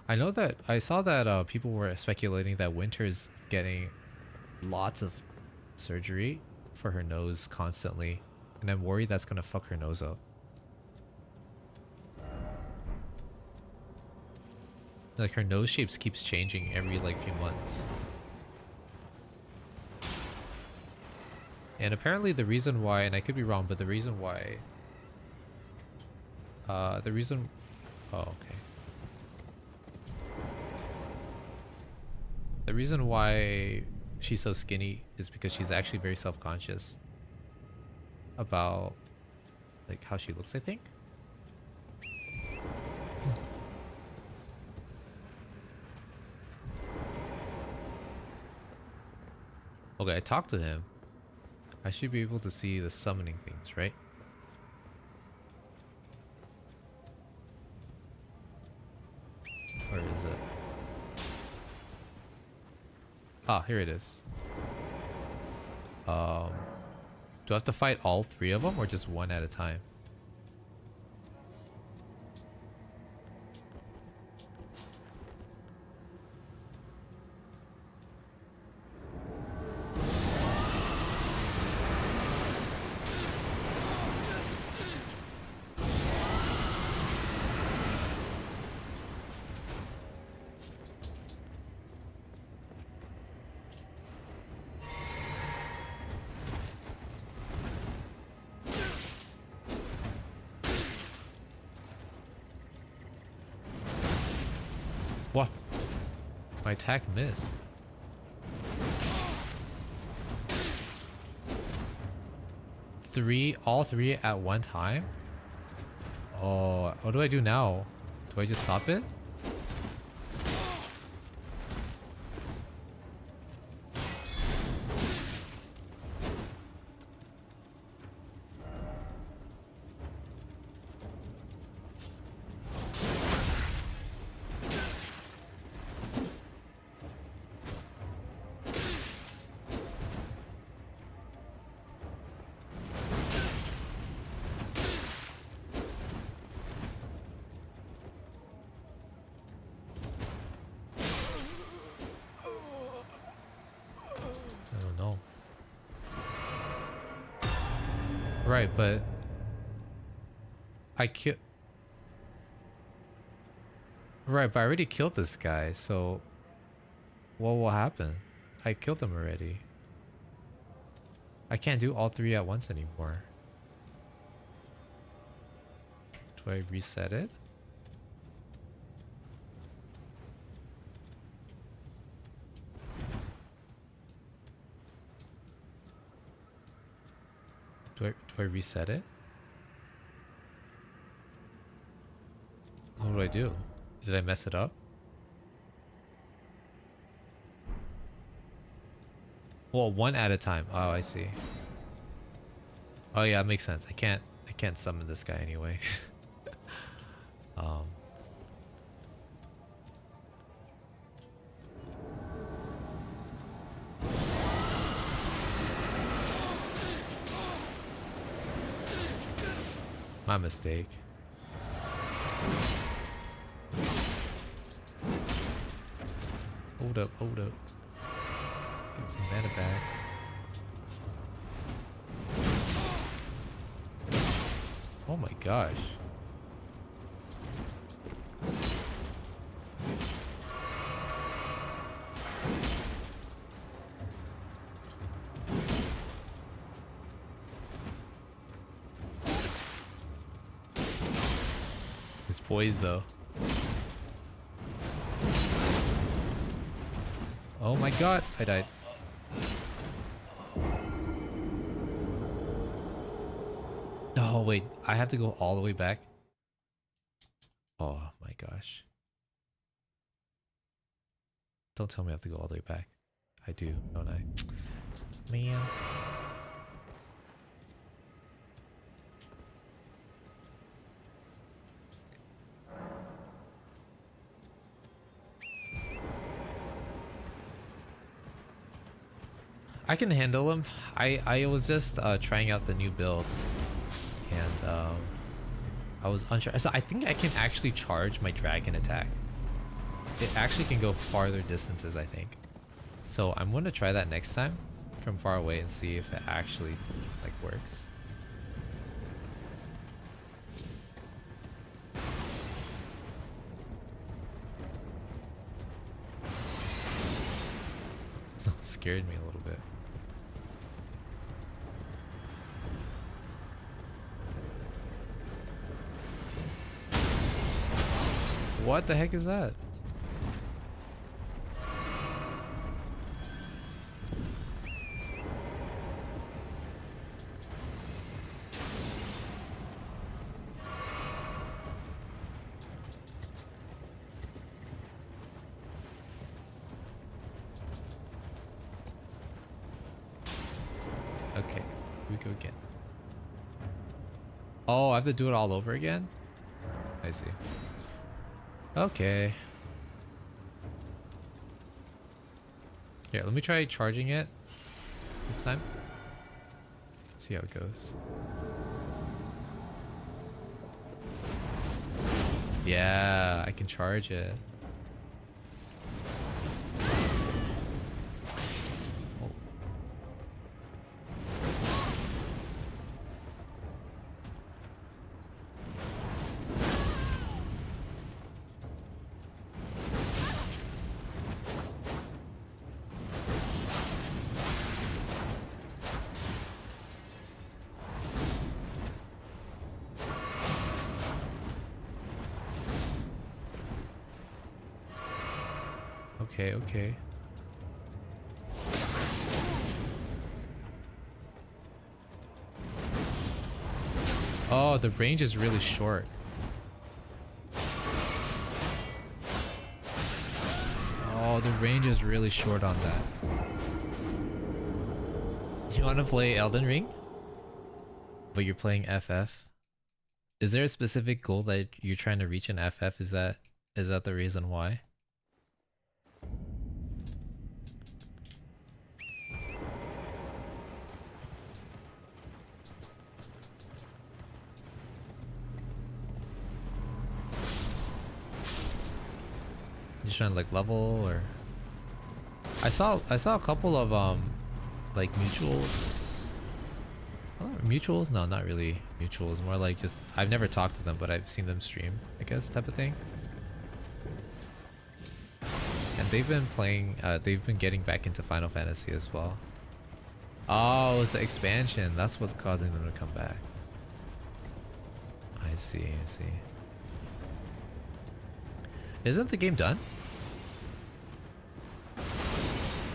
I know that I saw that people were speculating that Winter's getting lots of surgery for her nose constantly, and I'm worried that's gonna fuck her nose up. Like her nose shapes keeps changing every like few months. And apparently the reason why, and I could be wrong, but the reason why oh, okay. The reason why she's so skinny is because she's actually very self-conscious about like how she looks, I think. Okay, I talked to him. I should be able to see the summoning things, right? Or is it? Ah, here it is. Do I have to fight all three of them or just one at a time? What? My attack missed. All three at one time? Oh, what do I do now? Do I just stop it? Right, but Right, but I already killed this guy, so what will happen? I killed him already. I can't do all three at once anymore. Do I reset it? Do I reset it? What do I do? Did I mess it up? Well, one at a time. Oh, I see. Oh yeah, it makes sense. I can't summon this guy anyway. um My mistake. Hold up, hold up. Get some mana back. Oh my gosh. It's poised though. Oh my god, I died. Oh wait, I have to go all the way back. Oh my gosh. Don't tell me I have to go all the way back. I do, don't I? Man. I can handle him. I was just trying out the new build, and I was unsure. So I think I can actually charge my dragon attack. It actually can go farther distances, I think. So I'm going to try that next time from far away and see if it actually like works. Scared me a little bit. What the heck is that? Okay, here we go again. Oh, I have to do it all over again? I see. Okay. Yeah, let me try charging it this time. See how it goes. Yeah, I can charge it. Oh. Okay, okay. Oh, the range is really short. Oh, the range is really short on that. You want to play Elden Ring? But you're playing FF? Is there a specific goal that you're trying to reach in FF? Is that the reason why? You trying to like level, or I saw a couple of like mutuals. Mutuals? No, not really mutuals. More like just I've never talked to them, but I've seen them stream, I guess, type of thing. And they've been playing. They've been getting back into Final Fantasy as well. Oh, it's the expansion. That's what's causing them to come back. I see. I see. Isn't the game done?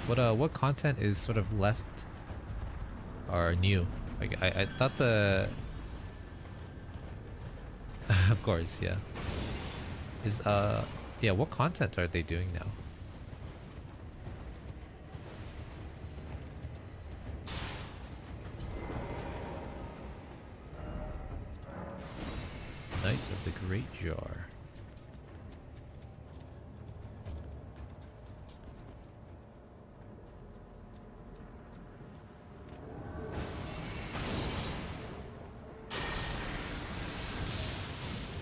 What content is sort of left or new Like I thought the of course, yeah. Is yeah, what content are they doing now? Knights of the Great Jar.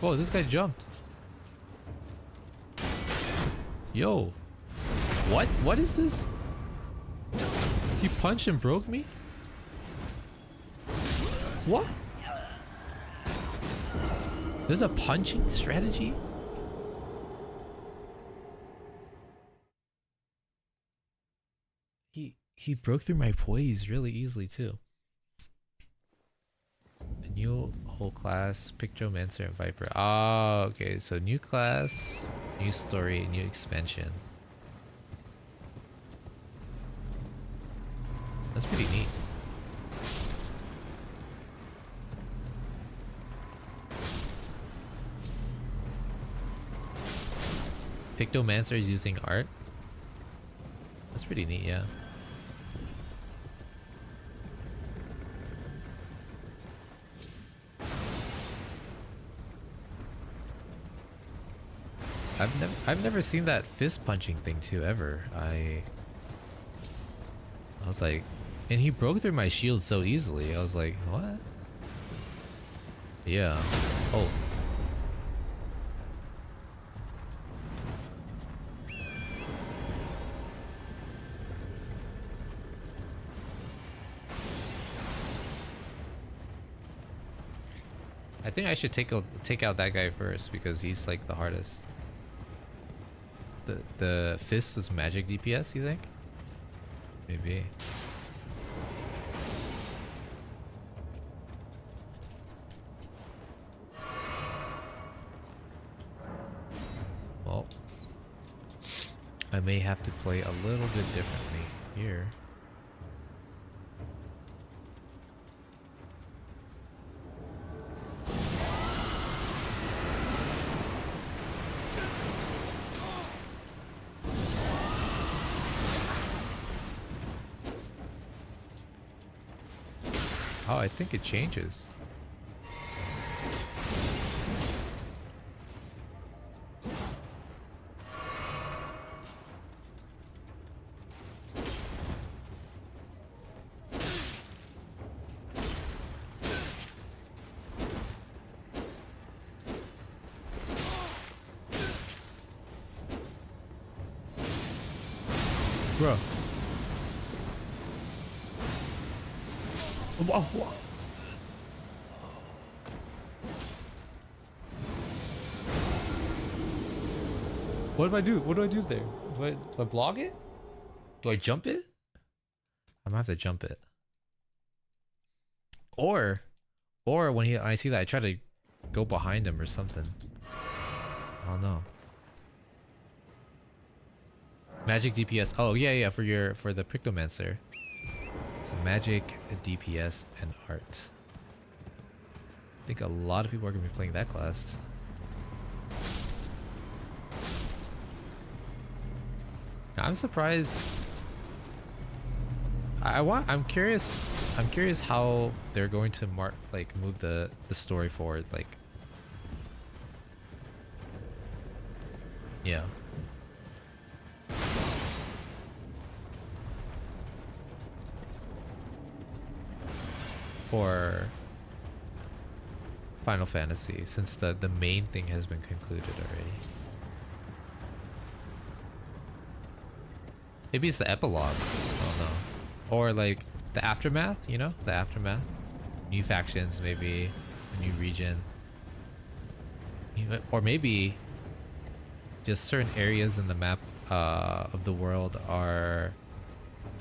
Whoa, this guy jumped. Yo. What? What is this? He punched and broke me? What? There's a punching strategy? He broke through my poise really easily too. A new whole class, Pictomancer and Viper. Ah, okay, so new class, new story, new expansion. That's pretty neat. Pictomancer is using art. That's pretty neat, yeah. I've never seen that fist punching thing too ever. I was like, and he broke through my shield so easily. I was like, what? Yeah. Oh. I think I should take out that guy first because he's like the hardest. The fist was magic DPS, you think? Maybe. Well, I may have to play a little bit differently here. Oh, I think it changes. Bro. What do I do? What do I do there? Do I block it? Do I jump it? I'm gonna have to jump it. Or when I see that, I try to go behind him or something. I don't know. Magic DPS. Oh yeah, for the Pictomancer. So magic, DPS, and art. I think a lot of people are gonna be playing that class. I'm surprised. I'm curious how they're going to move the story forward, like. Yeah. For Final Fantasy, since the main thing has been concluded already. Maybe it's the epilogue. I don't know. Or like the aftermath, you know? The aftermath. New factions, maybe a new region. Or maybe just certain areas in the map of the world are...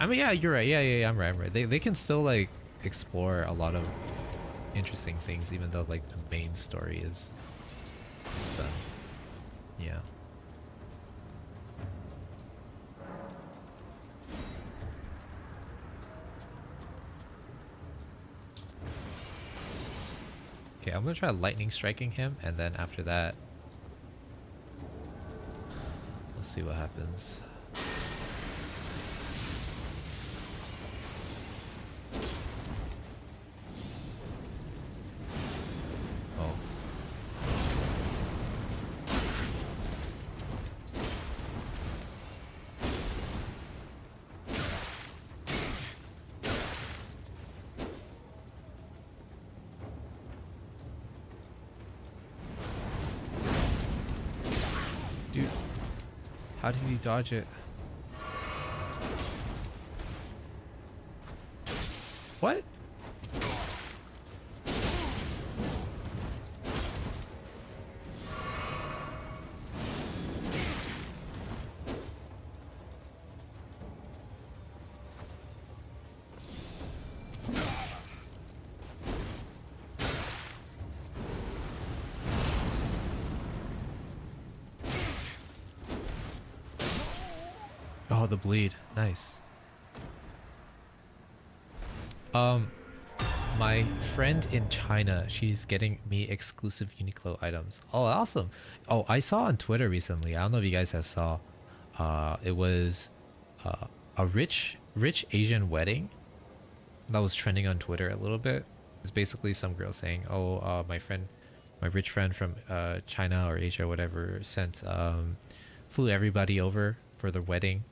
I mean, yeah, you're right. Yeah, I'm right. They can still like explore a lot of interesting things, even though like the main story is done. Yeah. Okay, I'm gonna try lightning striking him, and then after that, we'll see what happens. Oh. Dude, how did he dodge it? What? Oh, the bleed. Nice. My friend in China, she's getting me exclusive Uniqlo items. Oh, awesome. Oh, I saw on Twitter recently. I don't know if you guys have saw. It was a rich Asian wedding that was trending on Twitter a little bit. It's basically some girl saying, "Oh, my rich friend from China or Asia, or whatever, flew everybody over for their wedding,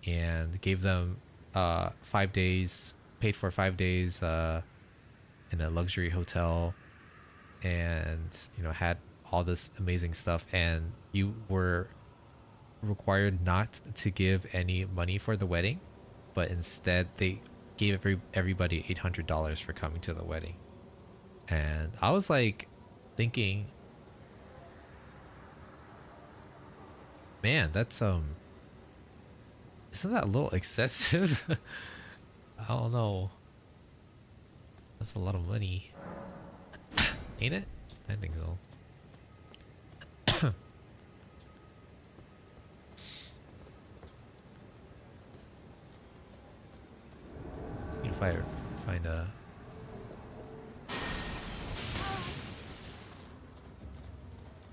and gave them 5 days, paid for 5 days in a luxury hotel, and had all this amazing stuff, and you were required not to give any money for the wedding, but instead they gave everybody $800 for coming to the wedding." And I was like thinking, man, that's isn't that a little excessive? I don't know. That's a lot of money. Ain't it? I think so. Need to find a...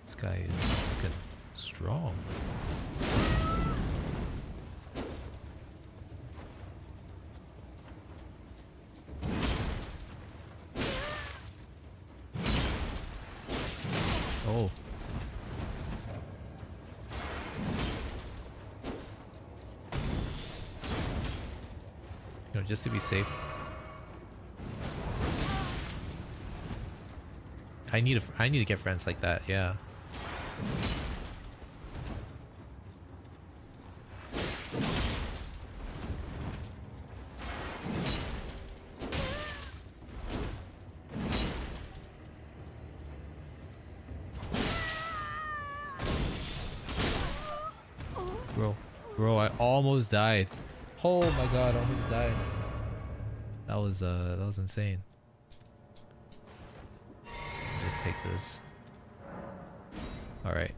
This guy is fucking strong. Oh. Just to be safe. I need to get friends like that, yeah. Bro, I almost died. Oh my god, I almost died. That was insane. Just take this. Alright.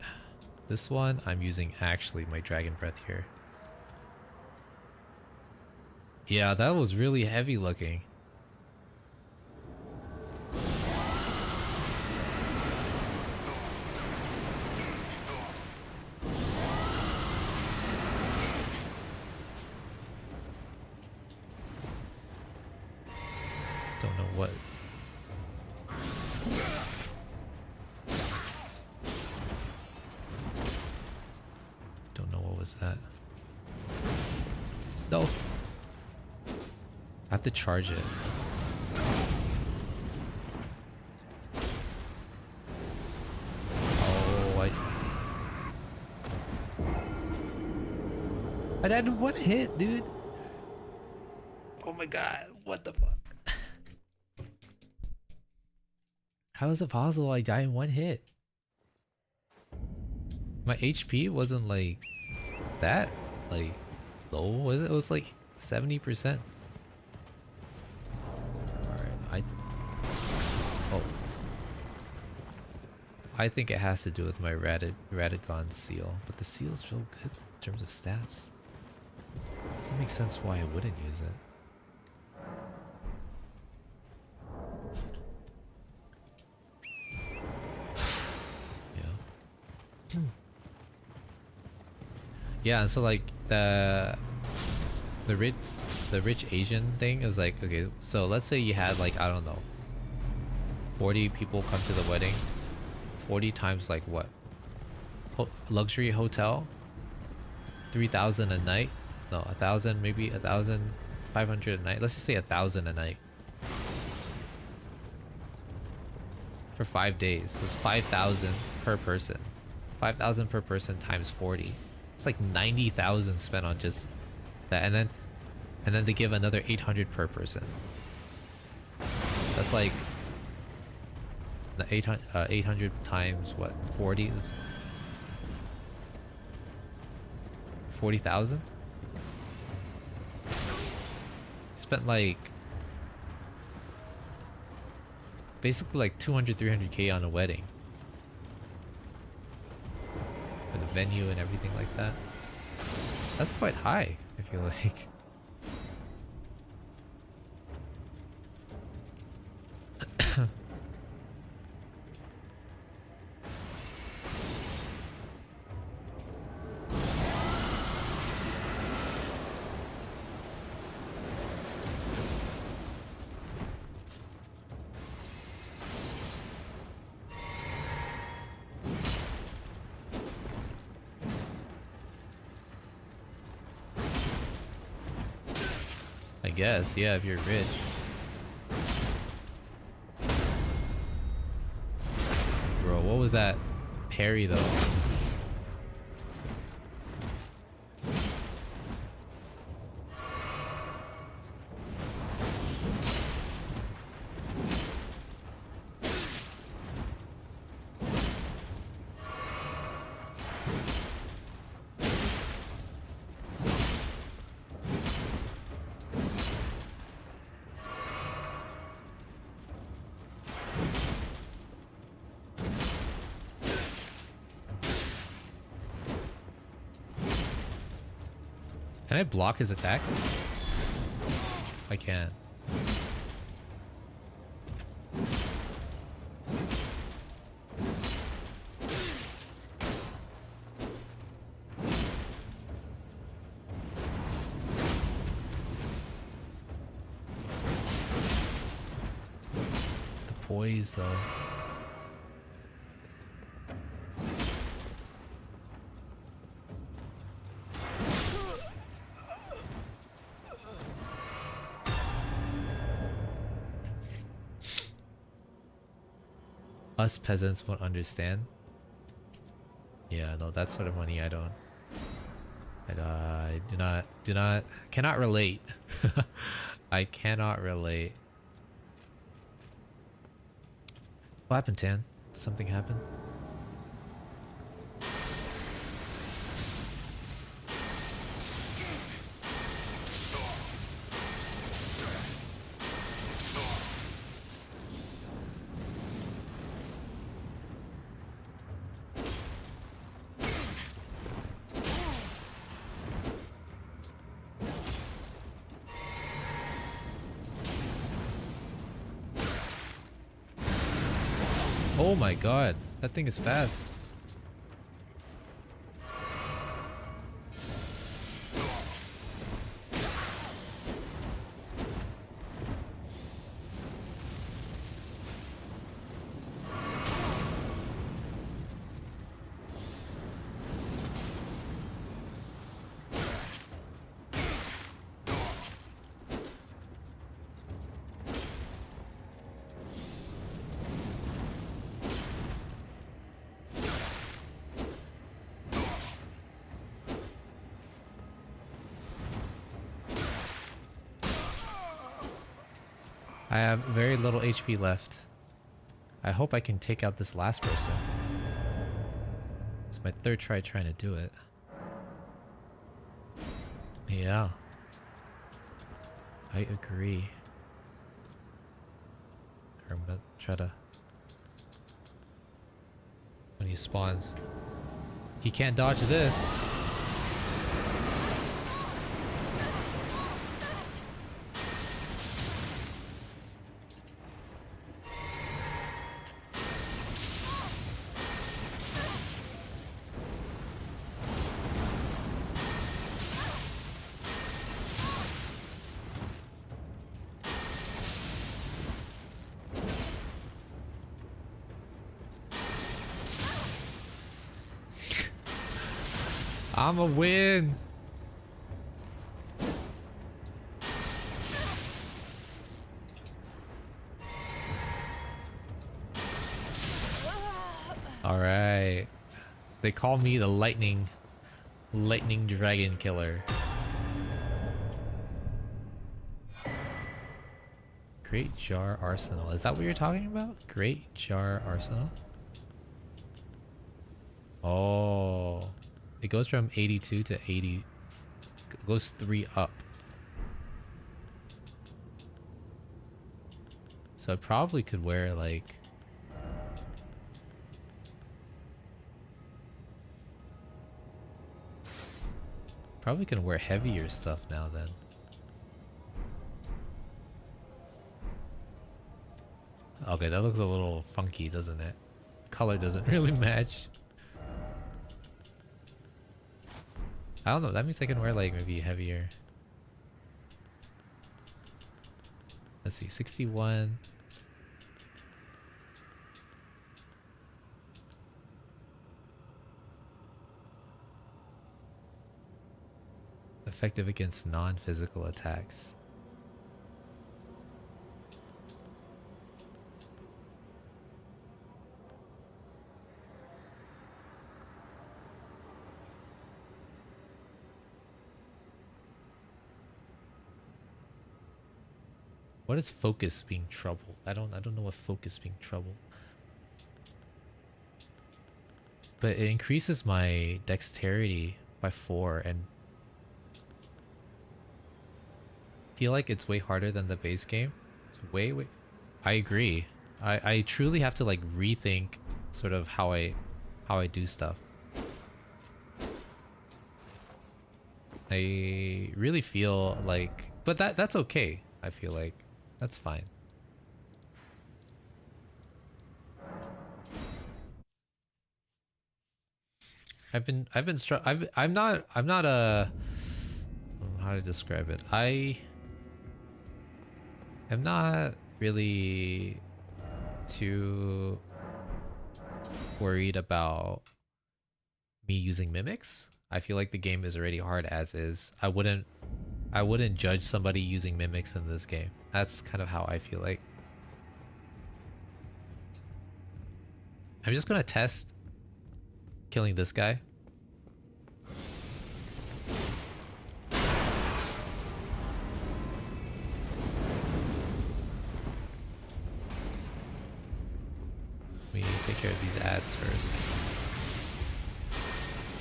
This one, I'm using actually my dragon breath here. Yeah, that was really heavy looking. Don't know what. Don't know what was that. No. I have to charge it. Oh, I died in one hit, dude. Oh my god, what the fuck? How is it possible I die in one hit? My HP wasn't like that like low, was it? It was like 70%. Alright, I think it has to do with my Radagon seal, but the seal's real good in terms of stats. Doesn't make sense why I wouldn't use it. Yeah, so like the rich Asian thing is like, okay, so let's say you had like, I don't know, 40 people come to the wedding. 40 times like what? Luxury hotel, 3,000 a night. No, 1,000, maybe 1,500 a night. Let's just say 1,000 a night for 5 days. So it's 5,000 per person. 5,000 per person times 40. It's like 90,000 spent on just that, and then they give another 800 per person. That's like the 800 times what? 40 is 40,000. Spent like basically like 200-300K on a wedding. For the venue and everything like that. That's quite high, I feel like. I guess, yeah, if you're rich. Bro, what was that parry though? Can I block his attack? I can. The poise though. Us peasants won't understand. Yeah, no, that sort of money I don't. I cannot relate. I cannot relate. What happened, Tan? Did something happen? Oh my god, that thing is fast. I have very little HP left. I hope I can take out this last person. It's my third try trying to do it. Yeah. I agree. I'm gonna try to... When he spawns. He can't dodge this. I'm a win. All right. They call me the lightning dragon killer. Great Jar Arsenal. Is that what you're talking about? Great Jar Arsenal? Oh. It goes from 82 to 80. It goes 3 up. So I probably could wear like... Probably can wear heavier stuff now then. Okay, that looks a little funky, doesn't it? Color doesn't really match. I don't know, that means I can wear like maybe heavier. Let's see, 61. Effective against non-physical attacks. What is focus being trouble? I don't know what focus being trouble. But it increases my dexterity by 4 and feel like it's way harder than the base game. It's way. I agree. I truly have to like rethink sort of how I do stuff. I really feel like, but that's okay. I feel like that's fine. I'm not a, how to describe it. I am not really too worried about me using mimics. I feel like the game is already hard as is. I wouldn't judge somebody using mimics in this game. That's kind of how I feel like. I'm just gonna test killing this guy. Let me take care of these ads first.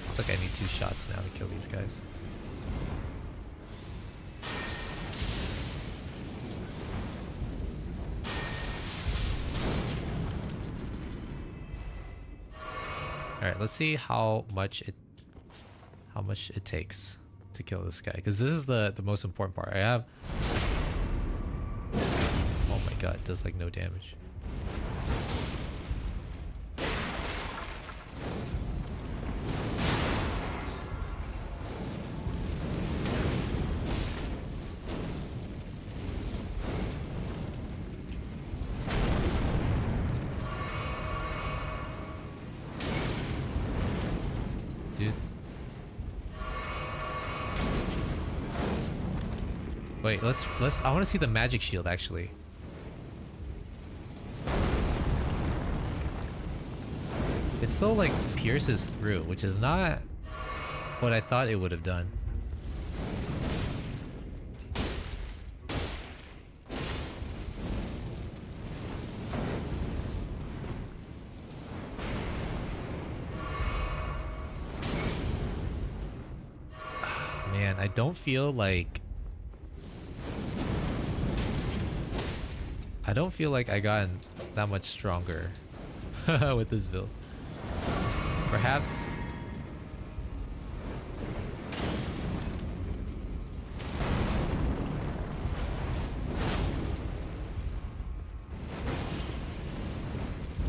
Looks like I need 2 shots now to kill these guys. All right, let's see how much it takes to kill this guy, because this is the most important part. I have, oh my god, it does like no damage. Wait, let's I want to see the magic shield actually. It still like pierces through, which is not what I thought it would have done. Man, I don't feel like I gotten that much stronger with this build. Perhaps.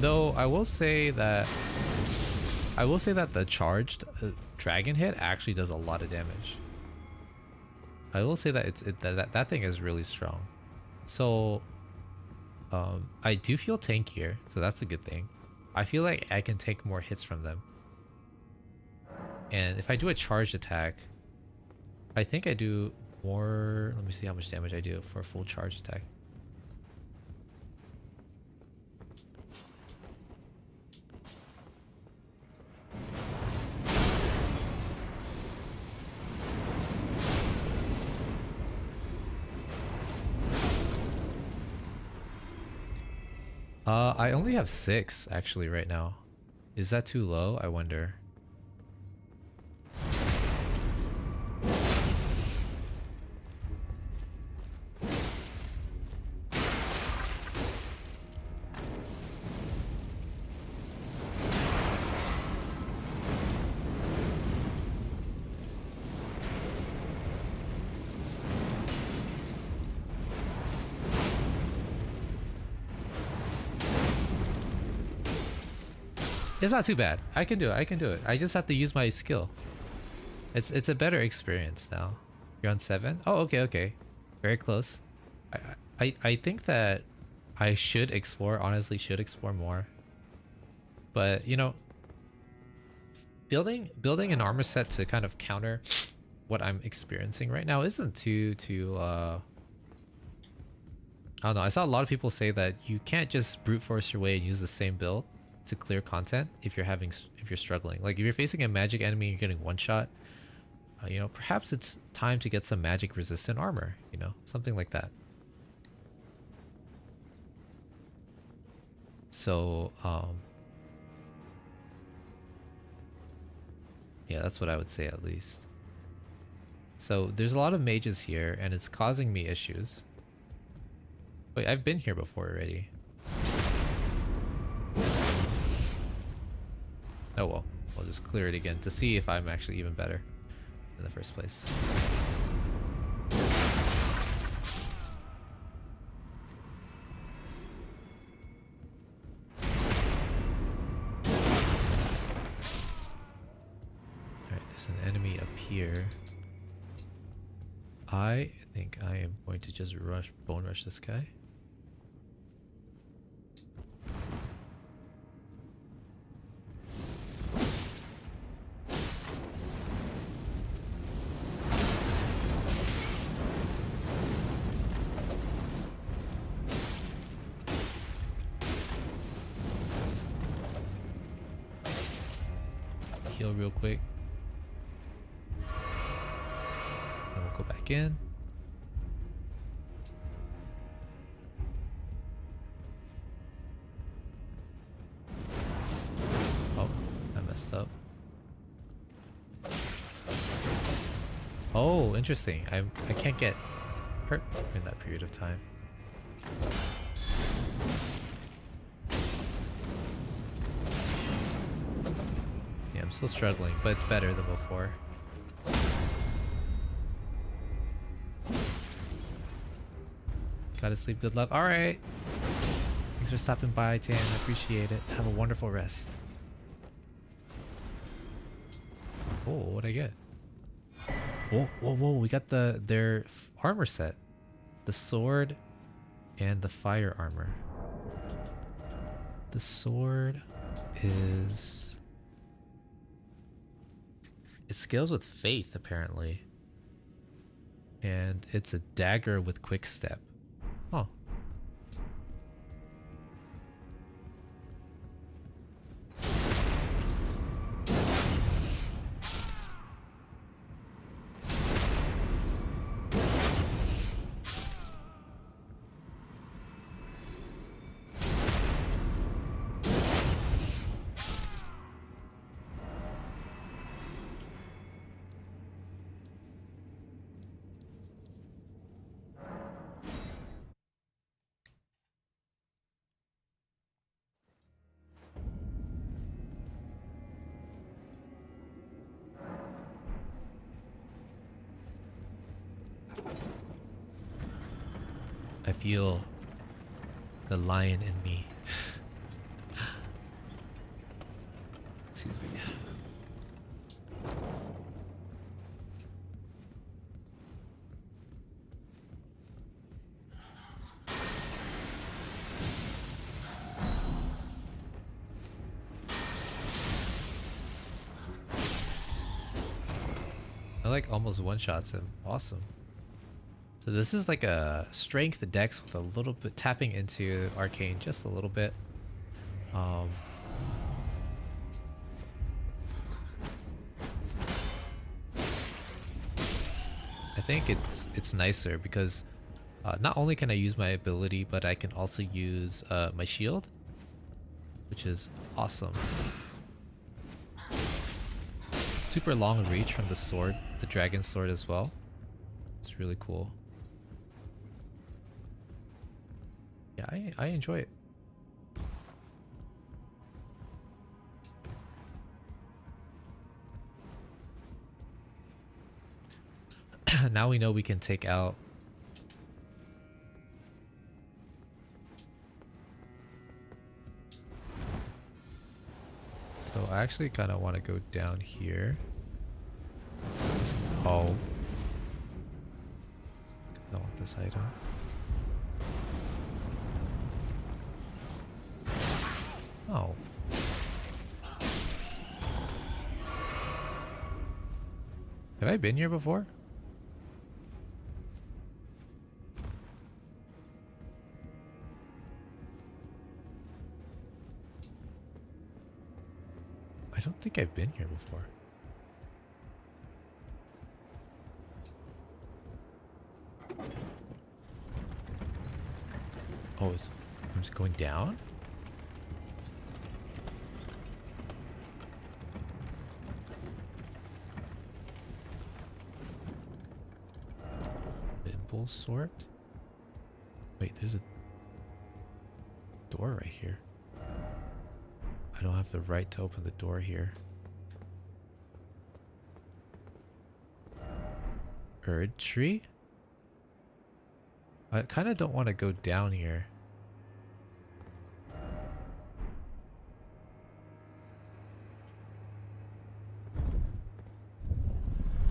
Though I will say that the charged dragon hit actually does a lot of damage. I will say that that thing is really strong. So I do feel tankier, so that's a good thing. I feel like I can take more hits from them. And if I do a charged attack, I think I do more. Let me see how much damage I do for a full charge attack. I only have 6 actually right now. Is that too low? I wonder. It's not too bad. I can do it. I can do it. I just have to use my skill. It's a better experience now. You're on 7? Oh, okay, okay. Very close. I think that I should explore, honestly should explore more. But, you know, building an armor set to kind of counter what I'm experiencing right now isn't too I don't know. I saw a lot of people say that you can't just brute force your way and use the same build to clear content if you're struggling. Like if you're facing a magic enemy and you're getting one shot, you know, perhaps it's time to get some magic resistant armor, you know, something like that. So yeah, that's what I would say at least. So there's a lot of mages here and it's causing me issues. Wait, I've been here before already. Oh well, I'll just clear it again to see if I'm actually even better in the first place. Alright, there's an enemy up here. I think I am going to just bone rush this guy. Heal real quick. And we'll go back in. Oh, I messed up. Oh, interesting. I can't get hurt in that period of time. Yeah, I'm still struggling, but it's better than before. Gotta sleep, good luck. Alright. Thanks for stopping by, Tan. I appreciate it. Have a wonderful rest. Oh, what'd I get? Whoa, whoa, whoa. We got their armor set. The sword and the fire armor. The sword is... It scales with faith, apparently. And it's a dagger with quick step. Oh. I feel the lion in me. Excuse me. like almost one-shots him. Awesome. So this is like a strength dex with a little bit tapping into arcane just a little bit. I think it's nicer because not only can I use my ability, but I can also use my shield, which is awesome. Super long reach from the sword, the dragon sword as well. It's really cool. Yeah, I enjoy it. Now we know we can take out so I actually kind of want to go down here. Oh, I want this item. Oh. Have I been here before? I don't think I've been here before. Oh, I'm just going down? Nimble sort? Wait, there's a door right here. I don't have the right to open the door here. Erd tree? I kind of don't want to go down here.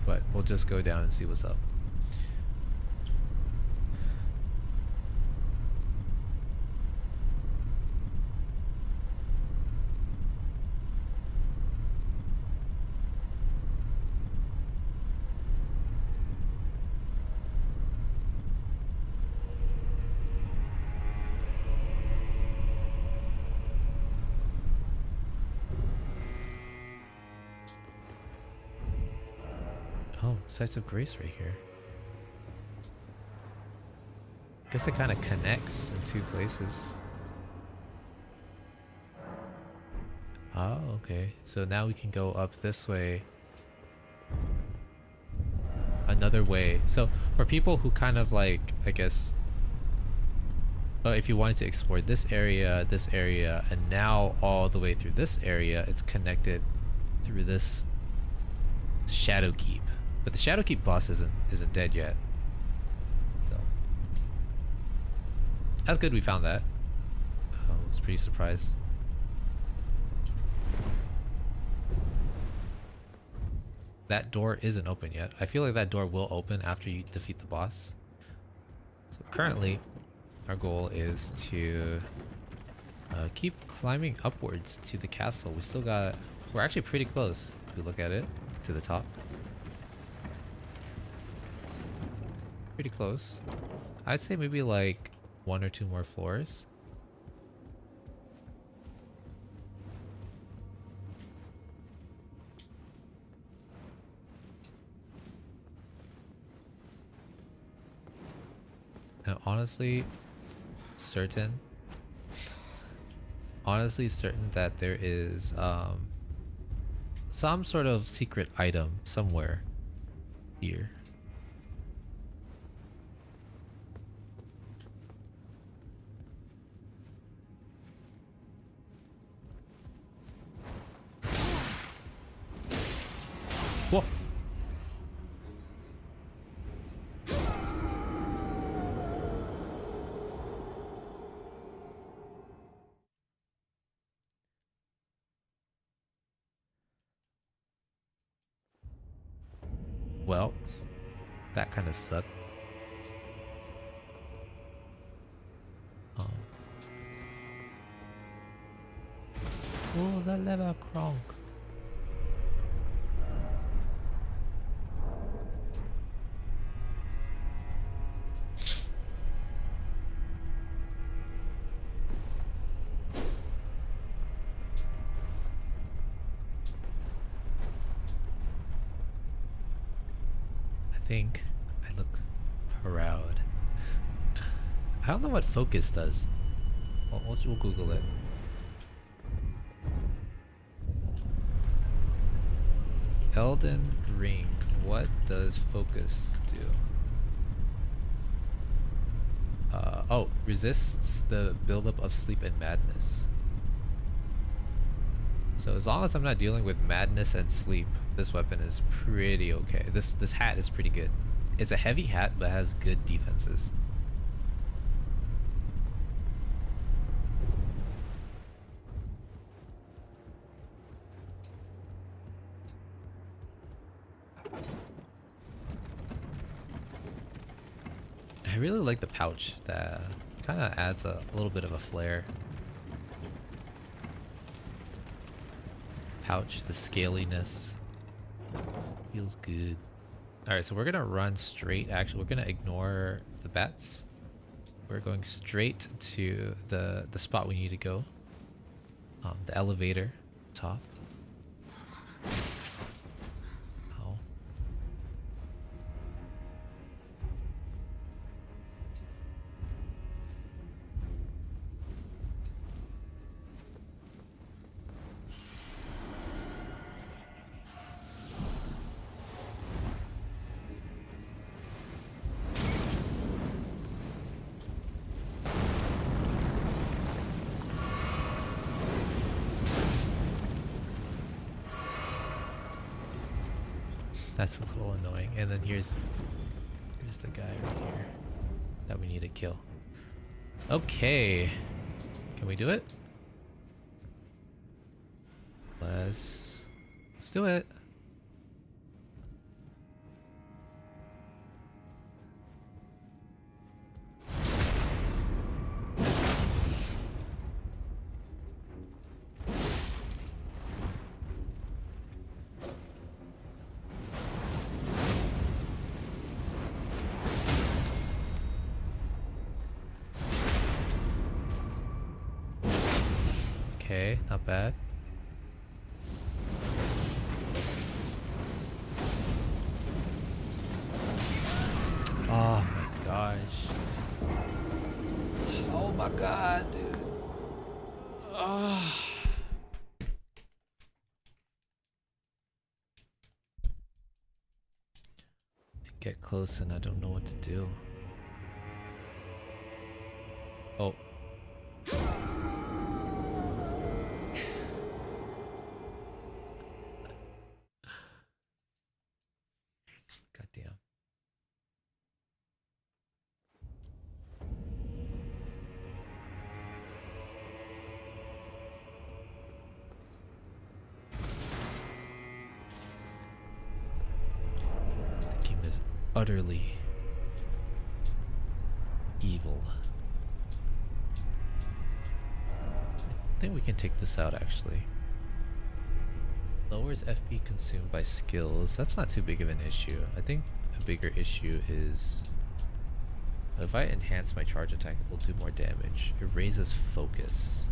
But we'll just go down and see what's up. Oh, Sites of Grace right here. Guess it kind of connects in two places. Oh, okay. So now we can go up this way. Another way. So for people who kind of like, I guess, if you wanted to explore this area, and now all the way through this area, it's connected through this Shadowkeep. But the Shadowkeep boss isn't dead yet. So that's good we found that. I was pretty surprised. That door isn't open yet. I feel like that door will open after you defeat the boss. So currently, our goal is to keep climbing upwards to the castle. We're actually pretty close if we look at it, to the top. Pretty close. I'd say maybe like 1 or 2 more floors. And honestly certain that there is some sort of secret item somewhere here. Whoa. Well, that kind of sucked. Oh, the lever cronk. think I look proud. I don't know what focus does. We'll Google it. Elden Ring. What does focus do? Oh, resists the buildup of sleep and madness. So as long as I'm not dealing with madness and sleep, this weapon is pretty okay. This hat is pretty good. It's a heavy hat, but has good defenses. I really like the pouch. That kind of adds a little bit of a flair. Pouch, the scaliness feels good. All right, so we're gonna run straight. Actually, we're gonna ignore the bats. We're going straight to the spot we need to go. The elevator top. Oh. That's a little annoying. And then here's the guy right here that we need to kill. Okay. Can we do it? Let's do it. Okay, not bad. Oh my gosh. Oh my god, dude. Ah. Get close and I don't know what to do. Oh. Goddamn. The game is utterly evil. I think we can take this out actually. Lowers FP consumed by skills. That's not too big of an issue. I think a bigger issue is if I enhance my charge attack, it will do more damage. It raises focus.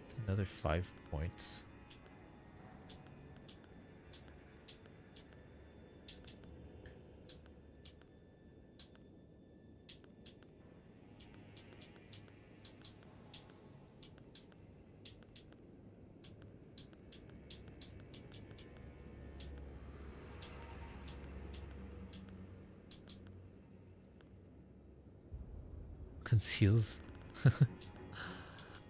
It's another 5 points. Conceals.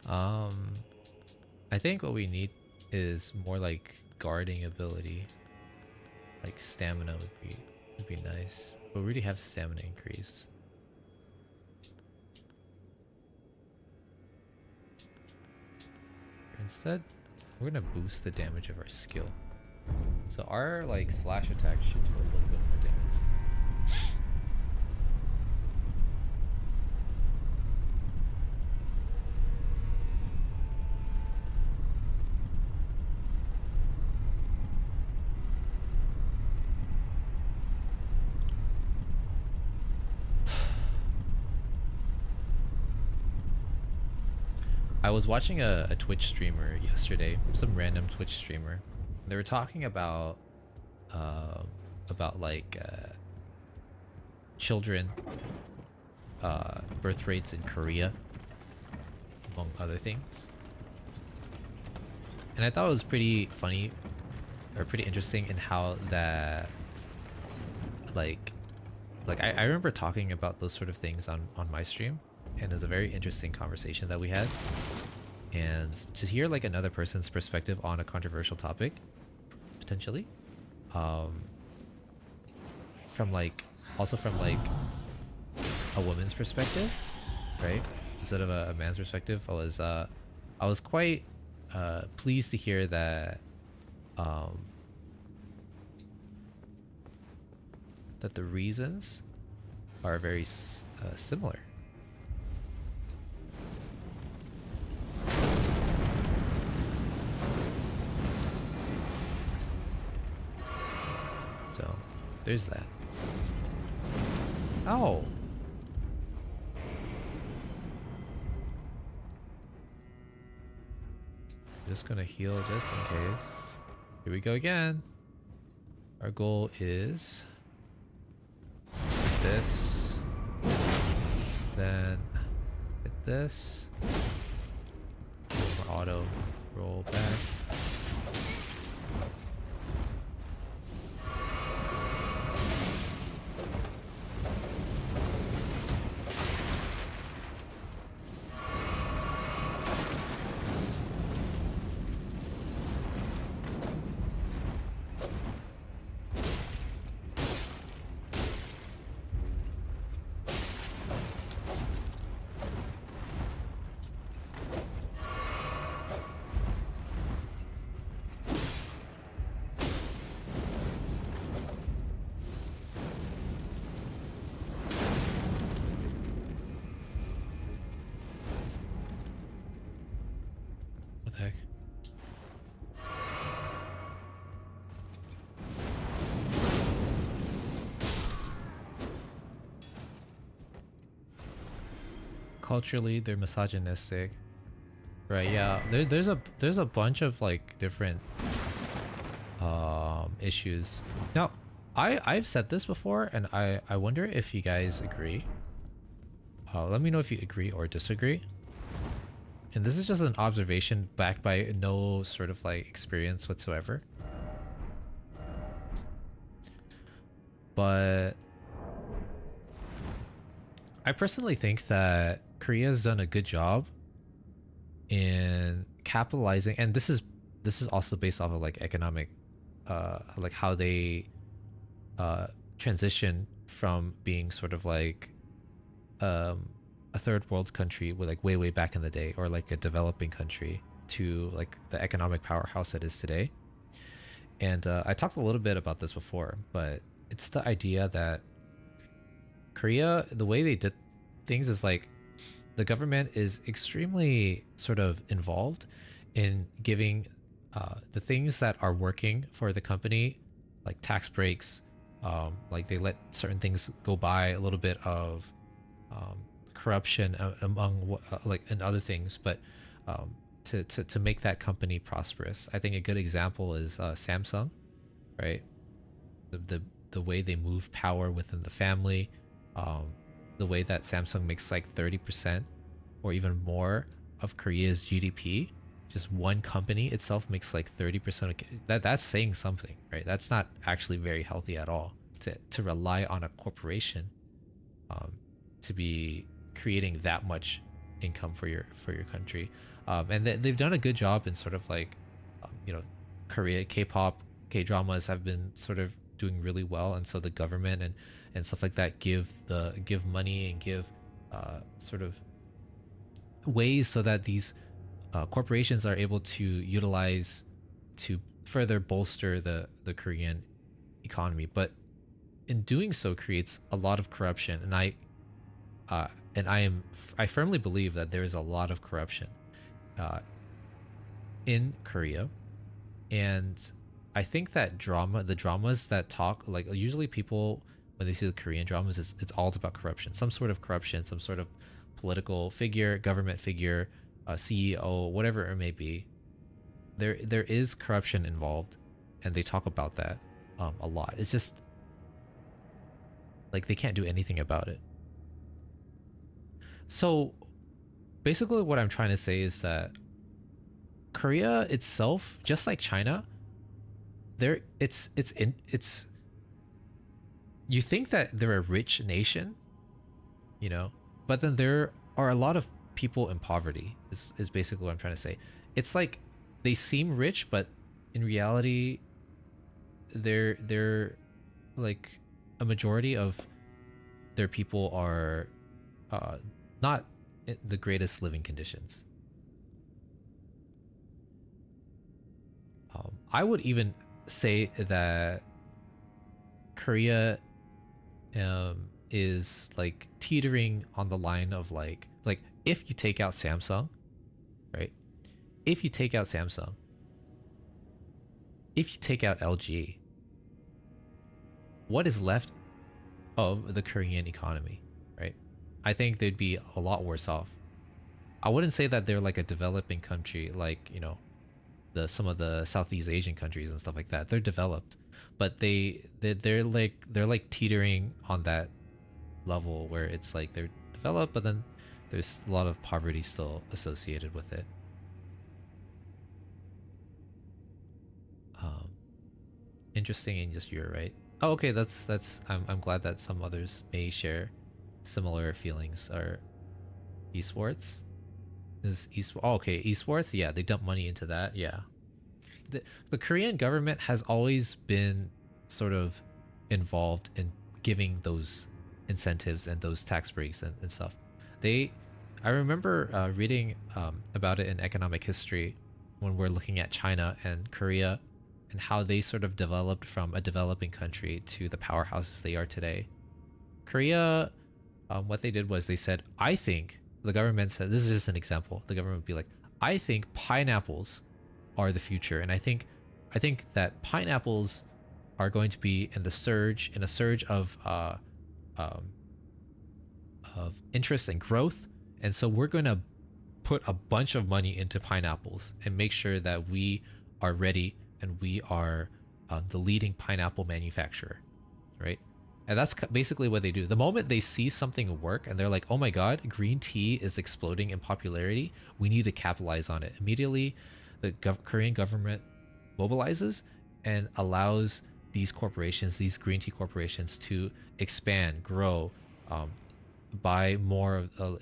I think what we need is more like guarding ability. Like stamina would be nice. But we already have stamina increase. Instead, we're gonna boost the damage of our skill. So our like slash attack should do a little bit more damage. I was watching a Twitch streamer yesterday, some random Twitch streamer. They were talking uh, about like children birth rates in Korea, among other things. And I thought it was pretty funny or pretty interesting in how that like I remember talking about those sort of things on my stream, and it was a very interesting conversation that we had. And to hear like another person's perspective on a controversial topic, potentially, from like also from like a woman's perspective, right? Instead of a man's perspective, I was quite pleased to hear that that the reasons are very similar. So there's that. Oh. Just gonna heal just in case. Here we go again. Our goal is this, then hit this, more auto roll back. What the heck? Culturally, they're misogynistic, right? Yeah, there's a bunch of like different issues. Now, I've said this before, and I wonder if you guys agree. Let me know if you agree or disagree. And this is just an observation backed by no sort of like experience whatsoever. But I personally think that Korea's done a good job in capitalizing, and this is also based off of like economic like how they transition from being sort of like a third world country with like way back in the day, or like a developing country, to like the economic powerhouse that is today. And I talked a little bit about this before, but it's the idea that Korea, the way they did things is like the government is extremely sort of involved in giving the things that are working for the company, like tax breaks, like they let certain things go by, a little bit of corruption among like and other things, but to make that company prosperous. I think a good example is Samsung, right? The way they move power within the family, the way that Samsung makes like 30% or even more of Korea's GDP. Just one company itself makes like 30% of that's saying something, right? That's not actually very healthy at all, to rely on a corporation to be creating that much income for your country. And they've done a good job in sort of like Korea, K-pop, K-dramas have been sort of doing really well, and so the government and stuff like that give money and give sort of ways so that these corporations are able to utilize to further bolster the Korean economy. But in doing so creates a lot of corruption, and I firmly believe that there is a lot of corruption in Korea. And I think that the dramas that talk, like usually people when they see the Korean dramas, it's all about corruption, some sort of political figure, government figure, CEO, whatever it may be, there is corruption involved, and they talk about that a lot. It's just like they can't do anything about it. So basically what I'm trying to say is that Korea itself, just like China, it's you think that they're a rich nation, you know, but then there are a lot of people in poverty is basically what I'm trying to say. It's like they seem rich, but in reality they're like a majority of their people are not in the greatest living conditions. I would even say that Korea is like teetering on the line of like if you take out Samsung, right? If you take out Samsung, if you take out LG, what is left of the Korean economy, right? I think they'd be a lot worse off. I wouldn't say that they're like a developing country, like, you know, some of the Southeast Asian countries and stuff like that. They're developed, but they're like teetering on that level where it's like they're developed, but then there's a lot of poverty still associated with it. Interesting, and just you're right. Oh, okay, that's I'm glad that some others may share similar feelings. Or esports okay, esports, yeah, they dump money into that. Yeah, the Korean government has always been sort of involved in giving those incentives and those tax breaks and stuff. I remember reading about it in economic history when we're looking at China and Korea and how they sort of developed from a developing country to the powerhouses they are today. Korea, what they did was they said, I think, the government said, this is just an example, the government would be like, I think pineapples are the future, and I think that pineapples are going to be in a surge of interest and growth, and so we're going to put a bunch of money into pineapples and make sure that we are ready and we are the leading pineapple manufacturer, right? And that's basically what they do. The moment they see something work and they're like, oh my god, green tea is exploding in popularity, we need to capitalize on it. Immediately the Korean government mobilizes and allows these corporations, these green tea corporations, to expand, grow, buy more of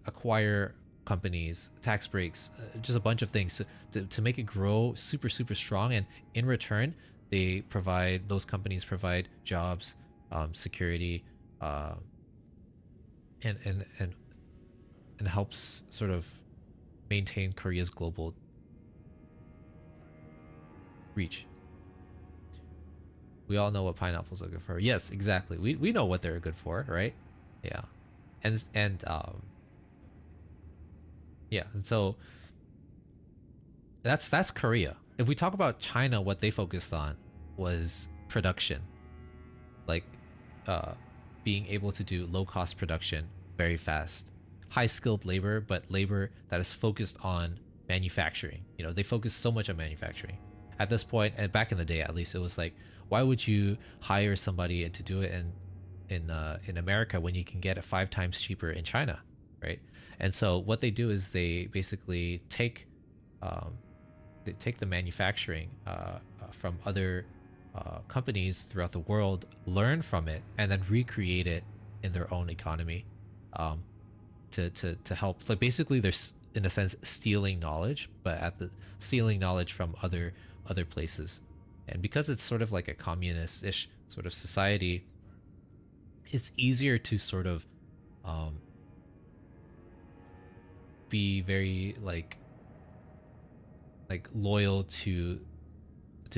acquire companies, tax breaks, just a bunch of things to make it grow super strong. And in return, those companies provide jobs, security, and helps sort of maintain Korea's global reach. We all know what pineapples are good for. Yes, exactly. We know what they're good for, right? Yeah. And yeah, and so that's Korea. If we talk about China, what they focused on was production, like being able to do low cost production very fast, high skilled labor, but labor that is focused on manufacturing. You know, they focus so much on manufacturing at this point, and back in the day at least, it was like, why would you hire somebody and to do it in America when you can get it 5 times cheaper in China, right? And so what they do is they basically take the manufacturing from other companies throughout the world, learn from it, and then recreate it in their own economy, to help. Like basically, they're in a sense stealing knowledge, but stealing knowledge from other places. And because it's sort of like a communist-ish sort of society, it's easier to sort of be very like loyal to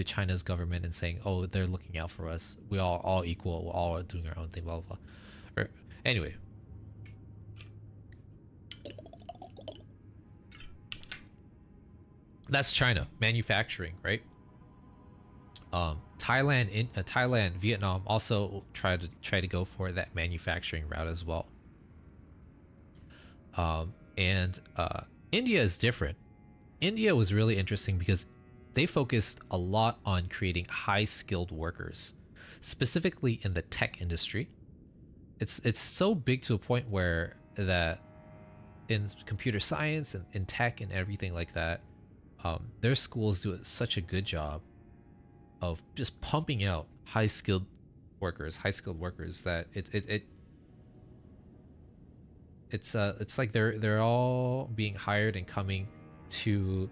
China's government and saying, oh, they're looking out for us, we all equal, we're all doing our own thing, blah blah blah. Or anyway, that's China manufacturing, right? Thailand, Vietnam also try to go for that manufacturing route as well. And India is different. India was really interesting because they focused a lot on creating high skilled workers, specifically in the tech industry. It's so big to a point where that in computer science and in tech and everything like that, their schools do such a good job of just pumping out high skilled workers that it's like they're all being hired and coming to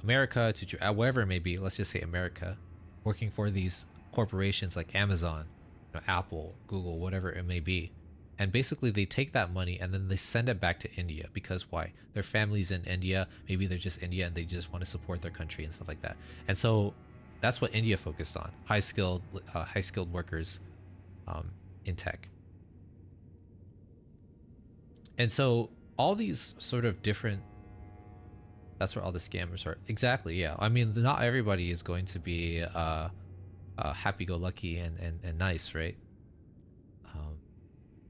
America, to wherever it may be. Let's just say America, working for these corporations like Amazon, Apple, Google, whatever it may be. And basically they take that money and then they send it back to India because why? Their families in India, maybe they're just India and they just want to support their country and stuff like that. And so that's what India focused on: high skilled workers in tech. And so all these sort of different, that's where all the scammers are. Exactly, yeah. I mean, not everybody is going to be happy-go-lucky and nice, right?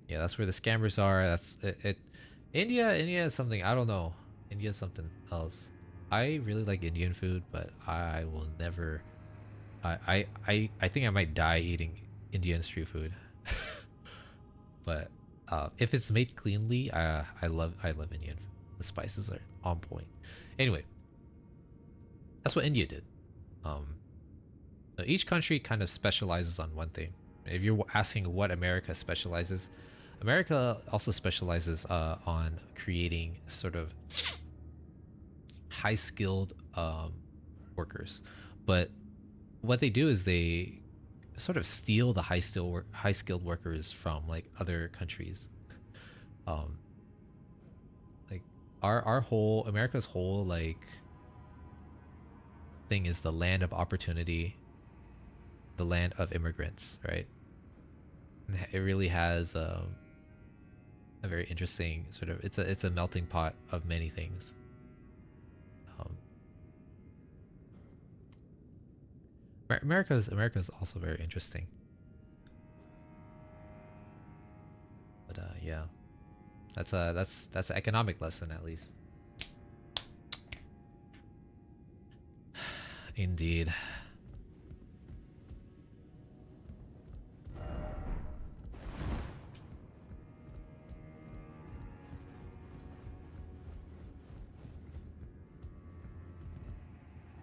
Yeah, that's where the scammers are. That's it. India is something, I don't know. India is something else. I really like Indian food, but I will never. I think I might die eating Indian street food. But if it's made cleanly, I love Indian food. The spices are on point. Anyway, that's what India did. So each country kind of specializes on one thing. If you're asking what America specializes, America also specializes on creating sort of high-skilled workers. But what they do is they sort of steal the high-skilled workers from like other countries. Like our whole America's whole like thing is the land of opportunity, the land of immigrants, right? It really has a very interesting sort of, it's a melting pot of many things. America's also very interesting. But yeah, that's an economic lesson at least. Indeed.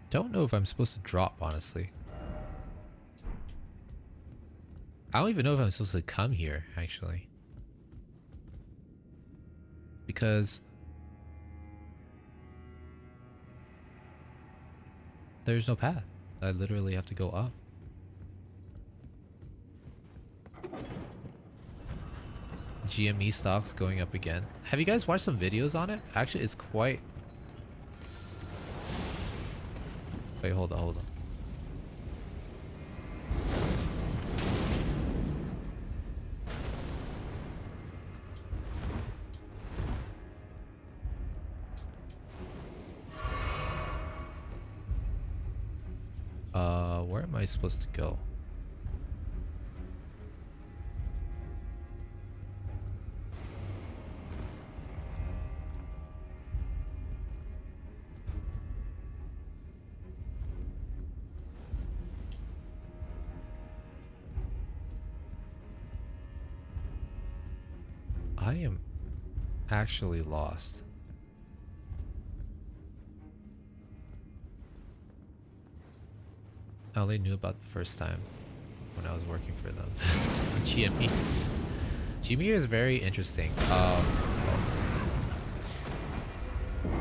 Don't know if I'm supposed to drop, honestly. I don't even know if I'm supposed to come here, actually. Because there's no path. I literally have to go up. GME stocks going up again. Have you guys watched some videos on it? Actually, it's quite... Wait, hold on. Where am I supposed to go? I am actually lost. I only knew about the first time when I was working for them. GME. GME is very interesting.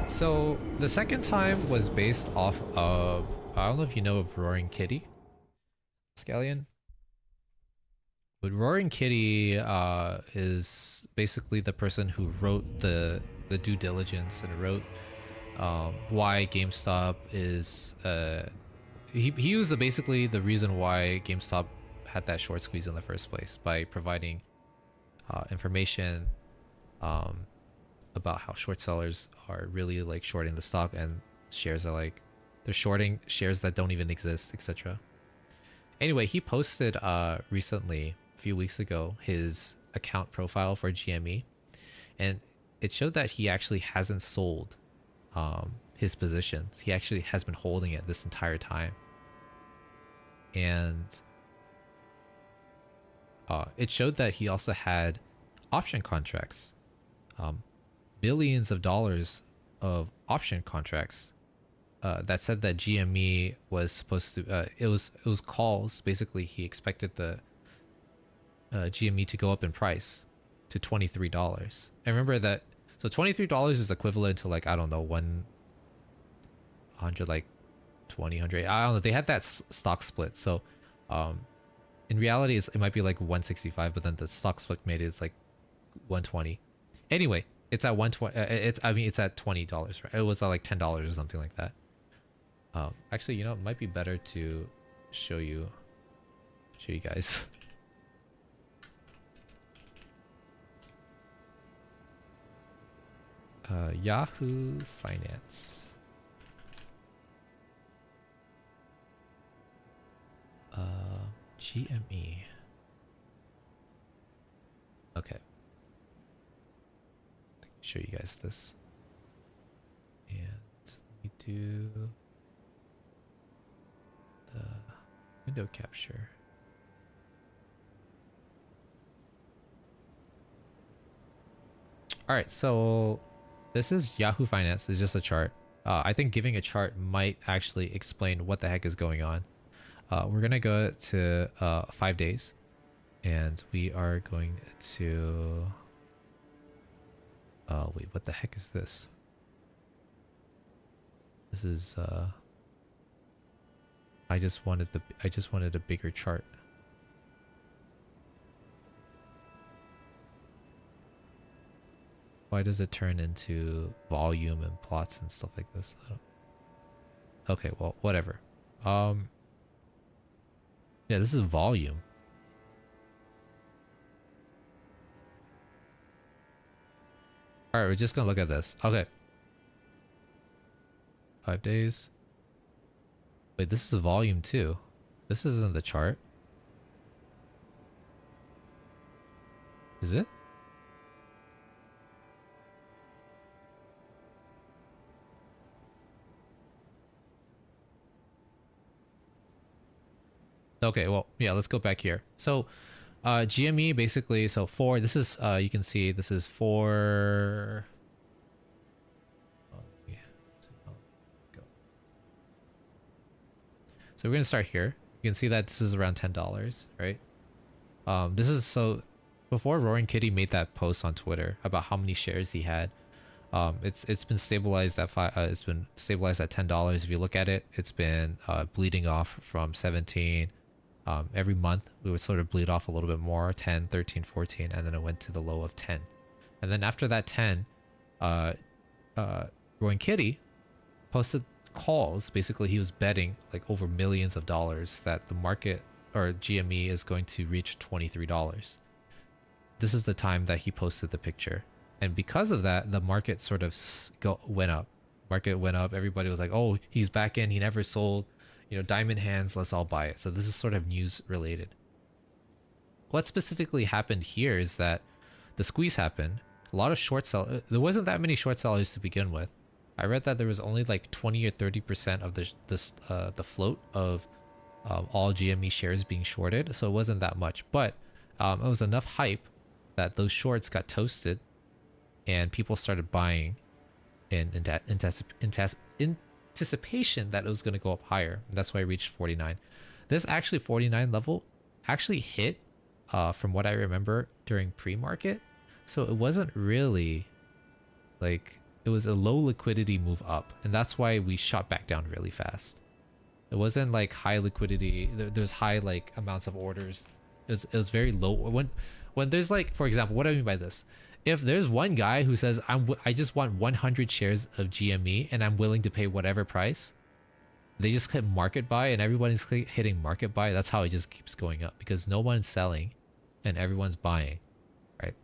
So the second time was based off of, I don't know if you know of Roaring Kitty, Scallion. But Roaring Kitty is basically the person who wrote the due diligence and wrote why GameStop is he was basically the reason why GameStop had that short squeeze in the first place by providing information about how short sellers are really like shorting the stock and shares are like they're shorting shares that don't even exist, etc. Anyway, he posted recently, a few weeks ago, his account profile for GME, and it showed that he actually hasn't sold his position. He actually has been holding it this entire time. And it showed that he also had option contracts, millions of dollars of option contracts that said that GME was supposed to. It was calls. Basically, he expected the GME to go up in price to $23. I remember that. So $23 is equivalent to like, I don't know, 100, like 100. I don't know. They had that stock split. So in reality, it might be like 165, but then the stock split made it, it's like 120. Anyway, it's at 120. It's at $20, right? It was like $10 or something like that. Actually, you know, it might be better to show you guys. Yahoo Finance. GME. Okay. Show you guys this. And let me do the window capture. All right, so this is Yahoo Finance. It's just a chart. I think giving a chart might actually explain what the heck is going on. We're gonna go to 5 days, and we are going to. Wait, what the heck is this? This is. I just wanted a bigger chart. Why does it turn into volume and plots and stuff like this? Okay, well, whatever. Yeah, this is volume. All right, we're just gonna look at this. Okay. 5 days. Wait, this is volume too. This isn't the chart. Is it? Okay, well, yeah, let's go back here. So, GME basically, so for, this is, you can see this is for, so we're going to start here. You can see that this is around $10, right? This is, so before Roaring Kitty made that post on Twitter about how many shares he had, it's been stabilized at $10. If you look at it, it's been bleeding off from 17. Every month we would sort of bleed off a little bit more, 10, 13, 14, and then it went to the low of 10. And then after that 10, Roaring Kitty posted calls. Basically, he was betting like over millions of dollars that the market or GME is going to reach $23. This is the time that he posted the picture. And because of that, the market sort of went up. Market went up. Everybody was like, oh, he's back in. He never sold. You know, diamond hands, let's all buy it. So this is sort of news related. What specifically happened here is that the squeeze happened. A lot of short sell. There wasn't that many short sellers to begin with. I read that there was only like 20 or 30% of the float of all GME shares being shorted. So it wasn't that much, but it was enough hype that those shorts got toasted, and people started buying in anticipation that it was going to go up higher. That's why I reached 49. This actually 49 level actually hit from what I remember during pre-market. So it wasn't really like, it was a low liquidity move up, and that's why we shot back down really fast. It wasn't like high liquidity. There's high like amounts of orders. It was very low. When there's like, for example, what do I mean by this? If there's one guy who says, I just want 100 shares of GME and I'm willing to pay whatever price, they just hit market buy, and everybody's hitting market buy. That's how it just keeps going up, because no one's selling and everyone's buying, right?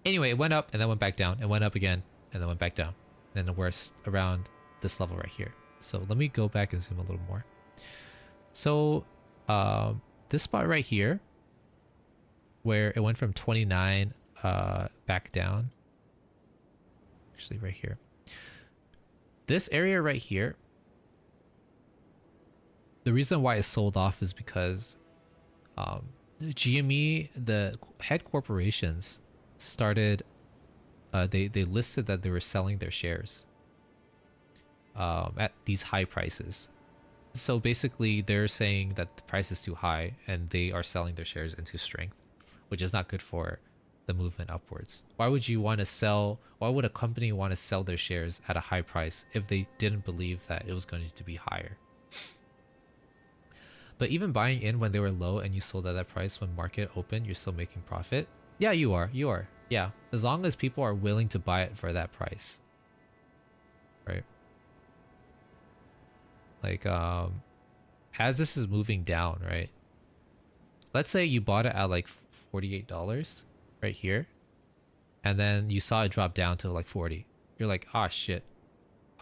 Anyway, it went up and then went back down, and went up again and then went back down. And then we're around this level right here. So let me go back and zoom a little more. So this spot right here, where it went from 29 back down, actually right here. This area right here, the reason why it sold off is because the GME, the head corporations started, they listed that they were selling their shares at these high prices. So basically they're saying that the price is too high and they are selling their shares into strength, which is not good for the movement upwards. Why would you want to sell, why would a company want to sell their shares at a high price if they didn't believe that it was going to be higher? But even buying in when they were low and you sold at that price when market opened, you're still making profit? Yeah, you are. Yeah, as long as people are willing to buy it for that price. Right? Like, as this is moving down, right? Let's say you bought it at like $48 right here, and then you saw it drop down to like 40. You're like, ah, shit.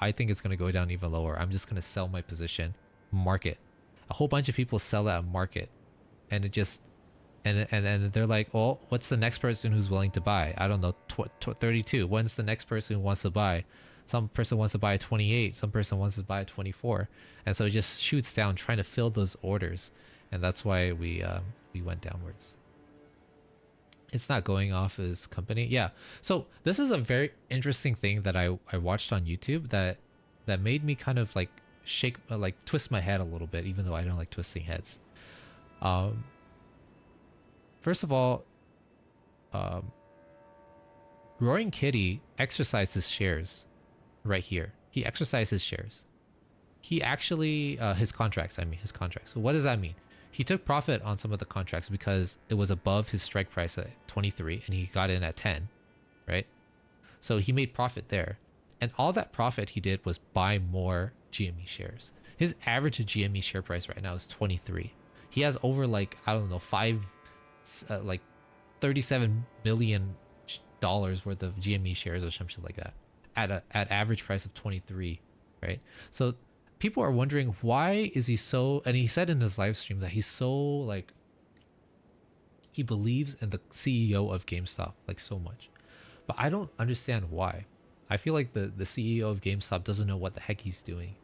I think it's going to go down even lower. I'm just going to sell my position. Market. A whole bunch of people sell at market, and it just, and they're like, oh, what's the next person who's willing to buy? I don't know, 32. When's the next person who wants to buy? Some person wants to buy at 28. Some person wants to buy at 24. And so it just shoots down, trying to fill those orders. And that's why we went downwards. It's not going off as company. Yeah. So this is a very interesting thing that I watched on YouTube that made me kind of like shake, like twist my head a little bit, even though I don't like twisting heads. First of all, Roaring Kitty exercised his shares right here. He exercised his shares. He actually, his contracts. So what does that mean? He took profit on some of the contracts because it was above his strike price at 23 and he got in at 10, right? So he made profit there. And all that profit he did was buy more GME shares. His average GME share price right now is 23. He has over like, I don't know, like $37 million worth of GME shares or something like that at average price of 23, right? So people are wondering, why is he so, and he said in his live stream that he's so like, he believes in the CEO of GameStop like so much, but I don't understand why. I feel like the CEO of GameStop doesn't know what the heck he's doing.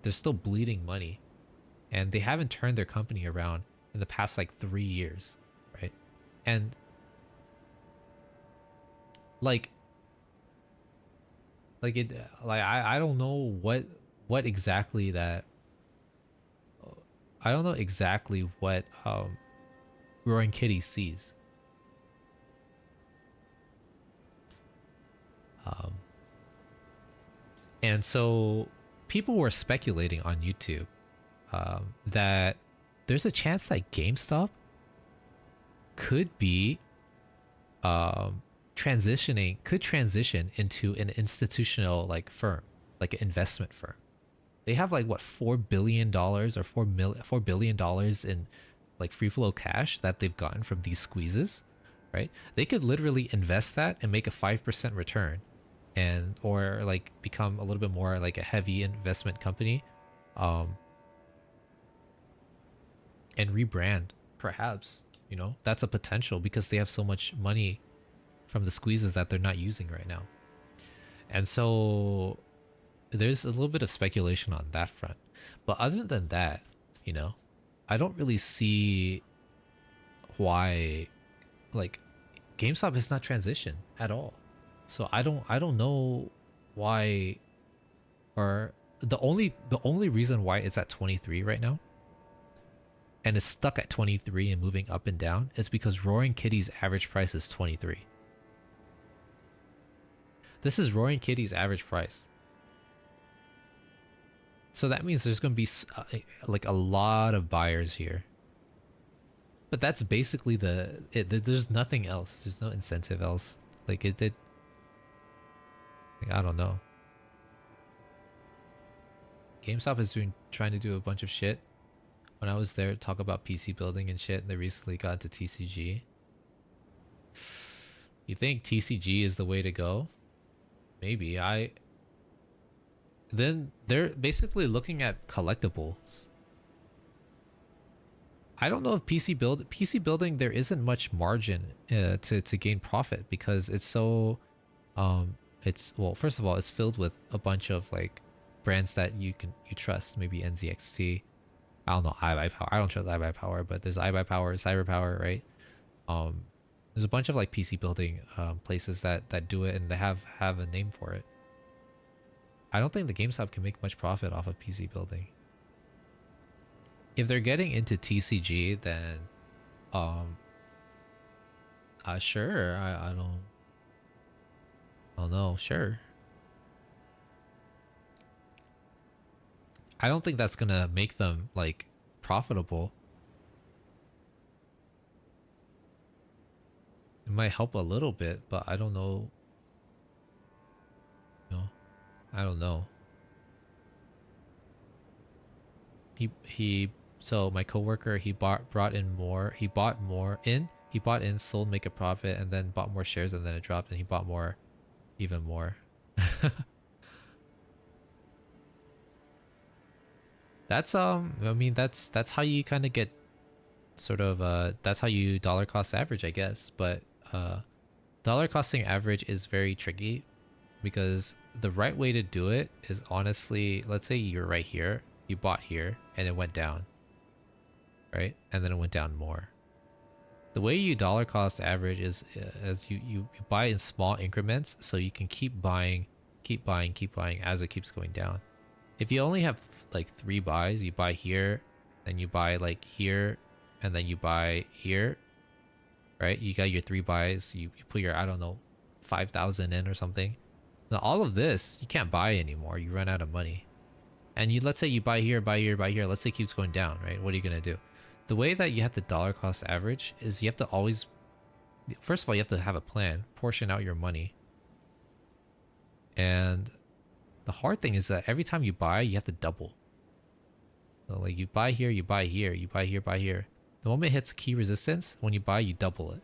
They're still bleeding money, and they haven't turned their company around in the past like 3 years, right? And I don't know what exactly that, I don't know exactly what Roaring Kitty sees. And so people were speculating on YouTube that there's a chance that GameStop could be transition into an institutional like firm, like an investment firm. They have like what, $4 billion or $4 billion in like free flow cash that they've gotten from these squeezes, right? They could literally invest that and make a 5% return, and or like become a little bit more like a heavy investment company, and rebrand perhaps, you know. That's a potential because they have so much money from the squeezes that they're not using right now. And so there's a little bit of speculation on that front. But other than that, you know, I don't really see why like GameStop is not transitioned at all. So I don't know why, or the only reason why it's at 23 right now and it's stuck at 23 and moving up and down is because Roaring Kitty's average price is 23. This is Roaring Kitty's average price. So that means there's going to be like a lot of buyers here. But that's basically there's nothing else. There's no incentive else. Like like, I don't know. GameStop is trying to do a bunch of shit. When I was there, talk about PC building and shit, and they recently got into TCG. You think TCG is the way to go? Maybe. Then they're basically looking at collectibles. I don't know if PC building there isn't much margin to gain profit because it's so it's, well, first of all, it's filled with a bunch of like brands that you trust. Maybe NZXT. I don't know, iBuyPower. I don't trust iBuyPower, but there's iBuyPower, CyberPower, right? There's a bunch of like PC building places that do it, and they have a name for it. I don't think the GameStop can make much profit off of PC building. If they're getting into TCG, then sure. I don't know, sure. I don't think that's gonna make them like profitable. It might help a little bit, but I don't know. You know, I don't know. So my coworker, he bought in more. He bought in, sold, make a profit, and then bought more shares, and then it dropped, and he bought more, even more. That's I mean, that's how you kind of get sort of that's how you dollar cost average, I guess. But dollar costing average is very tricky, because the right way to do it is, honestly, let's say you're right here, you bought here and it went down, right? And then it went down more. The way you dollar cost average is as you buy in small increments, so you can keep buying as it keeps going down. If you only have like 3 buys, you buy here, then you buy like here, and then you buy here, right? You got your 3 buys, you put your, I don't know, 5,000 in or something. Now all of this you can't buy anymore, you run out of money. And let's say you buy here, let's say it keeps going down, right? What are you gonna do? The way that you have to dollar cost average is you have to always, first of all, you have to have a plan, portion out your money. And the hard thing is that every time you buy, you have to double. So like you buy here, you buy here, you buy here, buy here. The moment it hits key resistance, when you buy, you double it.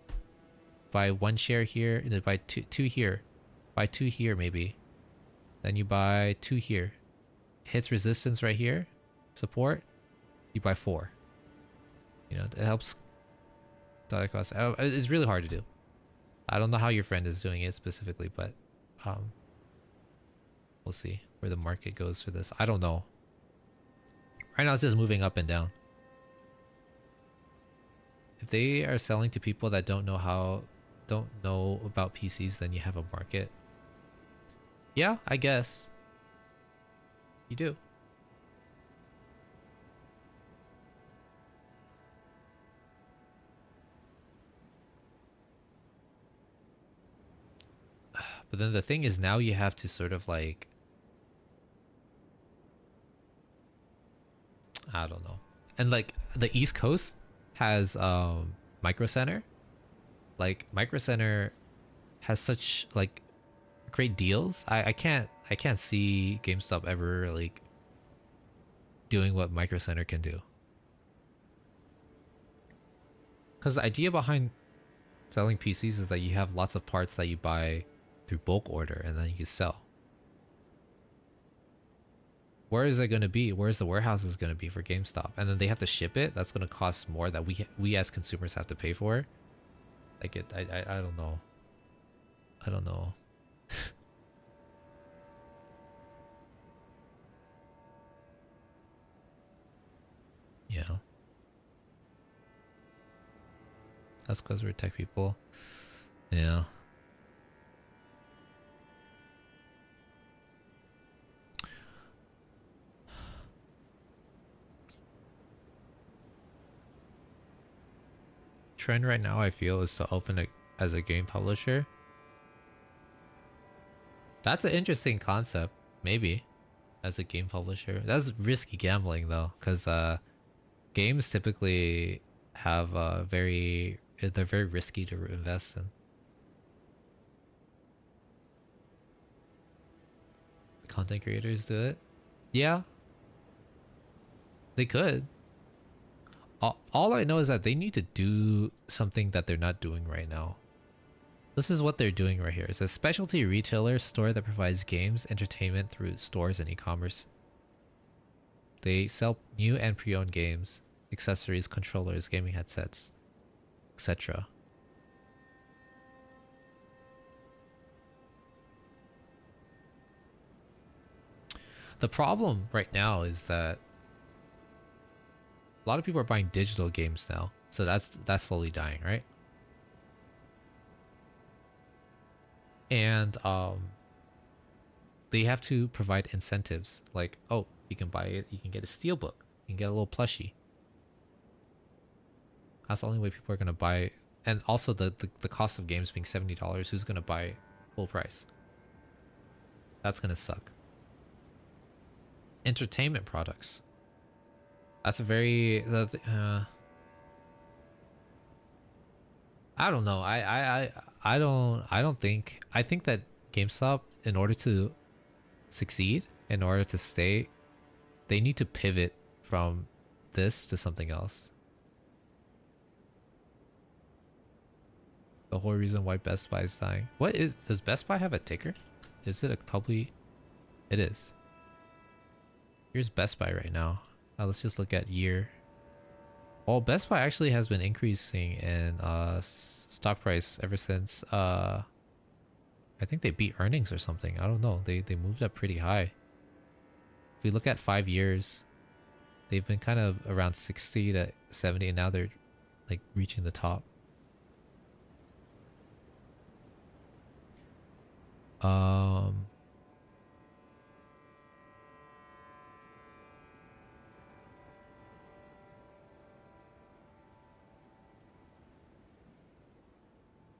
Buy 1 share here, and then buy two here. Buy 2 here maybe. Then you buy 2 here. Hits resistance right here, support, you buy 4. You know, it helps dollar cost. It's really hard to do. I don't know how your friend is doing it specifically, but we'll see where the market goes for this. I don't know. Right now it's just moving up and down. If they are selling to people that don't know about PCs, then you have a market. Yeah, I guess. You do. But then the thing is, now you have to sort of like, I don't know. And like the East Coast has Micro Center. Like Micro Center has such like great deals. I can't see GameStop ever like doing what Micro Center can do. Because the idea behind selling PCs is that you have lots of parts that you buy through bulk order and then you sell. Where is it going to be? Where's the warehouses going to be for GameStop? And then they have to ship it. That's going to cost more that we as consumers have to pay for. Like I don't know. I don't know. Yeah. That's because we're tech people. Yeah. Trend right now, I feel, is to open it as a game publisher. That's an interesting concept. Maybe as a game publisher. That's risky gambling though, because games typically have they're very risky to invest in. Content creators do it. Yeah, they could. All I know is that they need to do something that they're not doing right now. This is what they're doing right here. It's a specialty retailer store that provides games, entertainment through stores and e-commerce. They sell new and pre-owned games, accessories, controllers, gaming headsets, etc. The problem right now is that a lot of people are buying digital games now, so that's slowly dying, right? And they have to provide incentives, like, oh, you can buy it, you can get a steelbook, you can get a little plushie. That's the only way people are gonna buy. And also the cost of games being $70, who's gonna buy full price? That's gonna suck. Entertainment products. That's a very I don't know. I don't think. I think that GameStop, in order to succeed, in order to stay, they need to pivot from this to something else. The whole reason why Best Buy is dying. Does Best Buy have a ticker? Is it a probably? It is. Here's Best Buy right now. Let's just look at year. Well, Best Buy actually has been increasing in stock price ever since I think they beat earnings or something. I don't know. They moved up pretty high. If we look at 5 years, they've been kind of around 60 to 70, and now they're like reaching the top.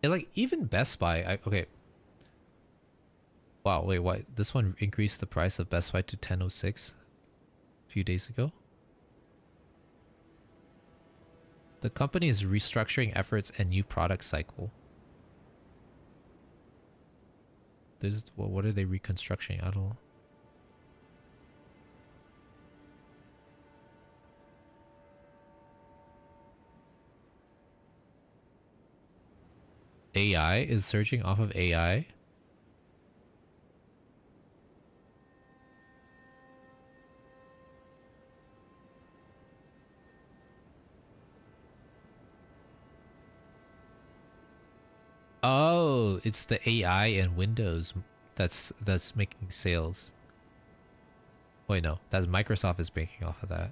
Like even Best Buy, okay. Wow, wait, what? This one increased the price of Best Buy to 10.06 a few days ago. The company is restructuring efforts and new product cycle. What are they reconstructing? I don't know. AI is surging off of AI. Oh, it's the AI and Windows that's making sales. Wait, no, that's Microsoft is banking off of that.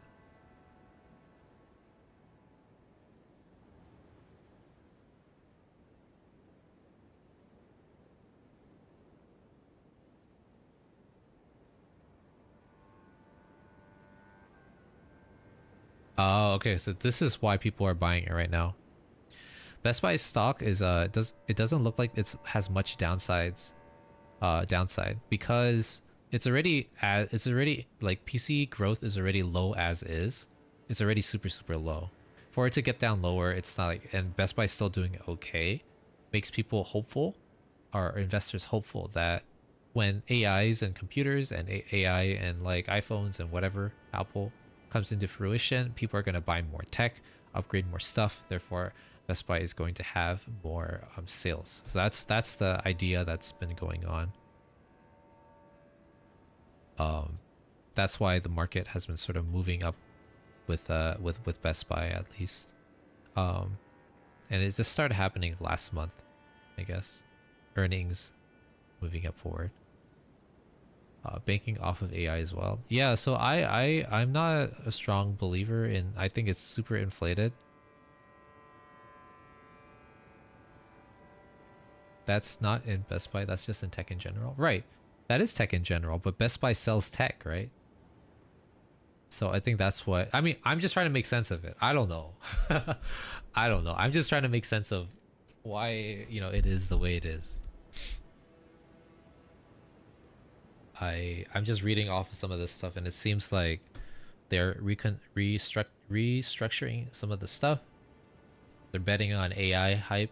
Oh, okay, so this is why people are buying it right now. Best Buy stock is it doesn't look like it has much downside because it's already like PC growth is already low as is. It's already super low. For it to get down lower, it's not like, and Best Buy's still doing okay, makes people hopeful, or investors hopeful, that when AIs and computers and AI and like iPhones and whatever Apple comes into fruition, people are going to buy more tech, upgrade more stuff. Therefore, Best Buy is going to have more sales. So that's the idea that's been going on. That's why the market has been sort of moving up with Best Buy, at least. And it just started happening last month, I guess. Earnings moving up forward. Banking off of AI as well. Yeah, so I'm not a strong believer in. I think it's super inflated. That's not in Best Buy, that's just in tech in general. Right. That is tech in general, but Best Buy sells tech, right? So I think that's what, I mean, I'm just trying to make sense of it. I don't know. I don't know. I'm just trying to make sense of why, you know, it is the way it is. I'm just reading off of some of this stuff, and it seems like they're restructuring some of the stuff. They're betting on AI hype.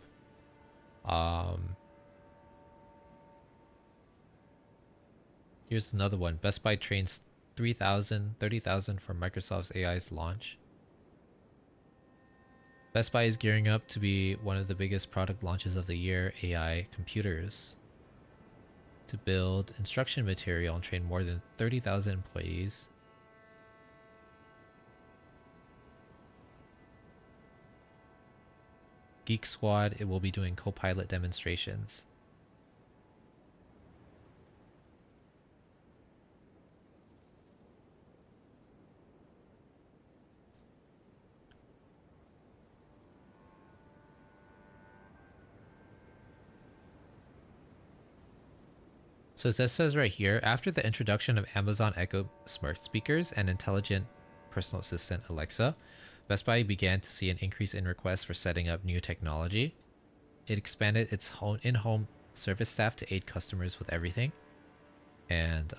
Here's another one. Best Buy trains 30,000 for Microsoft's AI's launch. Best Buy is gearing up to be one of the biggest product launches of the year, AI computers, to build instruction material and train more than 30,000 employees. Geek Squad, it will be doing co-pilot demonstrations. So it says right here, after the introduction of Amazon Echo smart speakers and intelligent personal assistant Alexa, Best Buy began to see an increase in requests for setting up new technology. It expanded its in-home service staff to aid customers with everything, and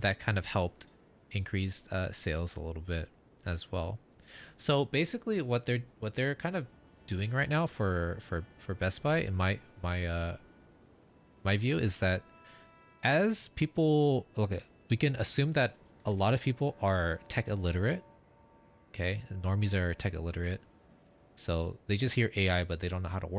that kind of helped increase sales a little bit as well. So basically, what they're kind of doing right now for Best Buy, in my view, is that as people look at, we can assume that a lot of people are tech illiterate. Okay, normies are tech illiterate, so they just hear AI, but they don't know how it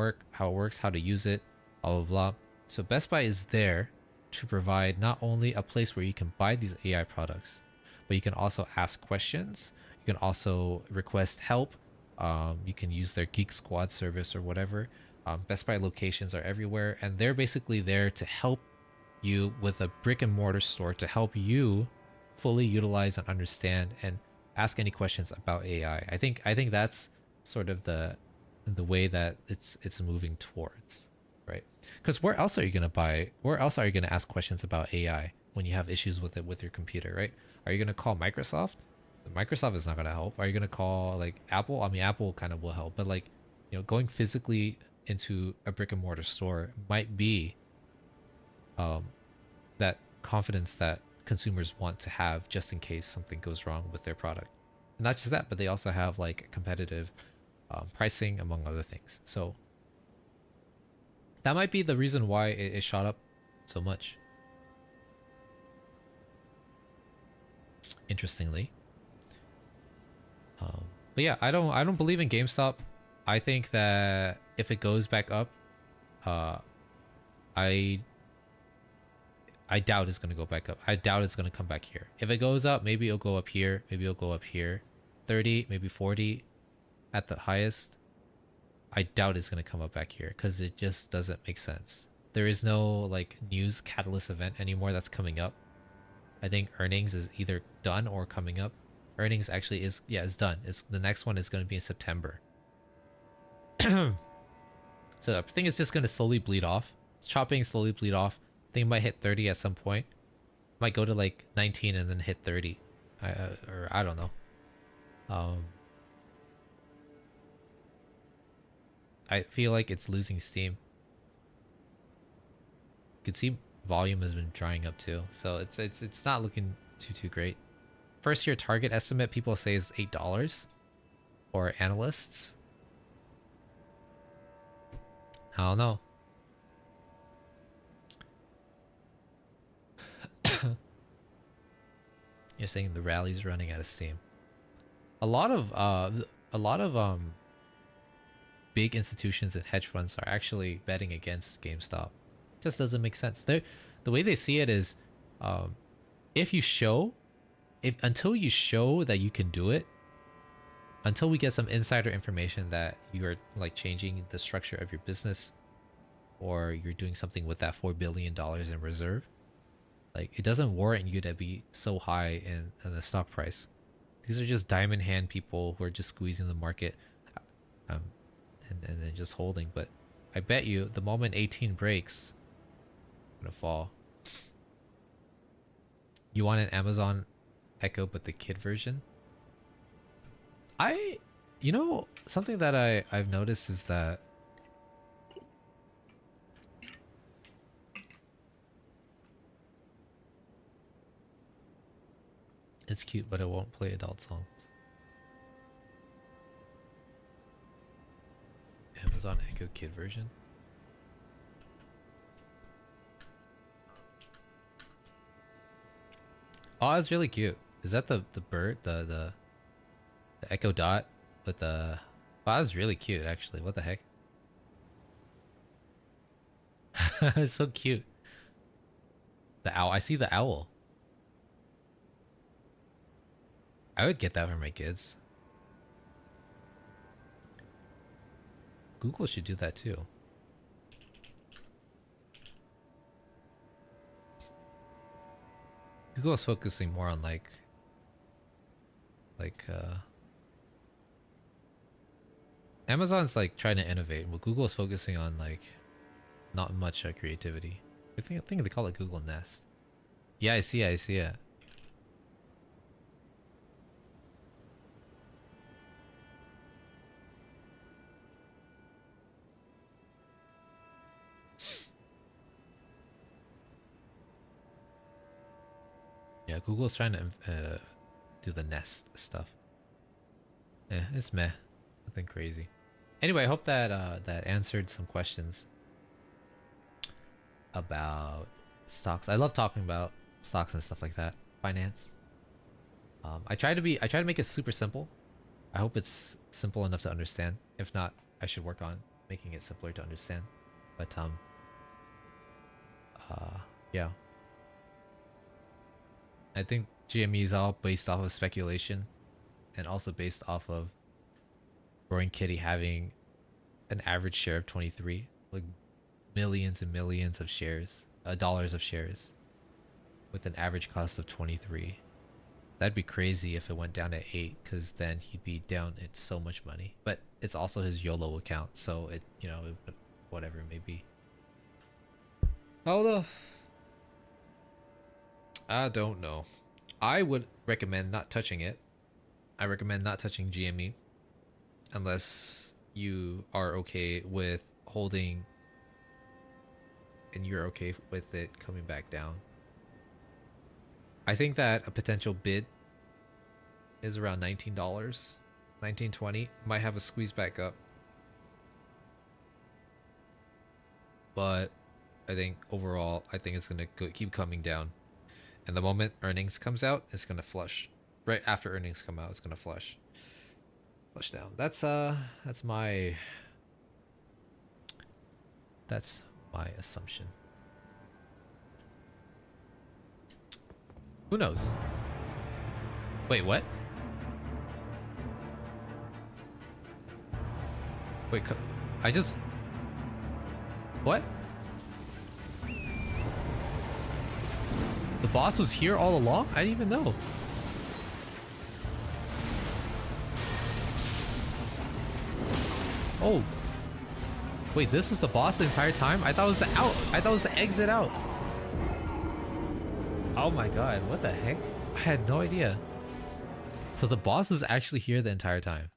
works, how to use it, blah blah blah. So Best Buy is there to provide not only a place where you can buy these AI products, but you can also ask questions. You can also request help. You can use their Geek Squad service or whatever. Best Buy locations are everywhere, and they're basically there to help you with a brick and mortar store, to help you fully utilize and understand and ask any questions about AI. I think that's sort of the way that it's moving towards, right? Because where else are you gonna buy? Where else are you gonna ask questions about AI when you have issues with it with your computer, right? Are you gonna call Microsoft? Microsoft is not gonna help. Are you gonna call like Apple? I mean, Apple kind of will help, but like, you know, going physically into a brick and mortar store might be that confidence that consumers want to have just in case something goes wrong with their product. And not just that, but they also have like competitive pricing, among other things. So that might be the reason why it shot up so much. Interestingly. But yeah, I don't believe in GameStop. I think that if it goes back up, I doubt it's gonna go back up. I doubt it's gonna come back here. If it goes up, maybe it'll go up here. Maybe it'll go up here. 30, maybe 40 at the highest. I doubt it's gonna come up back here because it just doesn't make sense. There is no like news catalyst event anymore that's coming up. I think earnings is either done or coming up. Earnings actually is, yeah, it's done. It's the next one is going to be in September. So I think it's just going to slowly bleed off. It's chopping, slowly bleed off. I think it might hit 30 at some point. Might go to like 19 and then hit 30. Or I don't know. I feel like it's losing steam. You can see volume has been drying up too. So it's not looking too great. First year target estimate people say is $8, or analysts. I don't know. You're saying the rally's running out of steam. A lot of big institutions and hedge funds are actually betting against GameStop. Just doesn't make sense. The way they see it is, until you show that you can do it, until we get some insider information that you're like changing the structure of your business, or you're doing something with that $4 billion in reserve, like it doesn't warrant you to be so high in the stock price. These are just diamond hand people who are just squeezing the market, and then just holding. But I bet you the moment 18 breaks, it's gonna fall. You want an Amazon Echo but the kid version? You know, something that I've noticed is that it's cute, but it won't play adult songs. Amazon Echo kid version? Oh, it's really cute. Is that the bird, the Echo Dot with the? Wow, that's really cute actually. What the heck? It's so cute. The owl. I see the owl. I would get that for my kids. Google should do that too. Google is focusing more on like Amazon's like trying to innovate, but Google is focusing on like not much creativity. I think they call it Google Nest. Yeah, I see it. Yeah, Google's trying to do the Nest stuff. Yeah, it's meh. Nothing crazy. Anyway, I hope that that answered some questions about stocks. I love talking about stocks and stuff like that. Finance. I try to make it super simple. I hope it's simple enough to understand. If not, I should work on making it simpler to understand. But yeah. I think GME is all based off of speculation and also based off of Roaring Kitty having an average share of 23, like millions and millions of shares, dollars of shares, with an average cost of 23. That'd be crazy if it went down to 8, because then he'd be down in so much money. But it's also his YOLO account, so it, you know, whatever it may be. Although, I don't know. I would recommend not touching it. I recommend not touching GME unless you are okay with holding and you're okay with it coming back down. I think that a potential bid is around $19, $19.20. Might have a squeeze back up, but I think overall, I think it's gonna keep coming down. And the moment earnings comes out, it's gonna flush. Right after earnings come out, it's gonna flush down. That's my assumption. Who knows? Wait, what? Wait, I just... What? The boss was here all along? I didn't even know. Oh. Wait, this was the boss the entire time? I thought it was the out. I thought it was the exit out. Oh my god, what the heck? I had no idea. So the boss was actually here the entire time.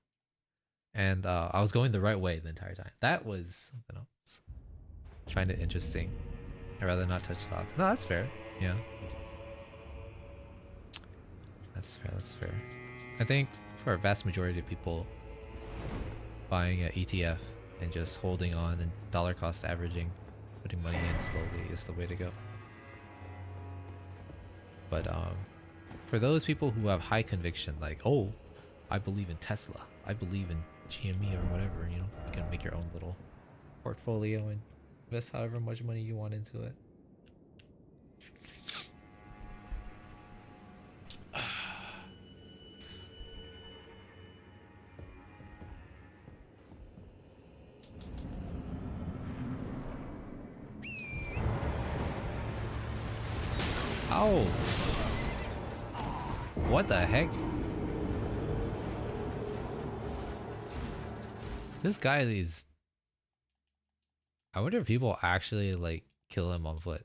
And I was going the right way the entire time. That was something else. I find it interesting. I'd rather not touch stocks. No, that's fair. Yeah. That's fair, that's fair. I think for a vast majority of people, buying an ETF and just holding on and dollar cost averaging, putting money in slowly is the way to go. But for those people who have high conviction, like, oh, I believe in Tesla, I believe in GME or whatever, you know, you can make your own little portfolio and invest however much money you want into it. Ow! What the heck? This guy is... I wonder if people actually, like, kill him on foot.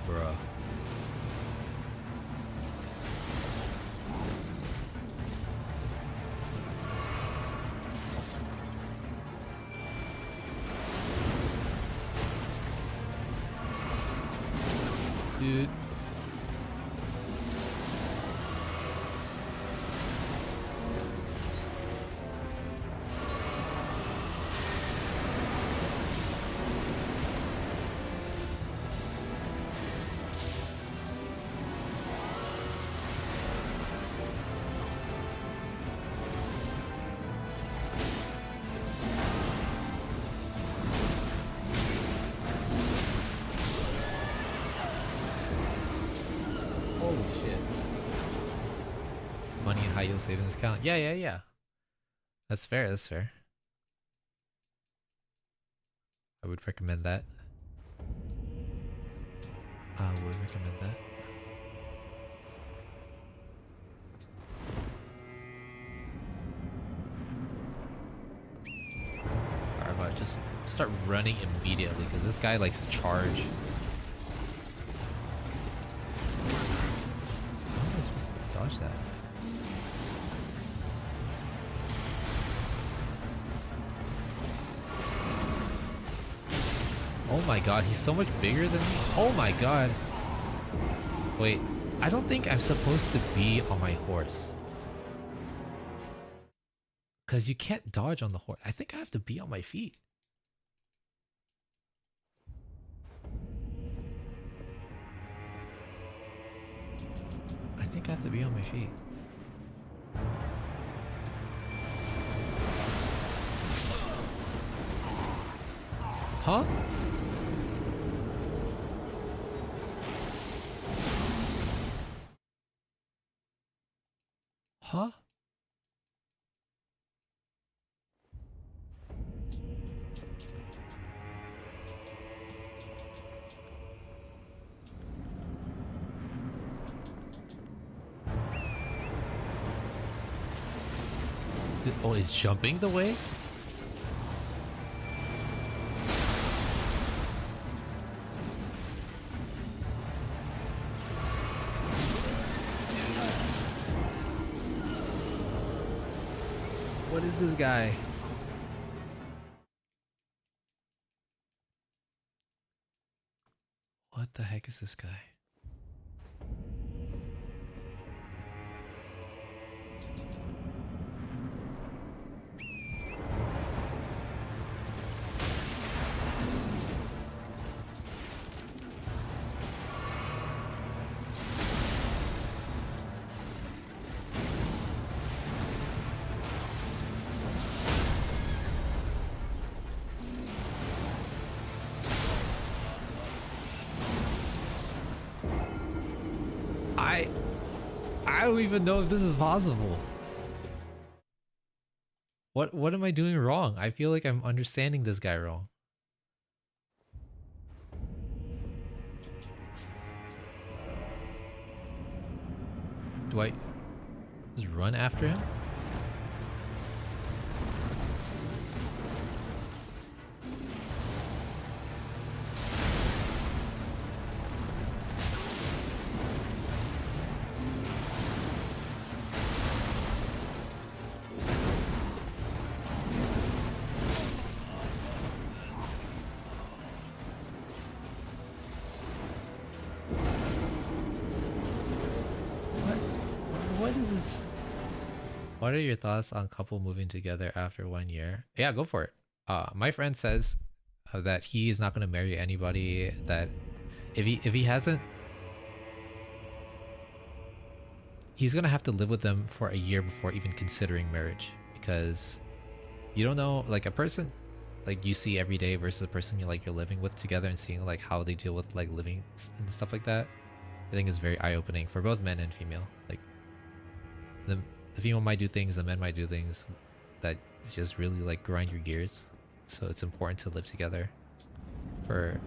Bruh. Dude. Holy shit. Money in high yield savings account. Yeah. That's fair, that's fair. I would recommend that. I would recommend that. Alright, but just start running immediately because this guy likes to charge. How am I supposed to dodge that? Oh my god, he's so much bigger than me. Oh my god. Wait, I don't think I'm supposed to be on my horse. Because you can't dodge on the horse. I think I have to be on my feet. I think I have to be on my feet. Huh? Huh? Oh, is jumping the way? What is this guy? What the heck is this guy? I don't even know if this is possible. What am I doing wrong? I feel like I'm understanding this guy wrong. Do I just run after him? What is this? What are your thoughts on couple moving together after 1 year? Yeah, go for it. My friend says that he is not going to marry anybody that if he hasn't, he's going to have to live with them for a year before even considering marriage, because you don't know, like, a person like you see every day versus a person you're living with together and seeing like how they deal with like living and stuff like that. I think is very eye-opening for both men and female. Like the female might do things, the men might do things that just really like grind your gears. So it's important to live together for,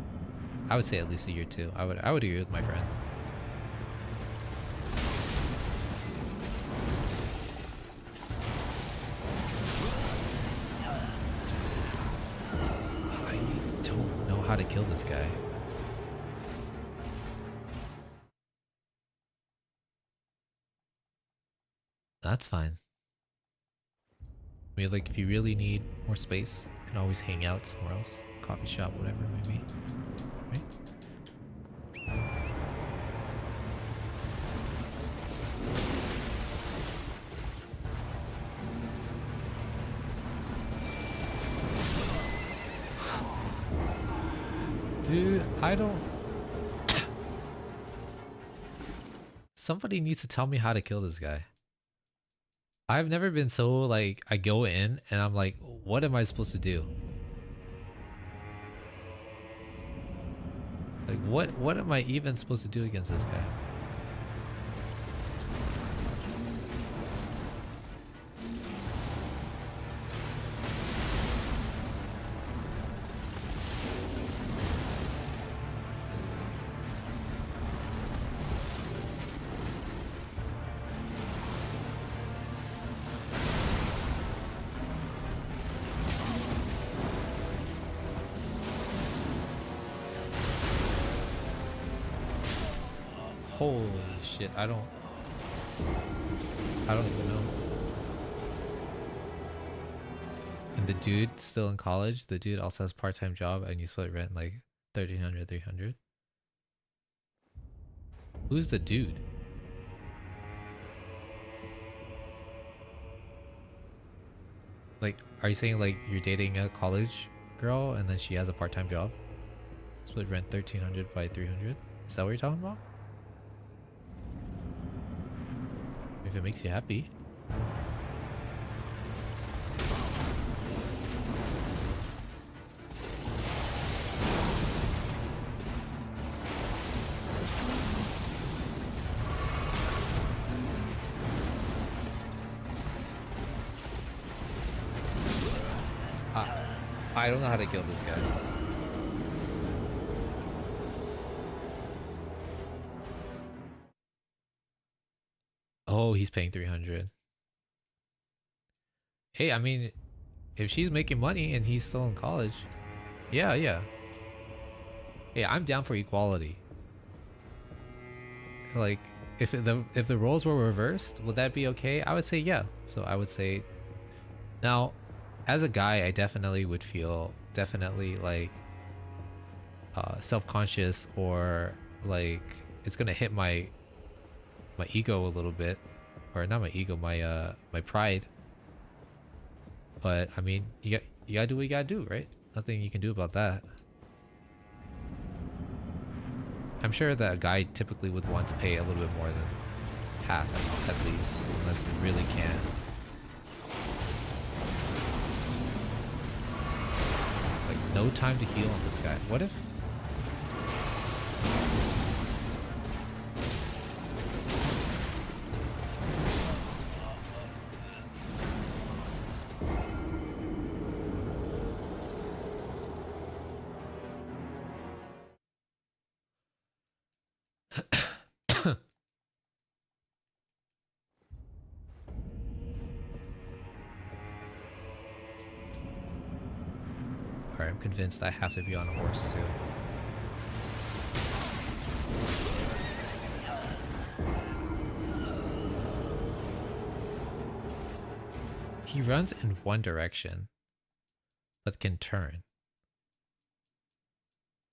I would say, at least a year too. I would agree with my friend. I don't know how to kill this guy. That's fine. I mean, like, if you really need more space, you can always hang out somewhere else. Coffee shop, whatever it may be. Right? Dude, I don't... Somebody needs to tell me how to kill this guy. I've never been so like, I go in and I'm like, what am I supposed to do? Like, what am I even supposed to do against this guy? Holy shit, I don't even know. And the dude still in college, the dude also has part-time job and you split rent like 1300, 300. Who's the dude? Like, are you saying like you're dating a college girl and then she has a part-time job? Split rent 1300 by 300? Is that what you're talking about? If it makes you happy. I don't know how to kill this guy. Oh, he's paying 300. Hey, I mean, if she's making money and he's still in college, yeah. Hey, I'm down for equality. Like, if the roles were reversed, would that be okay? I would say yeah. So I would say, now, as a guy, I definitely would feel like self-conscious, or like it's gonna hit my ego a little bit, or not my ego, my pride. But I mean, you gotta do what you gotta do, right? Nothing you can do about that. I'm sure that a guy typically would want to pay a little bit more than half at least, unless he really can. Like, no time to heal on this guy. What if? Alright, I'm convinced I have to be on a horse too. He runs in one direction, but can turn.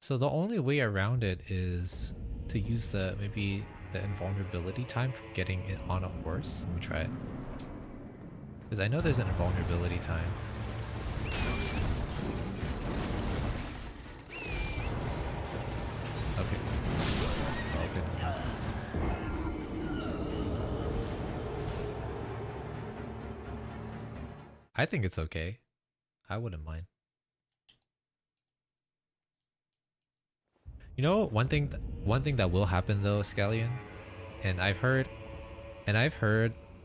So the only way around it is to use maybe the invulnerability time for getting it on a horse. Let me try it. Because I know there's an invulnerability time. Okay. Oh, good enough. I think it's okay. I wouldn't mind. You know, one thing that will happen though, Scallion, and I've heard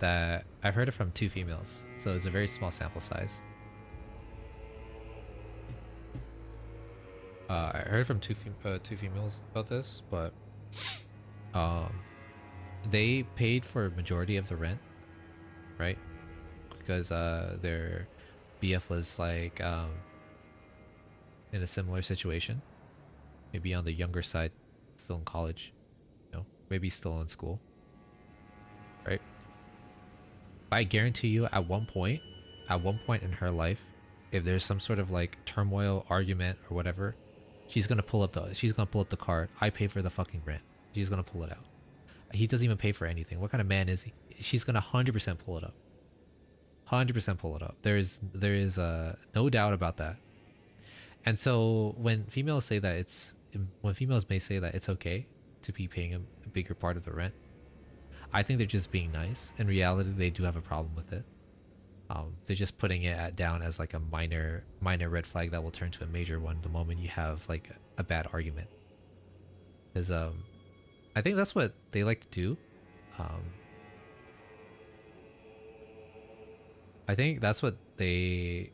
it from 2 females, so it's a very small sample size. I heard from two females about this, but they paid for a majority of the rent, right? Because their BF was like in a similar situation, maybe on the younger side, still in college, you know, maybe still in school, right? But I guarantee you, at one point in her life, if there's some sort of like turmoil, argument, or whatever, she's gonna pull up the card. I pay for the fucking rent. She's gonna pull it out. He doesn't even pay for anything. What kind of man is he? She's gonna 100% pull it up. 100% pull it up. There is no doubt about that. And so when females may say that it's okay to be paying a bigger part of the rent, I think they're just being nice. In reality, they do have a problem with it. They're just putting it down as like a minor red flag that will turn to a major one the moment you have like a bad argument. Because I think that's what they like to do. I think that's what they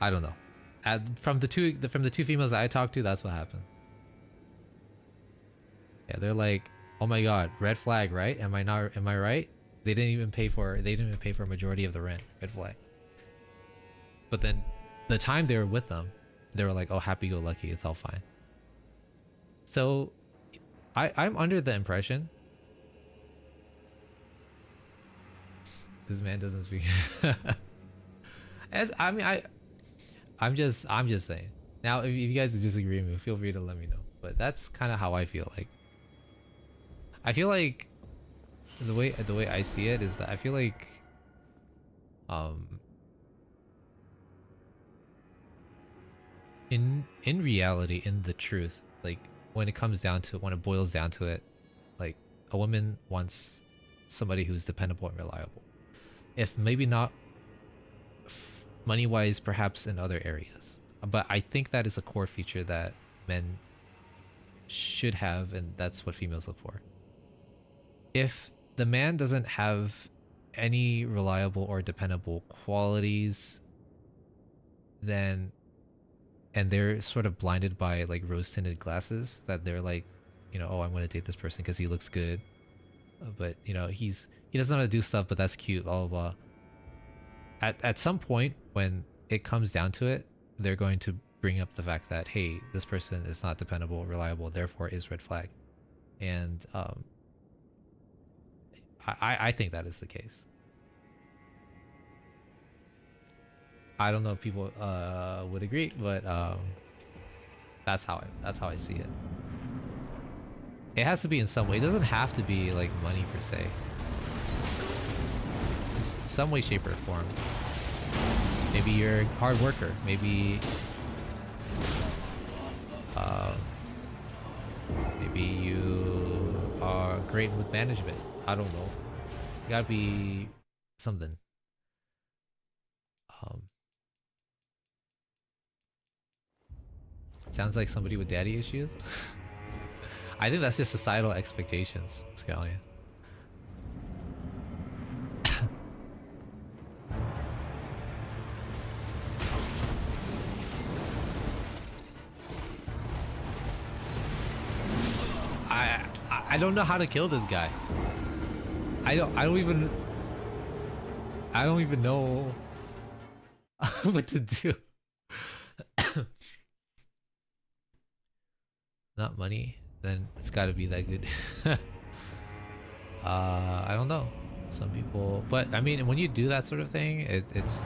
I don't know. From the two females that I talked to, that's what happened. Yeah, they're like, "Oh my god, red flag, right? Am I right? They didn't even pay for a majority of the rent. Red flag." But then the time they were with them, they were like, oh, happy-go-lucky, it's all fine. So I'm under the impression this man doesn't speak. As I mean, I'm just saying. Now, if you guys disagree with me, feel free to let me know. But that's kind of how I feel. Like, I feel like the way I see it is that I feel like in reality, in the truth, like when it comes down to it, when it boils down to it, like a woman wants somebody who's dependable and reliable. If maybe not money wise, perhaps in other areas, but I think that is a core feature that men should have, and that's what females look for. If the man doesn't have any reliable or dependable qualities, then, and they're sort of blinded by like rose tinted glasses, that they're like, you know, oh, I'm going to date this person because he looks good, but you know, he doesn't know how to do stuff, but that's cute, blah blah blah. At some point when it comes down to it, they're going to bring up the fact that, hey, this person is not dependable, reliable, therefore is red flag. And I think that is the case. I don't know if people would agree, but that's how I see it. It has to be in some way. It doesn't have to be like money per se. In some way, shape, or form. Maybe you're a hard worker. Maybe maybe you are great with management. I don't know. You gotta be something. Sounds like somebody with daddy issues. I think that's just societal expectations, Scallion. I don't know how to kill this guy. I don't even know what to do. Not money, then it's got to be that good. I don't know. Some people, but I mean, when you do that sort of thing, it's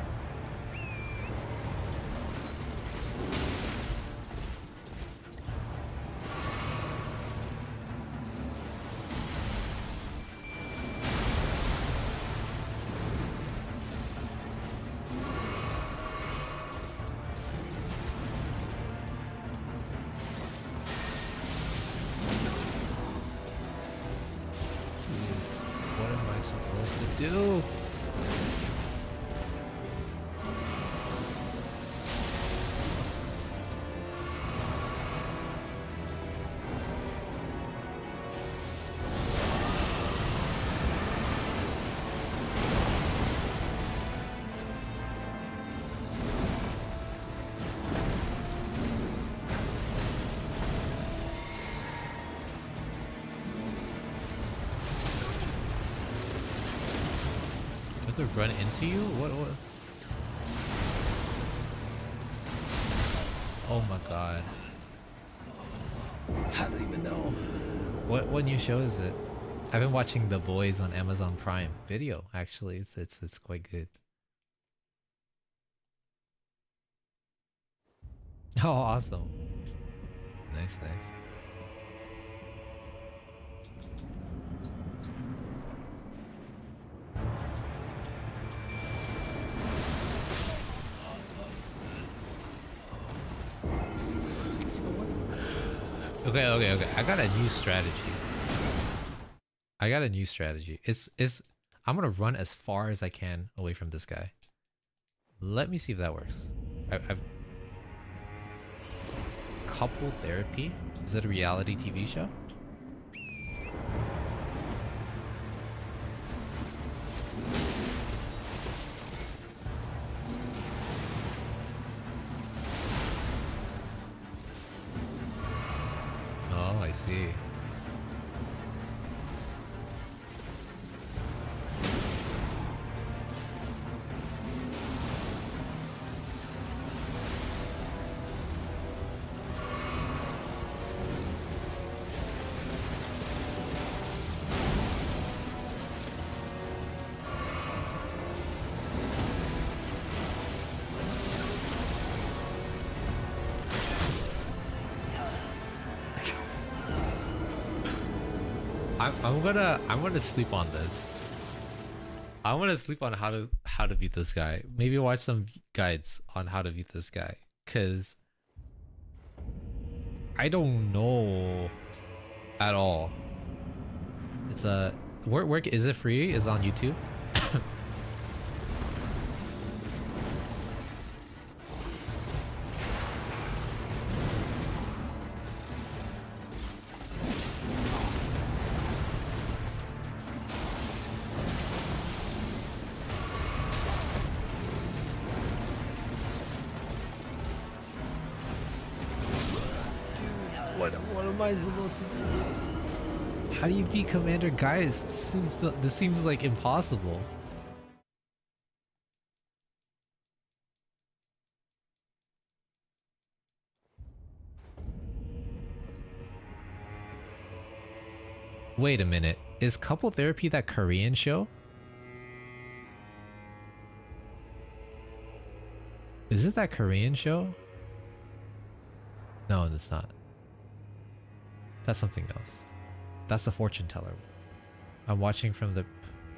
do. To run into you? What? Oh my god. I don't even know. What new show is it? I've been watching The Boys on Amazon Prime Video, actually. It's quite good. Oh, awesome. Nice. Okay. I got a new strategy. It's I'm gonna run as far as I can away from this guy. Let me see if that works. I've couple therapy. Is it a reality TV show? Oh, I see. I'm gonna sleep on this. I want to sleep on how to beat this guy. Maybe watch some guides on how to beat this guy, cause I don't know at all. It's a work. Is it free? Is it on YouTube? What am I supposed to do? How do you beat Commander Gaius? This seems like impossible. Wait a minute. Is Couple Therapy that Korean show? Is it that Korean show? No, it's not. That's something else. That's the fortune teller. I'm watching from the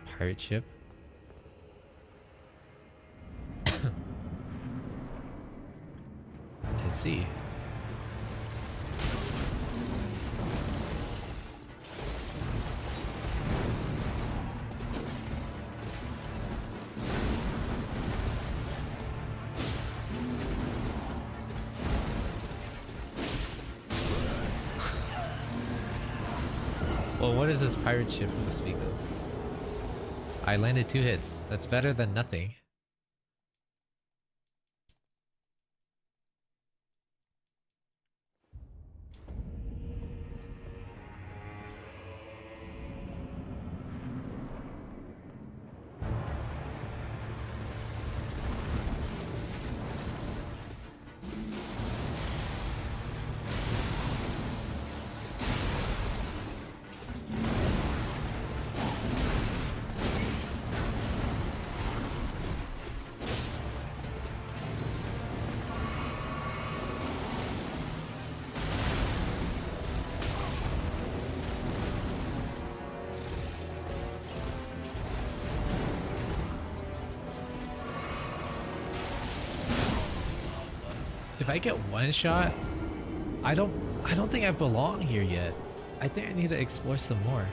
pirate ship. Let's see. Well, what is this pirate ship to speak of? I landed 2 hits. That's better than nothing. If I get one shot, I don't think I belong here yet. I think I need to explore some more.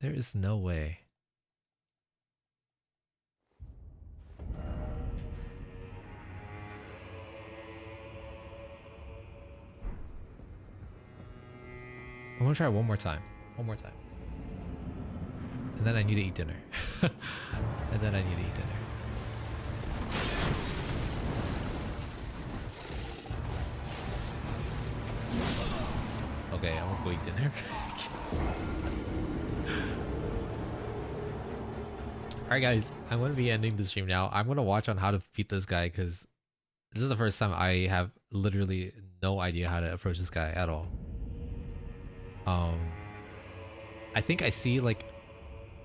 There is no way. I'm gonna try one more time. One more time. And then I need to eat dinner. And then I need to eat dinner. Okay, I won't go eat dinner. Alright guys, I'm going to be ending the stream now. I'm going to watch on how to beat this guy because this is the first time I have literally no idea how to approach this guy at all. I think I see like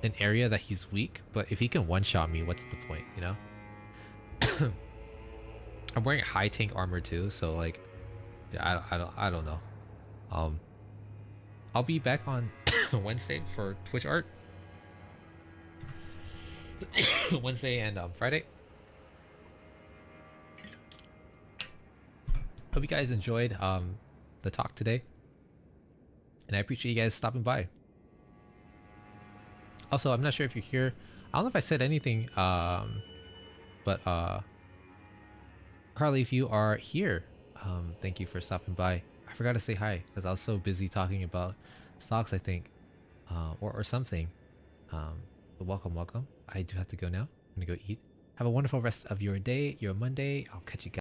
an area that he's weak, but if he can one-shot me, what's the point, you know? I'm wearing high tank armor too, so like I don't know. I'll be back on Wednesday for Twitch art. Wednesday and Friday. Hope you guys enjoyed the talk today, and I appreciate you guys stopping by. Also, I'm not sure if you're here. I don't know if I said anything, but Carly, if you are here, thank you for stopping by. I forgot to say hi because I was so busy talking about stocks, I think, or something. But welcome. I do have to go now. I'm gonna go eat. Have a wonderful rest of your day, your Monday. I'll catch you guys.